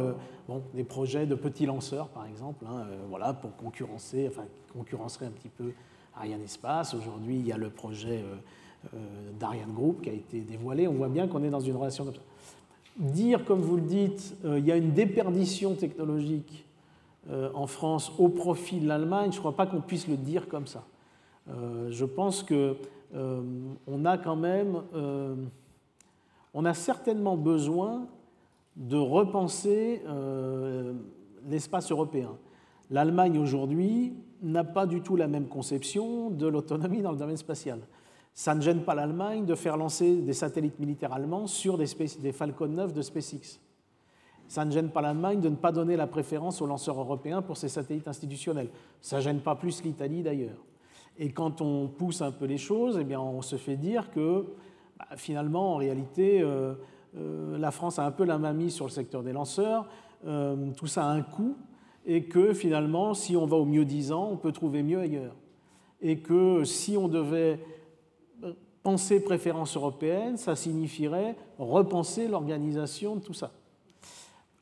des projets de petits lanceurs, par exemple, pour concurrencerait un petit peu Arianespace. Aujourd'hui, il y a le projet d'Ariane Group qui a été dévoilé. On voit bien qu'on est dans une relation comme ça. Dire, comme vous le dites, il y a une déperdition technologique en France au profit de l'Allemagne, je ne crois pas qu'on puisse le dire comme ça. Je pense qu'on a quand même, on a certainement besoin de repenser l'espace européen. L'Allemagne aujourd'hui n'a pas du tout la même conception de l'autonomie dans le domaine spatial. Ça ne gêne pas l'Allemagne de faire lancer des satellites militaires allemands sur des Falcon 9 de SpaceX. Ça ne gêne pas l'Allemagne de ne pas donner la préférence aux lanceurs européens pour ses satellites institutionnels. Ça ne gêne pas plus l'Italie d'ailleurs. Et quand on pousse un peu les choses, on se fait dire que finalement, en réalité, la France a un peu la main mise sur le secteur des lanceurs, tout ça a un coût, et que finalement, si on va au mieux-disant, on peut trouver mieux ailleurs. Et que si on devait penser préférence européenne, ça signifierait repenser l'organisation de tout ça.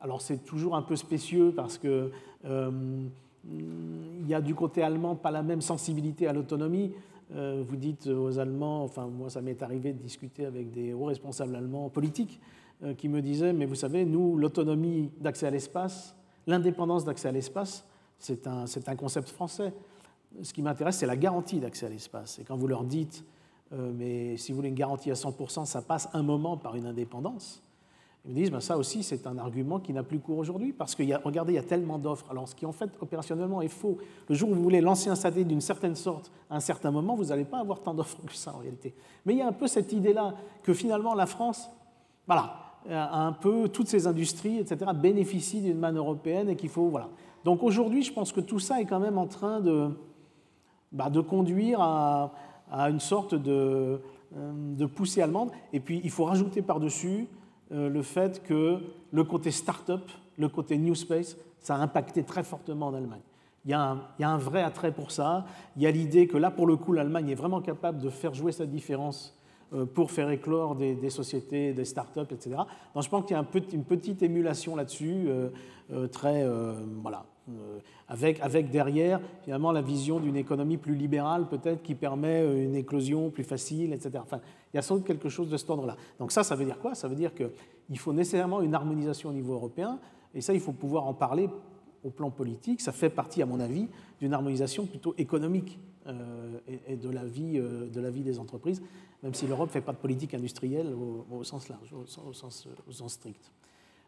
Alors c'est toujours un peu spécieux parce que il y a du côté allemand pas la même sensibilité à l'autonomie. Vous dites aux Allemands, enfin moi ça m'est arrivé de discuter avec des hauts responsables allemands politiques qui me disaient, mais vous savez, nous, l'autonomie d'accès à l'espace, l'indépendance d'accès à l'espace, c'est un concept français. Ce qui m'intéresse, c'est la garantie d'accès à l'espace. Et quand vous leur dites, mais si vous voulez une garantie à 100%, ça passe un moment par une indépendance, ils me disent, ça aussi, c'est un argument qui n'a plus cours aujourd'hui, parce que regardez, il y a tellement d'offres. Alors, ce qui, en fait, opérationnellement est faux. Le jour où vous voulez lancer un satellite d'une certaine sorte, à un certain moment, vous n'allez pas avoir tant d'offres que ça, en réalité. Mais il y a un peu cette idée-là que, finalement, la France, a un peu toutes ces industries, etc., bénéficient d'une manne européenne et qu'il faut, Donc, aujourd'hui, je pense que tout ça est quand même en train de conduire à une sorte de poussée allemande. Et puis, il faut rajouter par-dessus le fait que le côté start-up, le côté New Space, ça a impacté très fortement en Allemagne. Il y a un vrai attrait pour ça. Il y a l'idée que là, pour le coup, l'Allemagne est vraiment capable de faire jouer cette différence pour faire éclore des sociétés, des start-up, etc. Donc je pense qu'il y a une petite émulation là-dessus, avec derrière, finalement, la vision d'une économie plus libérale, peut-être, qui permet une éclosion plus facile, etc. Enfin, il y a sans doute quelque chose de cet ordre-là. Donc ça veut dire quoi? Ça veut dire qu'il faut nécessairement une harmonisation au niveau européen, et ça, il faut pouvoir en parler au plan politique. Ça fait partie, à mon avis, d'une harmonisation plutôt économique et de la vie des entreprises, même si l'Europe ne fait pas de politique industrielle au sens large, au sens strict.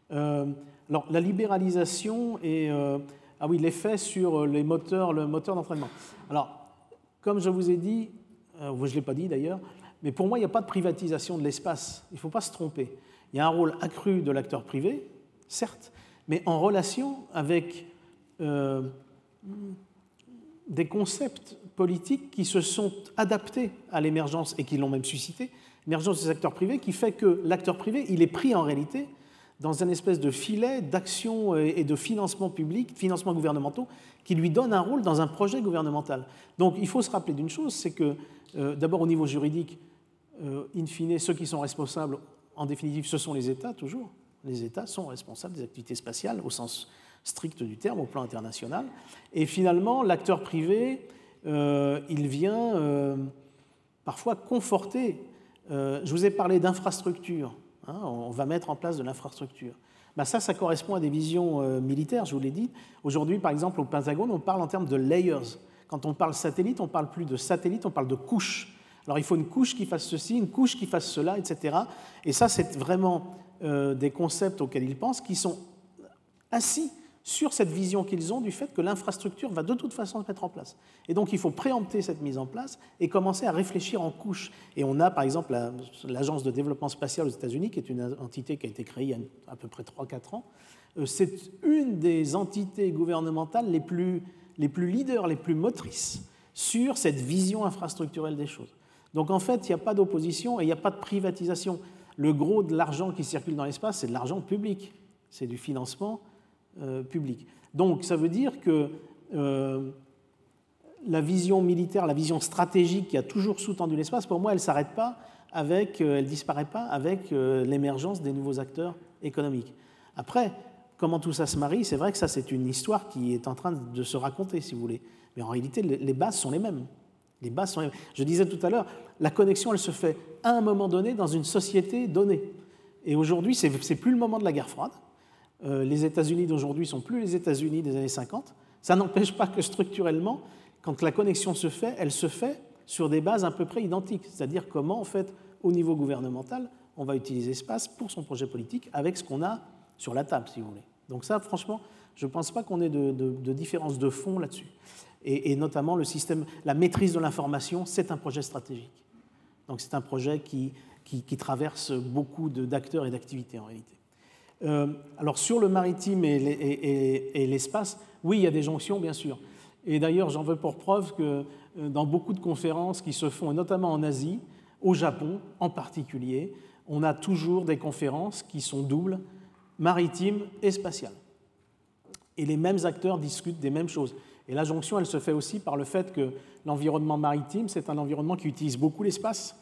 Alors, la libéralisation et l'effet sur le moteur d'entraînement. Alors, comme je vous ai dit, je ne l'ai pas dit d'ailleurs, mais pour moi, il n'y a pas de privatisation de l'espace. Il ne faut pas se tromper. Il y a un rôle accru de l'acteur privé, certes, mais en relation avec des concepts politiques qui se sont adaptés à l'émergence et qui l'ont même suscité, l'émergence des acteurs privés, qui fait que l'acteur privé, il est pris en réalité dans un espèce de filet d'action et de financement public, financement gouvernementaux, qui lui donne un rôle dans un projet gouvernemental. Donc il faut se rappeler d'une chose, c'est que d'abord au niveau juridique, in fine, ceux qui sont responsables, en définitive, ce sont les États toujours. Les États sont responsables des activités spatiales au sens strict du terme, au plan international. Et finalement, l'acteur privé, il vient parfois conforter. Je vous ai parlé d'infrastructure. Hein, on va mettre en place de l'infrastructure. Ben ça correspond à des visions militaires, je vous l'ai dit. Aujourd'hui, par exemple, au Pentagone, on parle en termes de layers. Quand on parle satellite, on ne parle plus de satellite, on parle de couches. Alors il faut une couche qui fasse ceci, une couche qui fasse cela, etc. Et ça, c'est vraiment des concepts auxquels ils pensent, qui sont assis sur cette vision qu'ils ont du fait que l'infrastructure va de toute façon se mettre en place. Et donc il faut préempter cette mise en place et commencer à réfléchir en couches. Et on a par exemple l'Agence de développement spatial aux États-Unis, qui est une entité qui a été créée il y a à peu près 3-4 ans. C'est une des entités gouvernementales les plus leaders, les plus motrices sur cette vision infrastructurelle des choses. Donc en fait, il n'y a pas d'opposition et il n'y a pas de privatisation. Le gros de l'argent qui circule dans l'espace, c'est de l'argent public. C'est du financement public. Donc ça veut dire que la vision militaire, la vision stratégique qui a toujours sous-tendu l'espace, pour moi, elle ne s'arrête pas avec, elle ne disparaît pas avec l'émergence des nouveaux acteurs économiques. Après, comment tout ça se marie, c'est vrai que ça, c'est une histoire qui est en train de se raconter, si vous voulez. Mais en réalité, les bases sont les mêmes. Les bases sont les mêmes. Je disais tout à l'heure, la connexion, elle se fait à un moment donné dans une société donnée. Et aujourd'hui, ce n'est plus le moment de la guerre froide. Les États-Unis d'aujourd'hui ne sont plus les États-Unis des années 50. Ça n'empêche pas que structurellement, quand la connexion se fait, elle se fait sur des bases à peu près identiques. C'est-à-dire comment, en fait, au niveau gouvernemental, on va utiliser l'espace pour son projet politique avec ce qu'on a sur la table, si vous voulez. Donc ça, franchement, je ne pense pas qu'on ait de différence de fond là-dessus. Et notamment le système, la maîtrise de l'information, c'est un projet stratégique. Donc c'est un projet qui traverse beaucoup d'acteurs et d'activités en réalité. Alors sur le maritime et l'espace, oui, il y a des jonctions, bien sûr. Et d'ailleurs, j'en veux pour preuve que dans beaucoup de conférences qui se font, et notamment en Asie, au Japon en particulier, on a toujours des conférences qui sont doubles, maritimes et spatiales. Et les mêmes acteurs discutent des mêmes choses. Et la jonction, elle se fait aussi par le fait que l'environnement maritime, c'est un environnement qui utilise beaucoup l'espace.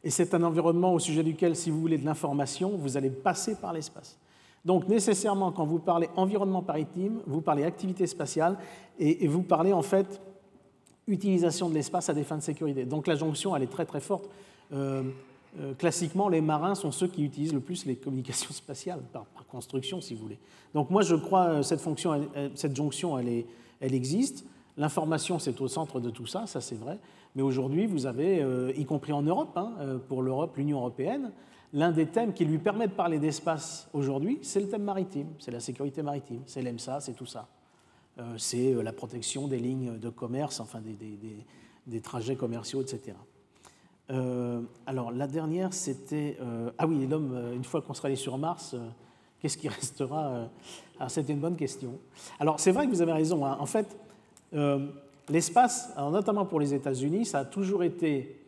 Et c'est un environnement au sujet duquel, si vous voulez de l'information, vous allez passer par l'espace. Donc nécessairement, quand vous parlez environnement maritime, vous parlez activité spatiale et vous parlez en fait utilisation de l'espace à des fins de sécurité. Donc la jonction, elle est très très forte. Classiquement, les marins sont ceux qui utilisent le plus les communications spatiales, par construction, si vous voulez. Donc moi, je crois cette jonction, elle existe. L'information, c'est au centre de tout ça, ça c'est vrai. Mais aujourd'hui, vous avez, y compris en Europe, pour l'Europe, l'Union européenne, l'un des thèmes qui lui permet de parler d'espace aujourd'hui, c'est le thème maritime, c'est la sécurité maritime, c'est l'EMSA, c'est tout ça. C'est la protection des lignes de commerce, enfin des trajets commerciaux, etc. Alors la dernière, c'était... ah oui, l'homme, une fois qu'on sera allé sur Mars, qu'est-ce qui restera Alors c'était une bonne question. Alors c'est vrai que vous avez raison, hein. En fait... l'espace, notamment pour les États-Unis, ça a toujours été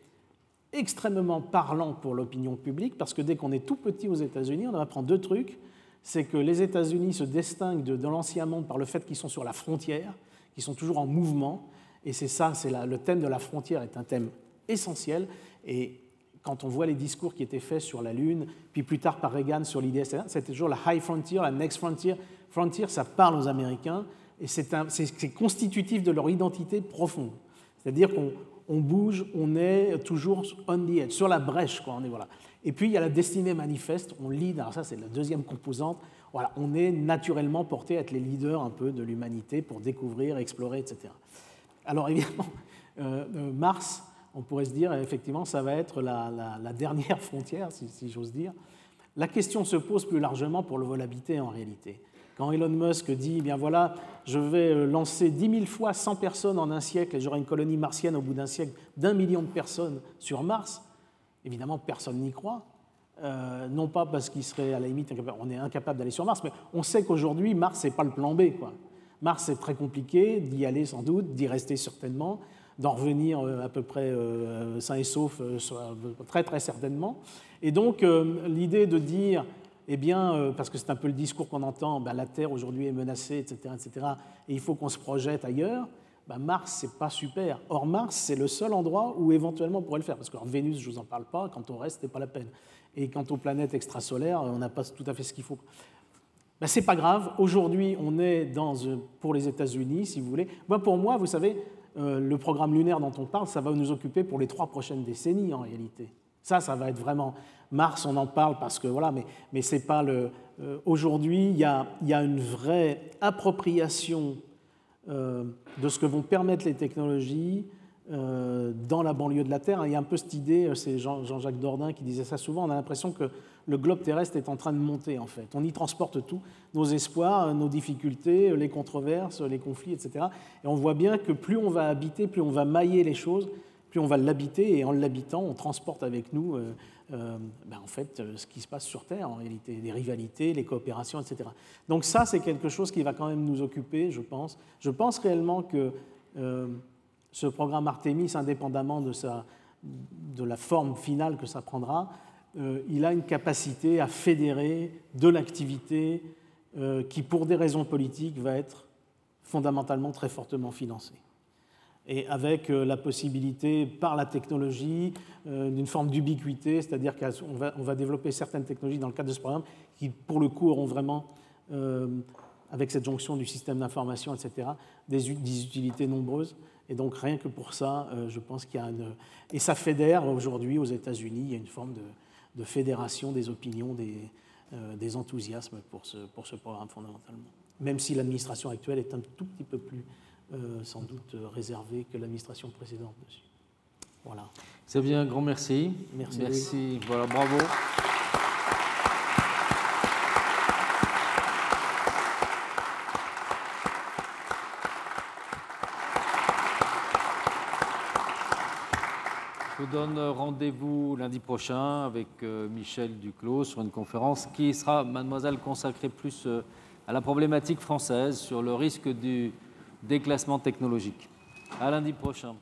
extrêmement parlant pour l'opinion publique, parce que dès qu'on est tout petit aux États-Unis, on apprend deux trucs. C'est que les États-Unis se distinguent de l'ancien monde par le fait qu'ils sont sur la frontière, qu'ils sont toujours en mouvement, et c'est ça, le thème de la frontière est un thème essentiel, et quand on voit les discours qui étaient faits sur la Lune, puis plus tard par Reagan sur l'IDS, c'était toujours la high frontier, la next frontier. Frontier, ça parle aux Américains, et c'est constitutif de leur identité profonde. C'est-à-dire qu'on bouge, on est toujours on the edge, sur la brèche, quoi. Voilà. Et puis il y a la destinée manifeste, on lead, alors ça c'est la deuxième composante. Voilà, on est naturellement porté à être les leaders un peu de l'humanité pour découvrir, explorer, etc. Alors évidemment, Mars, on pourrait se dire, effectivement, ça va être la dernière frontière, si j'ose dire. La question se pose plus largement pour le vol habité en réalité. Quand Elon Musk dit, eh bien voilà, je vais lancer 10 000 fois 100 personnes en un siècle et j'aurai une colonie martienne au bout d'un siècle d'1 million de personnes sur Mars, évidemment, personne n'y croit. Non pas parce qu'il serait à la limite, on est incapable d'aller sur Mars, mais on sait qu'aujourd'hui, Mars, ce n'est pas le plan B, quoi. Mars, c'est très compliqué d'y aller sans doute, d'y rester certainement, d'en revenir à peu près sain et sauf, très très certainement. Et donc l'idée de dire, eh bien, parce que c'est un peu le discours qu'on entend, la Terre aujourd'hui est menacée, etc., et il faut qu'on se projette ailleurs, Mars, c'est pas super. Or, Mars, c'est le seul endroit où éventuellement on pourrait le faire, parce que Vénus, je ne vous en parle pas, quand on reste, c'est pas la peine. Et quant aux planètes extrasolaires, on n'a pas tout à fait ce qu'il faut. C'est pas grave, aujourd'hui, on est pour les États-Unis, si vous voulez. Pour moi, vous savez, le programme lunaire dont on parle, ça va nous occuper pour les 3 prochaines décennies, en réalité. Ça va être vraiment... Mars, on en parle parce que, voilà, mais c'est pas le... Aujourd'hui, il y a une vraie appropriation de ce que vont permettre les technologies dans la banlieue de la Terre. Il y a un peu cette idée, c'est Jean-Jacques Dordain qui disait ça souvent, on a l'impression que le globe terrestre est en train de monter, en fait. On y transporte tout, nos espoirs, nos difficultés, les controverses, les conflits, etc. Et on voit bien que plus on va habiter, plus on va mailler les choses, plus on va l'habiter, et en l'habitant, on transporte avec nous en fait, ce qui se passe sur Terre, en réalité, les rivalités, les coopérations, etc. Donc ça, c'est quelque chose qui va quand même nous occuper, je pense. Je pense réellement que ce programme Artemis, indépendamment de la forme finale que ça prendra, il a une capacité à fédérer de l'activité qui, pour des raisons politiques, va être fondamentalement très fortement financée. Et avec la possibilité, par la technologie, d'une forme d'ubiquité, c'est-à-dire qu'on va développer certaines technologies dans le cadre de ce programme qui, pour le coup, auront vraiment, avec cette jonction du système d'information, etc., des utilités nombreuses. Et donc, rien que pour ça, je pense qu'il y a une... Et ça fédère aujourd'hui aux États-Unis, il y a une forme de fédération des opinions, des enthousiasmes pour ce programme fondamentalement. Même si l'administration actuelle est un tout petit peu plus, sans doute, réservée que l'administration précédente dessus. Voilà. Xavier, un grand merci. Merci. Voilà, bravo. Je vous donne rendez-vous lundi prochain avec Michel Duclos sur une conférence qui sera, mademoiselle, consacrée plus à la problématique française sur le risque du déclassement technologique. À lundi prochain.